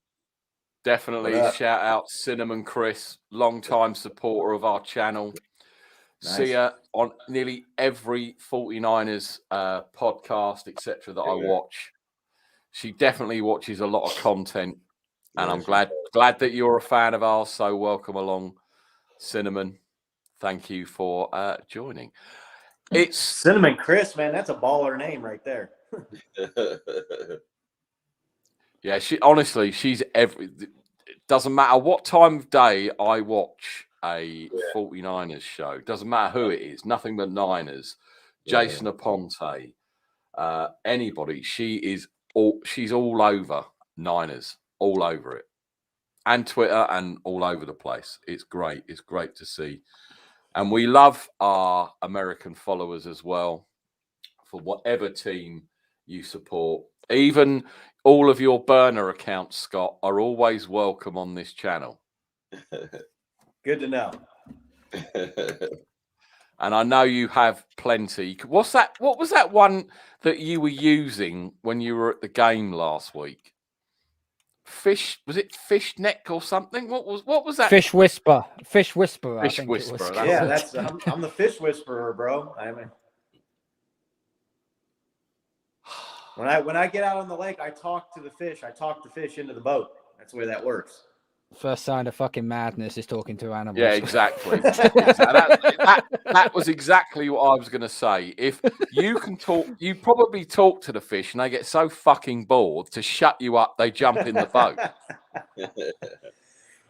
S2: Definitely shout out Cinnamon Chris, long-time supporter of our channel. Nice. See her on nearly every 49ers podcast, etc. that I watch. She definitely watches a lot of content, and I'm glad that you're a fan of ours. So welcome along, Cinnamon. Thank you for joining. It's
S4: Cinnamon Chris, man. That's a baller name right there.
S2: Yeah, she's every. It doesn't matter what time of day I watch a 49ers show. Doesn't matter who it is. Nothing but Niners. Jason Aponte, anybody. She's all over Niners, all over it, and Twitter, and all over the place. It's great. It's great to see, and we love our American followers as well. For whatever team you support, even all of your burner accounts, Scott, are always welcome on this channel.
S4: Good to know.
S2: And I know you have plenty. What's that? What was that one that you were using when you were at the game last week? Fish? Was it fish neck or something? What was that?
S3: Fish Whisper. Fish Whisperer.
S2: Fish
S3: I think
S2: Whisperer.
S3: It was.
S4: Yeah, that's I'm the fish whisperer, bro. I mean, when I get out on the lake, I talk to the fish. I talk the fish into the boat. That's the way that works.
S3: First sign of fucking madness is talking to animals.
S2: Yeah, exactly. That was exactly what I was going to say. If you can talk, you probably talk to the fish, and they get so fucking bored to shut you up, they jump in the boat.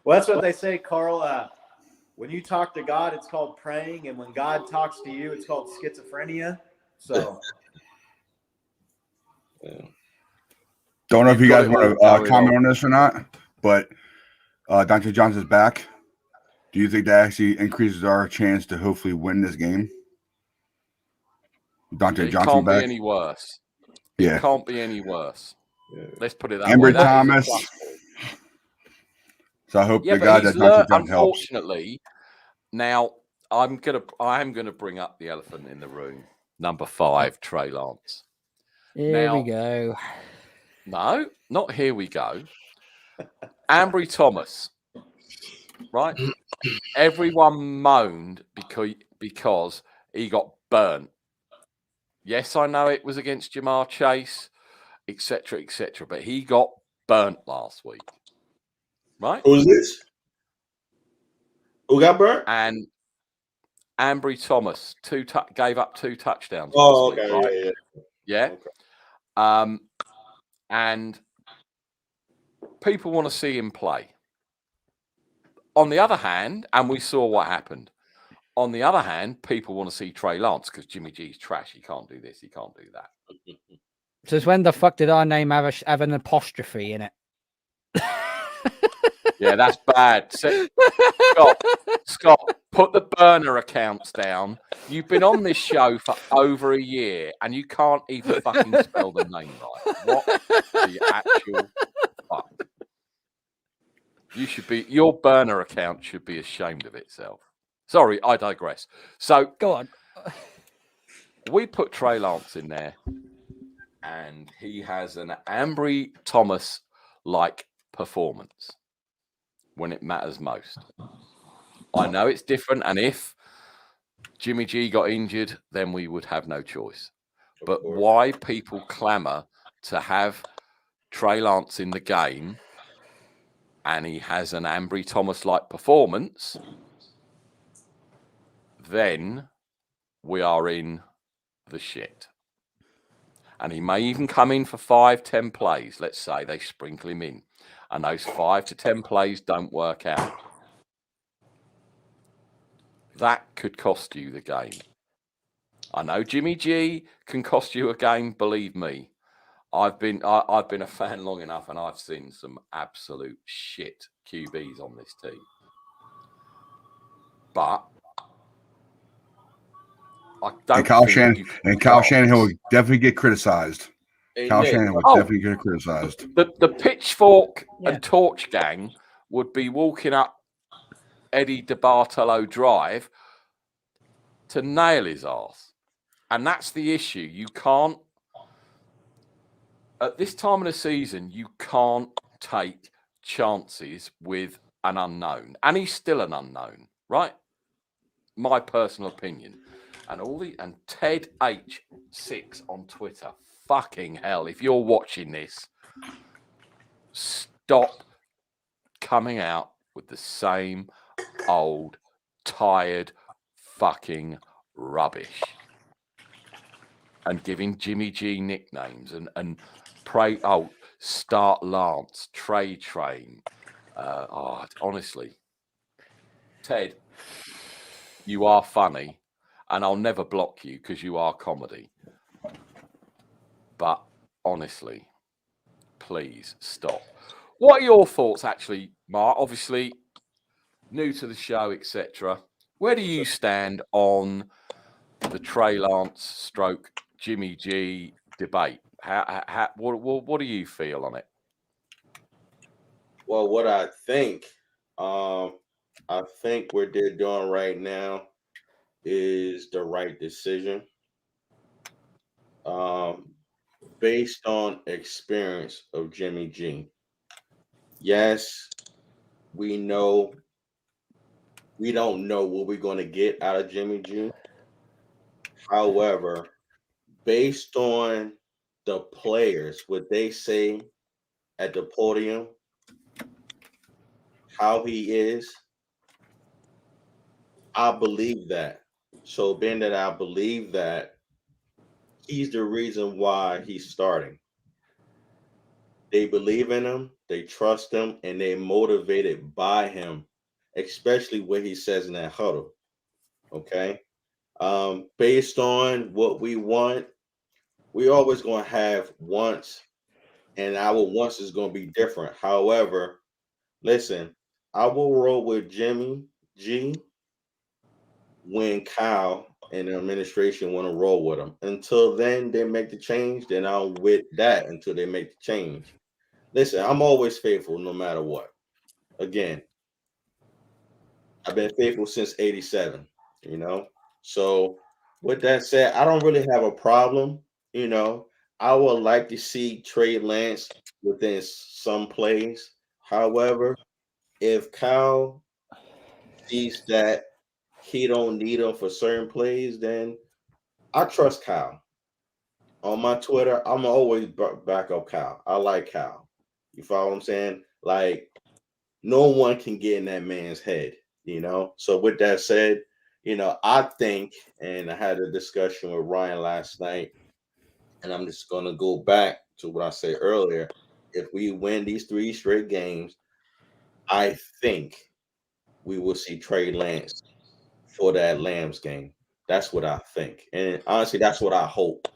S4: Well, that's what they say, Carl. When you talk to God, it's called praying, and when God talks to you, it's called schizophrenia. So,
S8: Don't know if you guys want to comment
S2: on
S8: on this or not, but Dante Johnson's back. Do you think that actually increases our chance to hopefully win this game? Dante Johnson
S2: can't
S8: back.
S2: be any worse.
S8: Yeah,
S2: it can't be any worse. Yeah. Let's put it that
S8: Ambry
S2: way.
S8: Thomas. So I hope the guy that Dante Johnson helps.
S2: Unfortunately, now I am gonna bring up the elephant in the room. Number 5, Trey Lance.
S3: Here we go.
S2: No, not here we go. Ambry Thomas, right? Everyone moaned because he got burnt. Yes, I know it was against Jamar Chase, etc., but he got burnt last week, right?
S9: Who's this? Who got burnt?
S2: And Ambry Thomas gave up 2 touchdowns.
S9: Oh,
S2: last
S9: okay,
S2: week, right? Yeah. Okay. And people want to see him play. On the other hand, and we saw what happened. On the other hand, people want to see Trey Lance because Jimmy G's trash. He can't do this. He can't do that.
S3: So when the fuck did our name have an apostrophe in it?
S2: Yeah, that's bad. Scott, put the burner accounts down. You've been on this show for over a year and you can't even fucking spell the name right. What the actual fuck? Your burner account should be ashamed of itself. Sorry, I digress. So
S3: go on.
S2: We put Trey Lance in there, and he has an Ambry Thomas-like performance when it matters most. I know it's different, and if Jimmy G got injured, then we would have no choice. But why people clamour to have Trey Lance in the game, and he has an Ambry Thomas-like performance, then we are in the shit. And he may even come in for 5-10 plays. Let's say they sprinkle him in, and those 5 to 10 plays don't work out. That could cost you the game. I know Jimmy G can cost you a game. Believe me, I've been a fan long enough, and I've seen some absolute shit QBs on this team. But I don't.
S8: Kyle Shanahan will definitely get criticized. Kyle Shanahan will definitely get criticized.
S2: The pitchfork and torch gang would be walking up Eddie DeBartolo Drive to nail his ass, and that's the issue. You can't, at this time of the season, you can't take chances with an unknown, and he's still an unknown, right? My personal opinion. And Ted H6 on Twitter. Fucking hell. If you're watching this, stop coming out with the same old, tired, fucking rubbish. And giving Jimmy G nicknames and pray, start Lance, Trey Train. Honestly. Ted, you are funny. And I'll never block you because you are comedy. But honestly, please stop. What are your thoughts, actually, Mark? Obviously, new to the show, etc. Where do you stand on the Trey Lance stroke Jimmy G debate? What do you feel on it?
S9: Well, what I think what they're doing right now is the right decision. Based on experience of Jimmy G. Yes, we don't know what we're going to get out of Jimmy G. However, based on the players, what they say at the podium, how he is, I believe that. So being that I believe that, he's the reason why he's starting. They believe in him, they trust him, and they're motivated by him, especially what he says in that huddle. Okay. Based on what we want, we always gonna have wants, and our wants is gonna be different. However, listen, I will roll with Jimmy G when Kyle and the administration want to roll with him. Until then, they make the change. Then I'm with that until they make the change. Listen, I'm always faithful no matter what. Again, I've been faithful since '87, you know. So with that said, I don't really have a problem, you know. I would like to see Trey Lance within some plays. However, if Kyle sees that he don't need him for certain plays, then I trust Kyle. On my Twitter, I'm always back up Kyle. I like Kyle. You follow what I'm saying? Like, no one can get in that man's head, you know? So, with that said, you know, I think, and I had a discussion with Ryan last night, and I'm just going to go back to what I said earlier. If we win these 3 straight games, I think we will see Trey Lance for that Lambs game. That's what I think. And honestly, that's what I hope.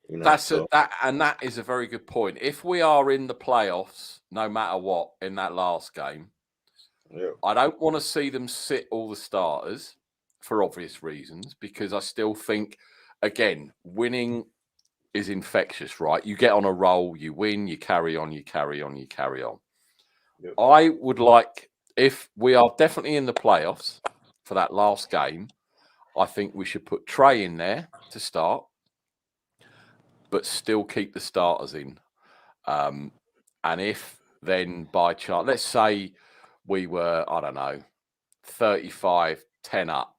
S9: You know,
S2: That is a very good point. If we are in the playoffs, no matter what, in that last game,
S9: yeah.
S2: I don't want to see them sit all the starters for obvious reasons, because I still think, again, winning is infectious, right? You get on a roll, you win, you carry on, you carry on, you carry on.
S9: Yep.
S2: I would like, if we are definitely in the playoffs for that last game, I think we should put Trey in there to start, but still keep the starters in. And if then by chance, let's say we were, I don't know, 35-10 up,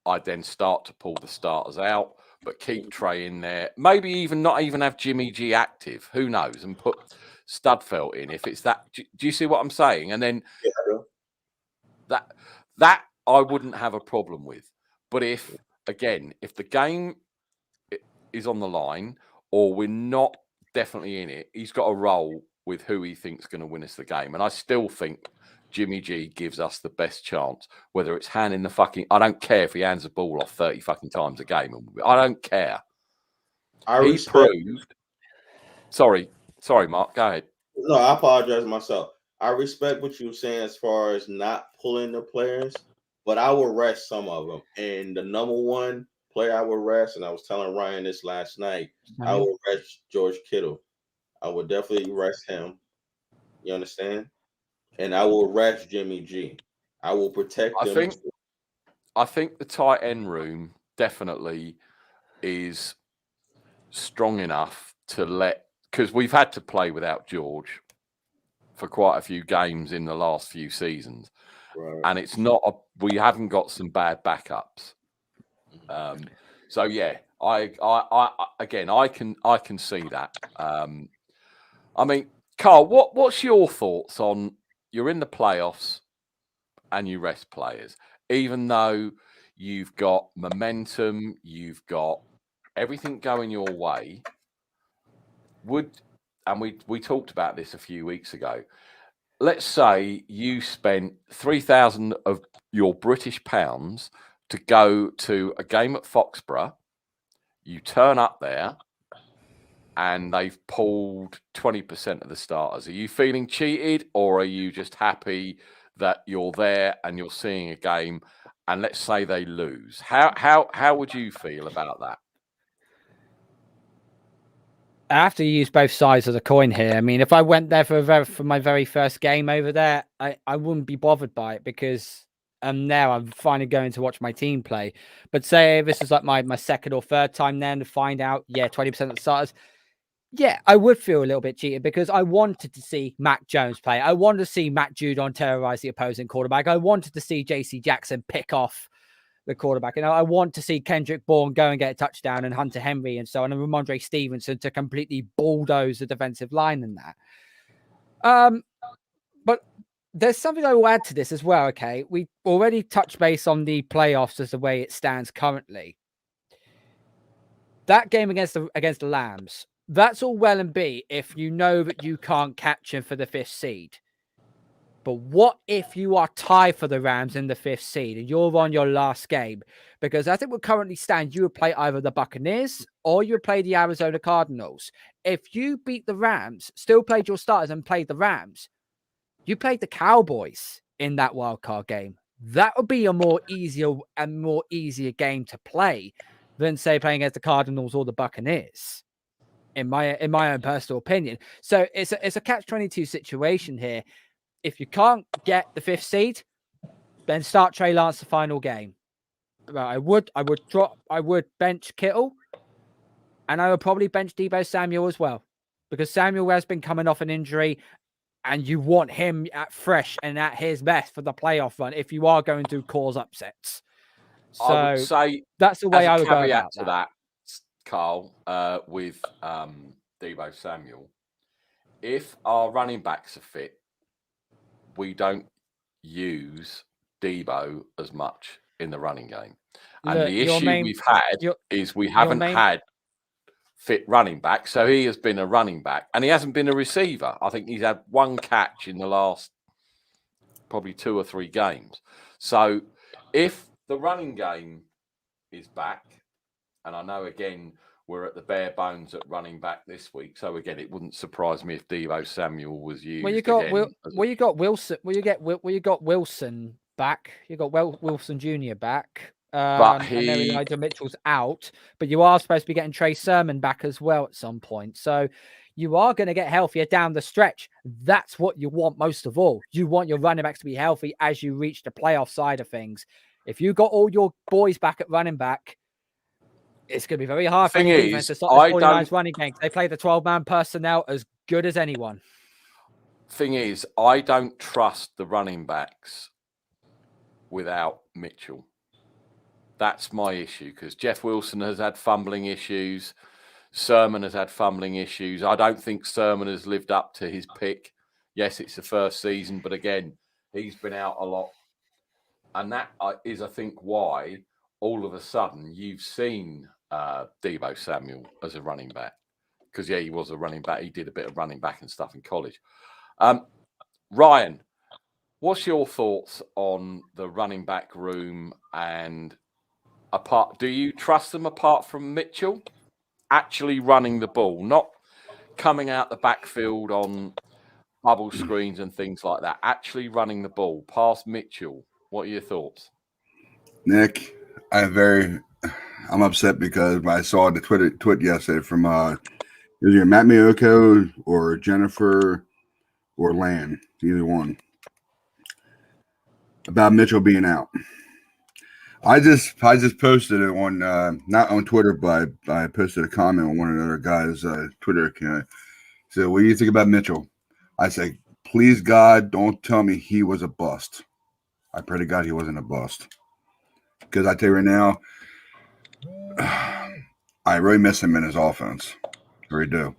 S2: I'd then start to pull the starters out, but keep Trey in there. Maybe even not even have Jimmy G active. Who knows? And put Studfelt in if it's that. Do you see what I'm saying? And then that I wouldn't have a problem with. But if the game is on the line, or we're not definitely in it, he's got a role with who he thinks going to win us the game. And I still think Jimmy G gives us the best chance, whether it's handing the fucking, I don't care if he hands the ball off 30 fucking times a game. I don't care. He proved. Sorry, Mark, go ahead.
S9: No, I apologize myself. I respect what you're saying as far as not pulling the players, but I will rest some of them. And the number one player I will rest, and I was telling Ryan this last night, I will rest George Kittle. I would definitely rest him. You understand? And I will rest Jimmy G. I will protect them.
S2: I think the tight end room definitely is strong enough to let, because we've had to play without George for quite a few games in the last few seasons,
S9: Right.
S2: and it's not we haven't got some bad backups. So yeah, I can see that. I mean, Carl, what's your thoughts on, you're in the playoffs and you rest players, even though you've got momentum, you've got everything going your way? And we talked about this a few weeks ago. Let's say you spent 3,000 of your British pounds to go to a game at Foxborough. You turn up there and they've pulled 20% of the starters. Are you feeling cheated, or are you just happy that you're there and you're seeing a game, and let's say they lose? How would you feel about that?
S3: I have to use both sides of the coin here. I mean, if I went there for my very first game over there, I wouldn't be bothered by it because now I'm finally going to watch my team play. But say this is like my second or third time then to find out, 20% of the starters. Yeah, I would feel a little bit cheated because I wanted to see Mac Jones play. I wanted to see Matt Judon terrorize the opposing quarterback. I wanted to see JC Jackson pick off the quarterback. And I want to see Kendrick Bourne go and get a touchdown, and Hunter Henry and so on, and Ramondre Stevenson to completely bulldoze the defensive line and that. But there's something I will add to this as well. Okay, we already touched base on the playoffs as the way it stands currently. That game against the Lambs, that's all well and be if you know that you can't catch him for the 5th seed. But what if you are tied for the Rams in the 5th seed and you're on your last game? Because as it would currently stand, you would play either the Buccaneers or you would play the Arizona Cardinals. If you beat the Rams, still played your starters and played the Rams, you played the Cowboys in that wildcard game. That would be a more easier game to play than, say, playing against the Cardinals or the Buccaneers, in my own personal opinion. So it's a catch-22 situation here. If you can't get the 5th seed, then start Trey Lance the final game. I would bench Kittle, and I would probably bench Deebo Samuel as well, because Samuel has been coming off an injury, and you want him at fresh and at his best for the playoff run if you are going to cause upsets. So
S2: I would say
S3: that's the way I would go
S2: caveat
S3: about
S2: to that, Carl, with Deebo Samuel. If our running backs are fit, we don't use Deebo as much in the running game. And
S3: Look,
S2: the issue we've had is we haven't had fit running back. So he has been a running back and he hasn't been a receiver. I think he's had one catch in the last probably 2 or 3 games. So if the running game is back, and I know again we're at the bare bones at running back this week, so again it wouldn't surprise me if Deebo Samuel was used.
S3: You got Wilson. You got Wilson back. You got Wilson Jr. back.
S2: But
S3: and then Elijah Mitchell's out. But you are supposed to be getting Trey Sermon back as well at some point. So you are going to get healthier down the stretch. That's what you want most of all. You want your running backs to be healthy as you reach the playoff side of things. If you got all your boys back at running back, it's going to be very hard for your defense to stop the 49ers running game. They play the 12-man personnel as good as anyone.
S2: Thing is, I don't trust the running backs without Mitchell. That's my issue, because Jeff Wilson has had fumbling issues. Sermon has had fumbling issues. I don't think Sermon has lived up to his pick. Yes, it's the first season, but again, he's been out a lot. And that is, I think, why all of a sudden you've seen Deebo Samuel as a running back. Because, he was a running back. He did a bit of running back and stuff in college. Ryan, what's your thoughts on the running back room? And do you trust them apart from Mitchell actually running the ball, not coming out the backfield on bubble screens and things like that, actually running the ball past Mitchell? What are your thoughts?
S8: Nick, I'm upset because I saw the tweet yesterday from either Matt Miyoko or Jennifer or Lan, either one, about Mitchell being out. I just posted it on not on Twitter, but I posted a comment on one of the other guys' Twitter account. So, what do you think about Mitchell? I say, please God, don't tell me he was a bust. I pray to God he wasn't a bust. Because I tell you right now, I really miss him in his offense. I really do.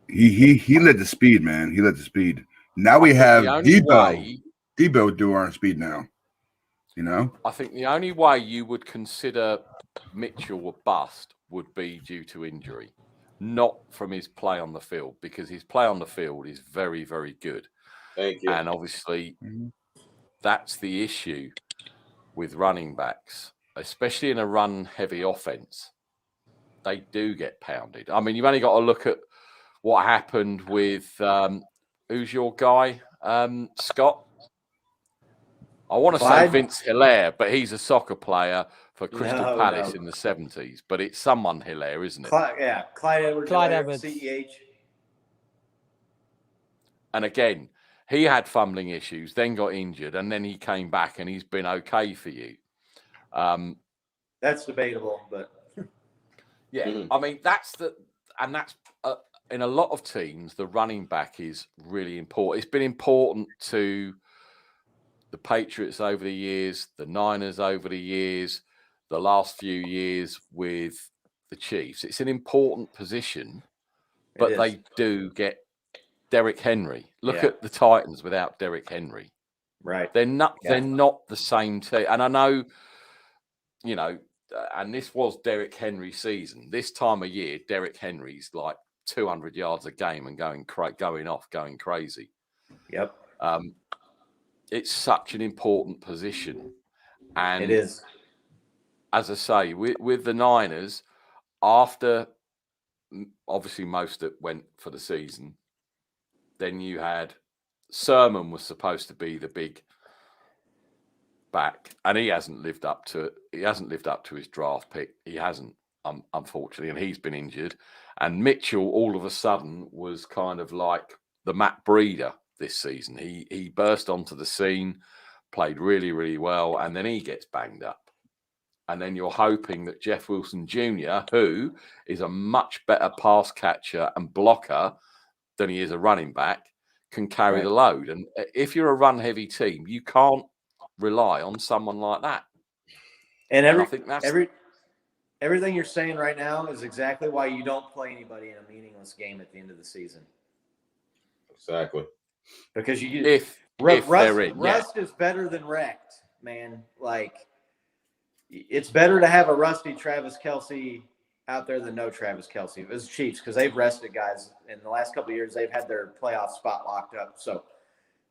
S8: He led the speed, man. He led the speed. Now we have Deebo. Deebo do our speed now. You know?
S2: I think the only way you would consider Mitchell a bust would be due to injury, not from his play on the field, because his play on the field is very, very good.
S9: Thank you.
S2: And obviously, that's the issue with running backs, especially in a run-heavy offense. they do get pounded. I mean, you've only got to look at what happened with who's your guy, Scott? I want to say
S4: Clyde?
S2: Vince Hilaire, but he's a soccer player for Crystal
S4: No,
S2: Palace
S4: no.
S2: in the 70s. But it's someone Hilaire, isn't it?
S4: Clyde Edwards.
S3: Clyde Edwards.
S4: CEH.
S2: And again, he had fumbling issues, then got injured, and then he came back and he's been okay for you.
S4: That's debatable, but
S2: yeah, I mean, that's in a lot of teams, the running back is really important. It's been important to the Patriots over the years, the Niners over the years, the last few years with the Chiefs. It's an important position, but they do get Derrick Henry. Look at the Titans without Derrick Henry.
S4: Right.
S2: They're not the same team. And I know, you know, and this was Derrick Henry's season. This time of year, Derrick Henry's like 200 yards a game and going crazy.
S4: Yep.
S2: It's such an important position. And
S4: it is.
S2: As I say, with the Niners, after obviously most that went for the season, then you had Sermon was supposed to be the big back, and he hasn't lived up to his draft pick. He hasn't, unfortunately, and he's been injured. And Mitchell, all of a sudden, was kind of like the Matt Breida this season. He burst onto the scene, played really, really well, and then he gets banged up. And then you're hoping that Jeff Wilson Jr., who is a much better pass catcher and blocker than he is a running back, can carry the load. And if you're a run-heavy team, you can't rely on someone like that.
S4: And
S2: I think that's
S4: everything you're saying right now is exactly why you don't play anybody in a meaningless game at the end of the season.
S9: Exactly.
S4: Because Rust is better than wrecked, man. Like, it's better to have a rusty Travis Kelce out there than no Travis Kelce. It was Chiefs because they've rested guys in the last couple of years. They've had their playoff spot locked up. So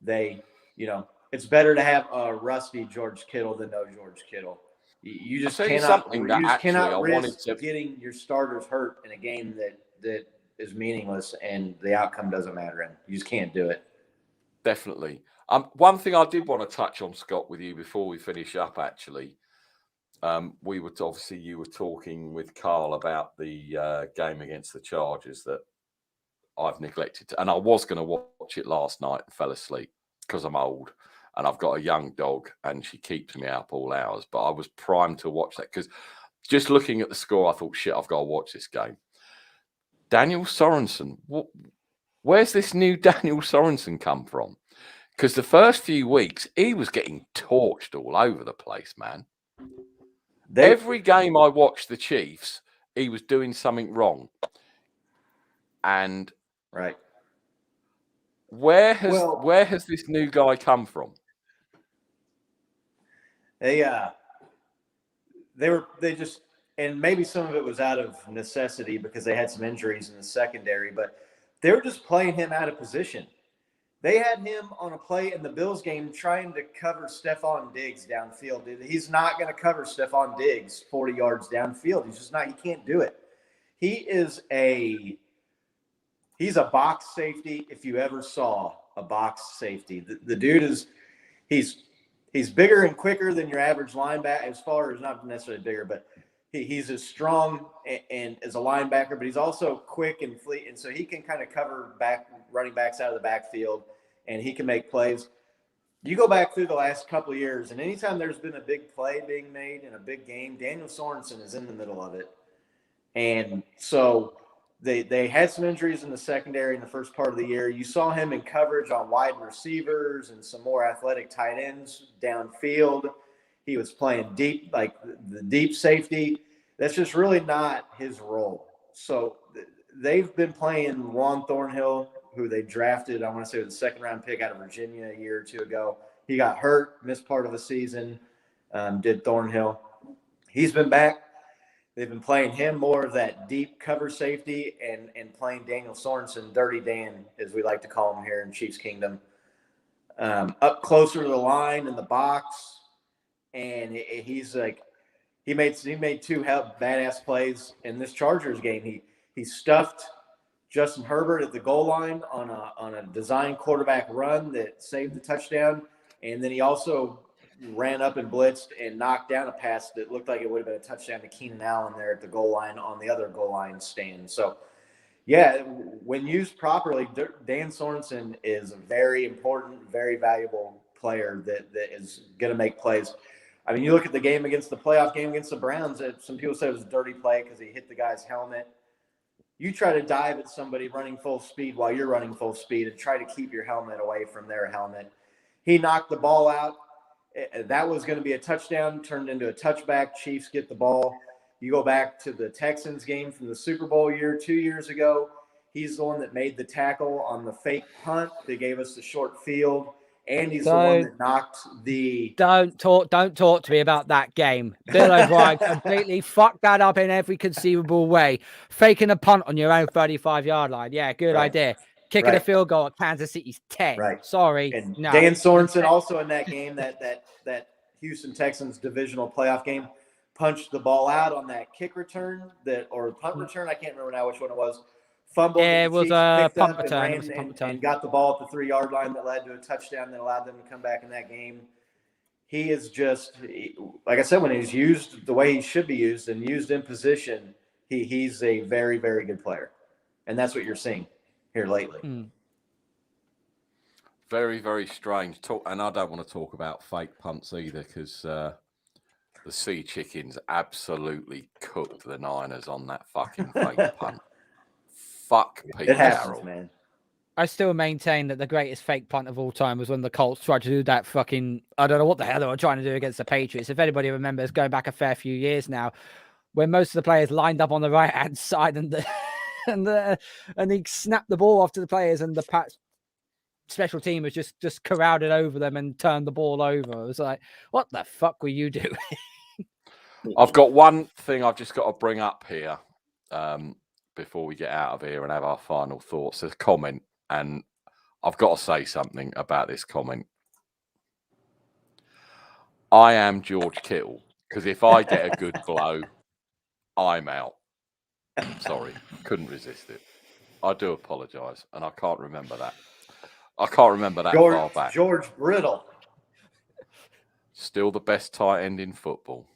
S4: it's better to have a rusty George Kittle than no George Kittle. You just cannot risk getting your starters hurt in a game that is meaningless and the outcome doesn't matter. And you just can't do it.
S2: Definitely. One thing I did want to touch on, Scott, with you before we finish up, actually. You were talking with Carl about the game against the Chargers that I've neglected. And I was going to watch it last night and fell asleep because I'm old and I've got a young dog and she keeps me up all hours. But I was primed to watch that because just looking at the score, I thought, shit, I've got to watch this game. Daniel Sorensen. Where's this new Daniel Sorensen come from? Because the first few weeks, he was getting torched all over the place, man. Every game I watched the Chiefs, he was doing something wrong. And where has this new guy come from?
S4: And maybe some of it was out of necessity because they had some injuries in the secondary, but they were just playing him out of position. They had him on a play in the Bills game trying to cover Stephon Diggs downfield. He's not going to cover Stephon Diggs 40 yards downfield. He's just not. He can't do it. He's a box safety if you ever saw a box safety. The dude he's bigger and quicker than your average linebacker, as far as not necessarily bigger, but he's as strong and as a linebacker, but he's also quick and fleet. And so he can kind of cover running backs out of the backfield and he can make plays. You go back through the last couple of years and anytime there's been a big play being made in a big game, Daniel Sorensen is in the middle of it. And so they had some injuries in the secondary in the first part of the year. You saw him in coverage on wide receivers and some more athletic tight ends downfield. He was playing deep, like the deep safety. That's just really not his role. So they've been playing Juan Thornhill, who they drafted, I want to say, with a second-round pick out of Virginia a year or two ago. He got hurt, missed part of the season, did Thornhill. He's been back. They've been playing him more of that deep cover safety and playing Daniel Sorensen, Dirty Dan, as we like to call him here in Chiefs Kingdom, up closer to the line in the box. And he's he made 2 badass plays in this Chargers game. He stuffed Justin Herbert at the goal line on a design quarterback run that saved the touchdown, and then he also ran up and blitzed and knocked down a pass that looked like it would have been a touchdown to Keenan Allen there at the goal line on the other goal line stand. So, yeah, when used properly, Dan Sorensen is a very important, very valuable player that is going to make plays. I mean, you look at the playoff game against the Browns, some people said it was a dirty play because he hit the guy's helmet. You try to dive at somebody running full speed while you're running full speed and try to keep your helmet away from their helmet. He knocked the ball out. That was going to be a touchdown, turned into a touchback. Chiefs get the ball. You go back to the Texans game from the Super Bowl 2 years ago. He's the one that made the tackle on the fake punt that gave us the short field. And he's the one that knocked the.
S3: Don't talk to me about that game. Bill O'Brien completely fucked that up in every conceivable way. Faking a punt on your own 35-yard line. Yeah, good idea. Kicking a field goal at Kansas City's 10.
S4: Right.
S3: Sorry.
S4: And
S3: no.
S4: Dan Sorensen also in that game, that Houston Texans divisional playoff game, punched the ball out on that kick return or punt return. I can't remember now which one it was. Fumbled.
S3: Yeah, it was a punt return.
S4: And got the ball at the 3-yard line that led to a touchdown that allowed them to come back in that game. He is just, like I said, when he's used the way he should be used and used in position, he's a very, very good player. And that's what you're seeing here lately.
S2: Very, very strange. And I don't want to talk about fake punts either because the Sea Chickens absolutely cooked the Niners on that fucking fake punt. Fuck Pete
S4: It happens,
S2: Carroll.
S4: man.
S3: I still maintain that the greatest fake punt of all time was when the Colts tried to do that fucking, I don't know what the hell they were trying to do against the Patriots. If anybody remembers, going back a fair few years now, when most of the players lined up on the right-hand side and he snapped the ball off to the players and the Pats special team was just corralled over them and turned the ball over. It was like, what the fuck were you doing?
S2: I've got one thing I've just got to bring up here before we get out of here and have our final thoughts. There's a comment, and I've got to say something about this comment. I am George Kittle, because if I get a good blow, I'm out. Sorry, couldn't resist it. I do apologise, and I can't remember that. I can't remember that far back.
S4: George Brittle.
S2: Still the best tight end in football.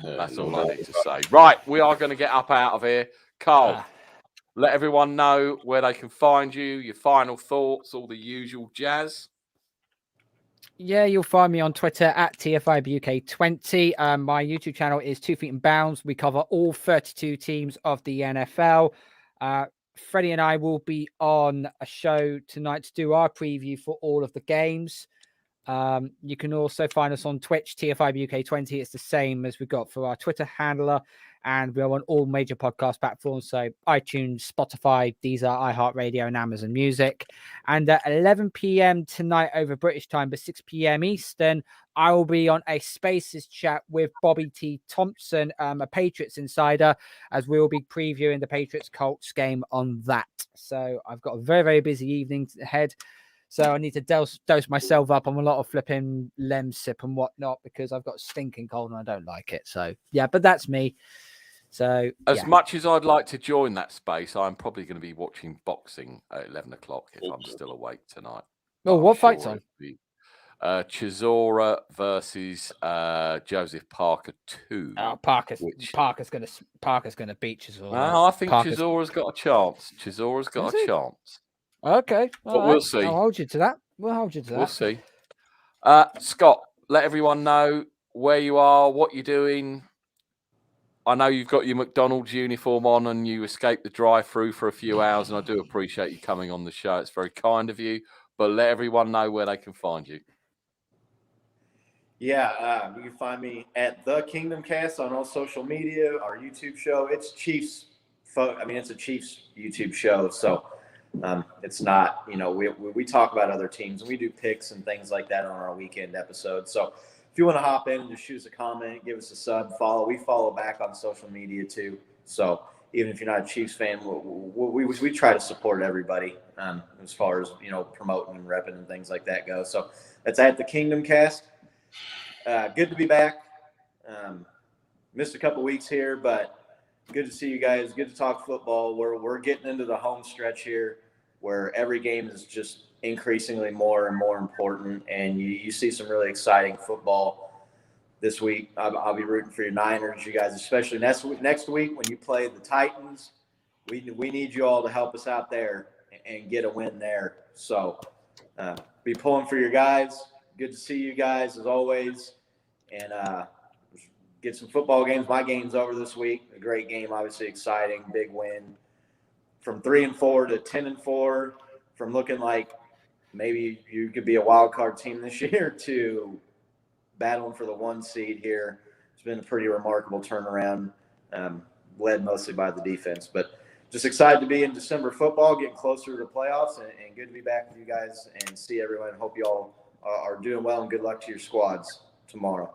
S2: That's all I need to say. Right, we are going to get up out of here. Carl, let everyone know where they can find you, your final thoughts, all the usual jazz.
S3: Yeah, you'll find me on Twitter at TFIBUK20. My YouTube channel is 2 Feet and Bounds. We cover all 32 teams of the NFL. Freddie and I will be on a show tonight to do our preview for all of the games. You can also find us on Twitch, TFIBUK20. It's the same as we got for our Twitter handler, and we're on all major podcast platforms, so iTunes, Spotify, Deezer, iHeartRadio, and Amazon Music. And at 11 p.m. tonight over British time, but 6 p.m. Eastern, I will be on a Spaces chat with Bobby T. Thompson, a Patriots insider, as we will be previewing the Patriots-Colts game on that. So I've got a very, very busy evening ahead. So I need to dose myself up on a lot of flipping Lemsip and whatnot because I've got a stinking cold and I don't like it. So, yeah, but that's me. So,
S2: as much as I'd like to join that space, I'm probably going to be watching boxing at 11 o'clock if I'm still awake tonight.
S3: Oh, what fight's on?
S2: Chisora versus Joseph Parker 2.
S3: Oh, Parker's gonna beat Chisora.
S2: No, I think Chisora's got a chance. Chisora's got a chance.
S3: Okay,
S2: but we'll see.
S3: I'll hold you to that.
S2: We'll see. Scott, let everyone know where you are, what you're doing. I know you've got your McDonald's uniform on and you escaped the drive-through for a few hours, and I do appreciate you coming on the show. It's very kind of you. But let everyone know where they can find you.
S4: Yeah, you can find me at The Kingdom Cast on all social media, our YouTube show. It's Chiefs. It's a Chiefs YouTube show, so it's not, we talk about other teams and we do picks and things like that on our weekend episodes. So if you want to hop in and just shoot us a comment, give us a sub, follow. We follow back on social media too. So even if you're not a Chiefs fan, we try to support everybody as far as, promoting and repping and things like that go. So that's at The Kingdom Cast. Good to be back. missed a couple weeks here, but good to see you guys. Good to talk football. We're getting into the home stretch here, where every game is just increasingly more and more important, and you see some really exciting football this week. I'll be rooting for your Niners, you guys, especially next week when you play the Titans. We need you all to help us out there and get a win there. So be pulling for your guys. Good to see you guys as always, and get some football games. My game's over this week. A great game, obviously exciting, big win. From 3-4 to 10-4, from looking like maybe you could be a wild card team this year to battling for the 1 seed here. It's been a pretty remarkable turnaround, led mostly by the defense. But just excited to be in December football, getting closer to the playoffs, and good to be back with you guys and see everyone. Hope you all are doing well, and good luck to your squads tomorrow.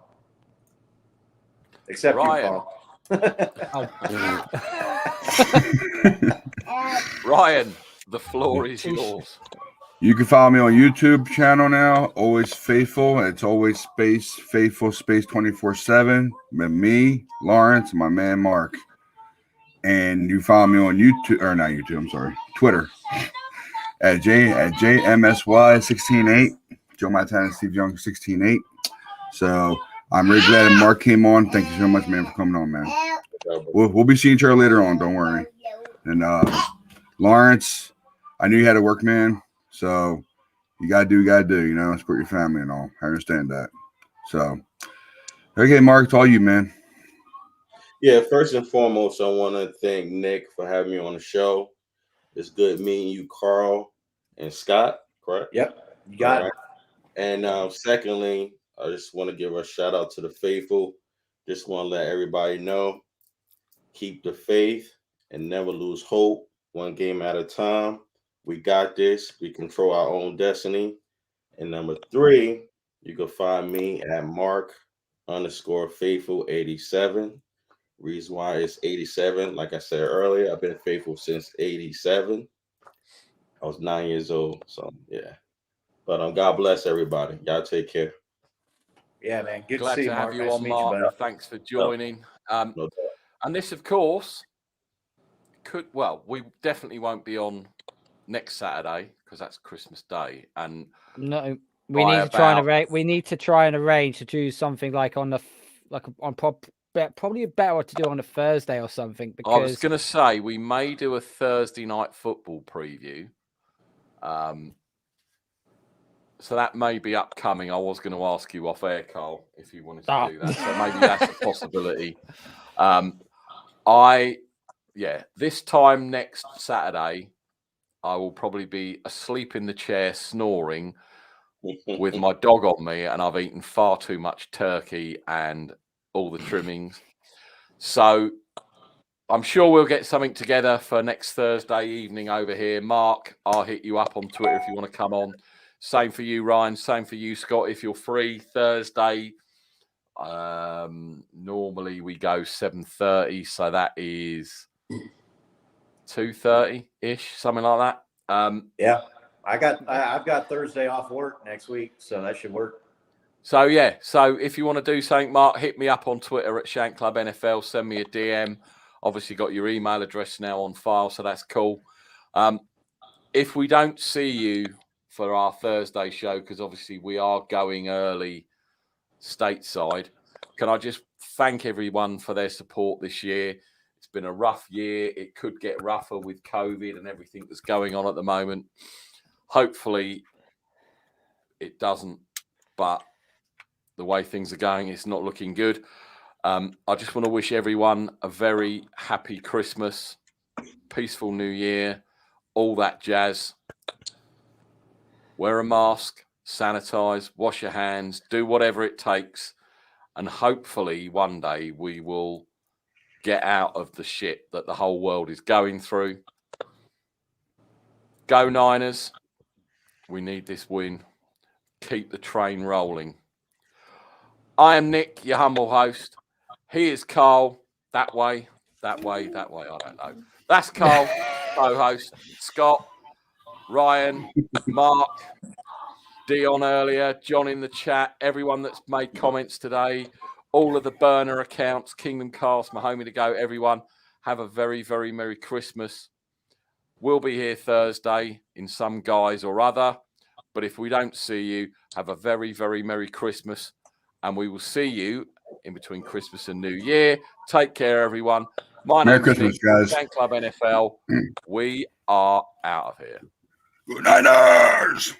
S4: Except
S2: Ryan.
S4: you, Carl.
S2: Ryan, the floor is yours.
S8: You can follow me on YouTube channel now. Always Faithful. It's always space Faithful space 24/7. With me, Lawrence, and my man Mark. And you follow me on YouTube, or not YouTube. I'm sorry, Twitter at JMSY168. Joe Montana, Steve Young 168. So I'm really glad that Mark came on. Thank you so much, man, for coming on, man. We'll be seeing each other later on. Don't worry. And Lawrence, I knew you had to work, man. So you gotta do, you know, support your family and all. I understand that. So, okay, Mark, it's all you, man.
S9: Yeah, first and foremost, I want to thank Nick for having me on the show. It's good meeting you, Carl and Scott, correct?
S4: Yep, you got it.
S9: And secondly, I just want to give a shout out to the faithful. Just want to let everybody know, keep the faith and never lose hope. One game at a time. We got this. We control our own destiny. And number 3, you can find me at Mark_Faithful87. Reason why it's 87, like I said earlier, I've been faithful since 87. I was 9 years old. So yeah. But God bless everybody. Y'all take care.
S4: Yeah, man. Good
S2: Glad
S4: to see
S2: to
S4: you,
S2: have
S4: Mark.
S2: you
S4: Nice to
S2: on,
S4: meet you,
S2: Mark.
S4: buddy.
S2: Thanks for joining.
S9: No doubt.
S2: And this, of course, we definitely won't be on next Saturday because that's Christmas Day. And
S3: no, we need to try and arrange to do something like on probably better to do on a Thursday or something. Because
S2: I was going to say we may do a Thursday night football preview. So that may be upcoming. I was going to ask you off air, Carl, if you wanted to do that. So maybe that's a possibility. This time next Saturday, I will probably be asleep in the chair snoring with my dog on me, and I've eaten far too much turkey and all the trimmings. So I'm sure we'll get something together for next Thursday evening over here. Mark, I'll hit you up on Twitter if you want to come on. Same for you, Ryan. Same for you, Scott. If you're free Thursday, normally we go 7:30, so that is 2:30-ish, something like that.
S4: Yeah, I've got Thursday off work next week, so that should work.
S2: So yeah, so if you want to do something, Mark, hit me up on Twitter at Shank Club NFL. Send me a DM. Obviously, got your email address now on file, so that's cool. If we don't see you for our Thursday show, because obviously we are going early stateside, can I just thank everyone for their support this year? It's been a rough year. It could get rougher with COVID and everything that's going on at the moment. Hopefully it doesn't, but the way things are going, it's not looking good. I just want to wish everyone a very happy Christmas, peaceful New Year, all that jazz. Wear a mask, sanitize, wash your hands, do whatever it takes. And hopefully one day we will get out of the shit that the whole world is going through. Go Niners. We need this win. Keep the train rolling. I am Nick, your humble host. He is Carl. That way. I don't know. That's Carl, co-host. Scott, Ryan, Mark, Dion earlier, John in the chat, everyone that's made comments today, all of the burner accounts, Kingdom Cast, Mahomey to go, everyone, have a very, very Merry Christmas. We'll be here Thursday in some guise or other. But if we don't see you, have a very, very Merry Christmas. And we will see you in between Christmas and New Year. Take care, everyone. My
S8: Merry
S2: name's
S8: Christmas,
S2: Nick,
S8: guys.
S2: Fan Club NFL. We are out of here.
S8: Good nighters.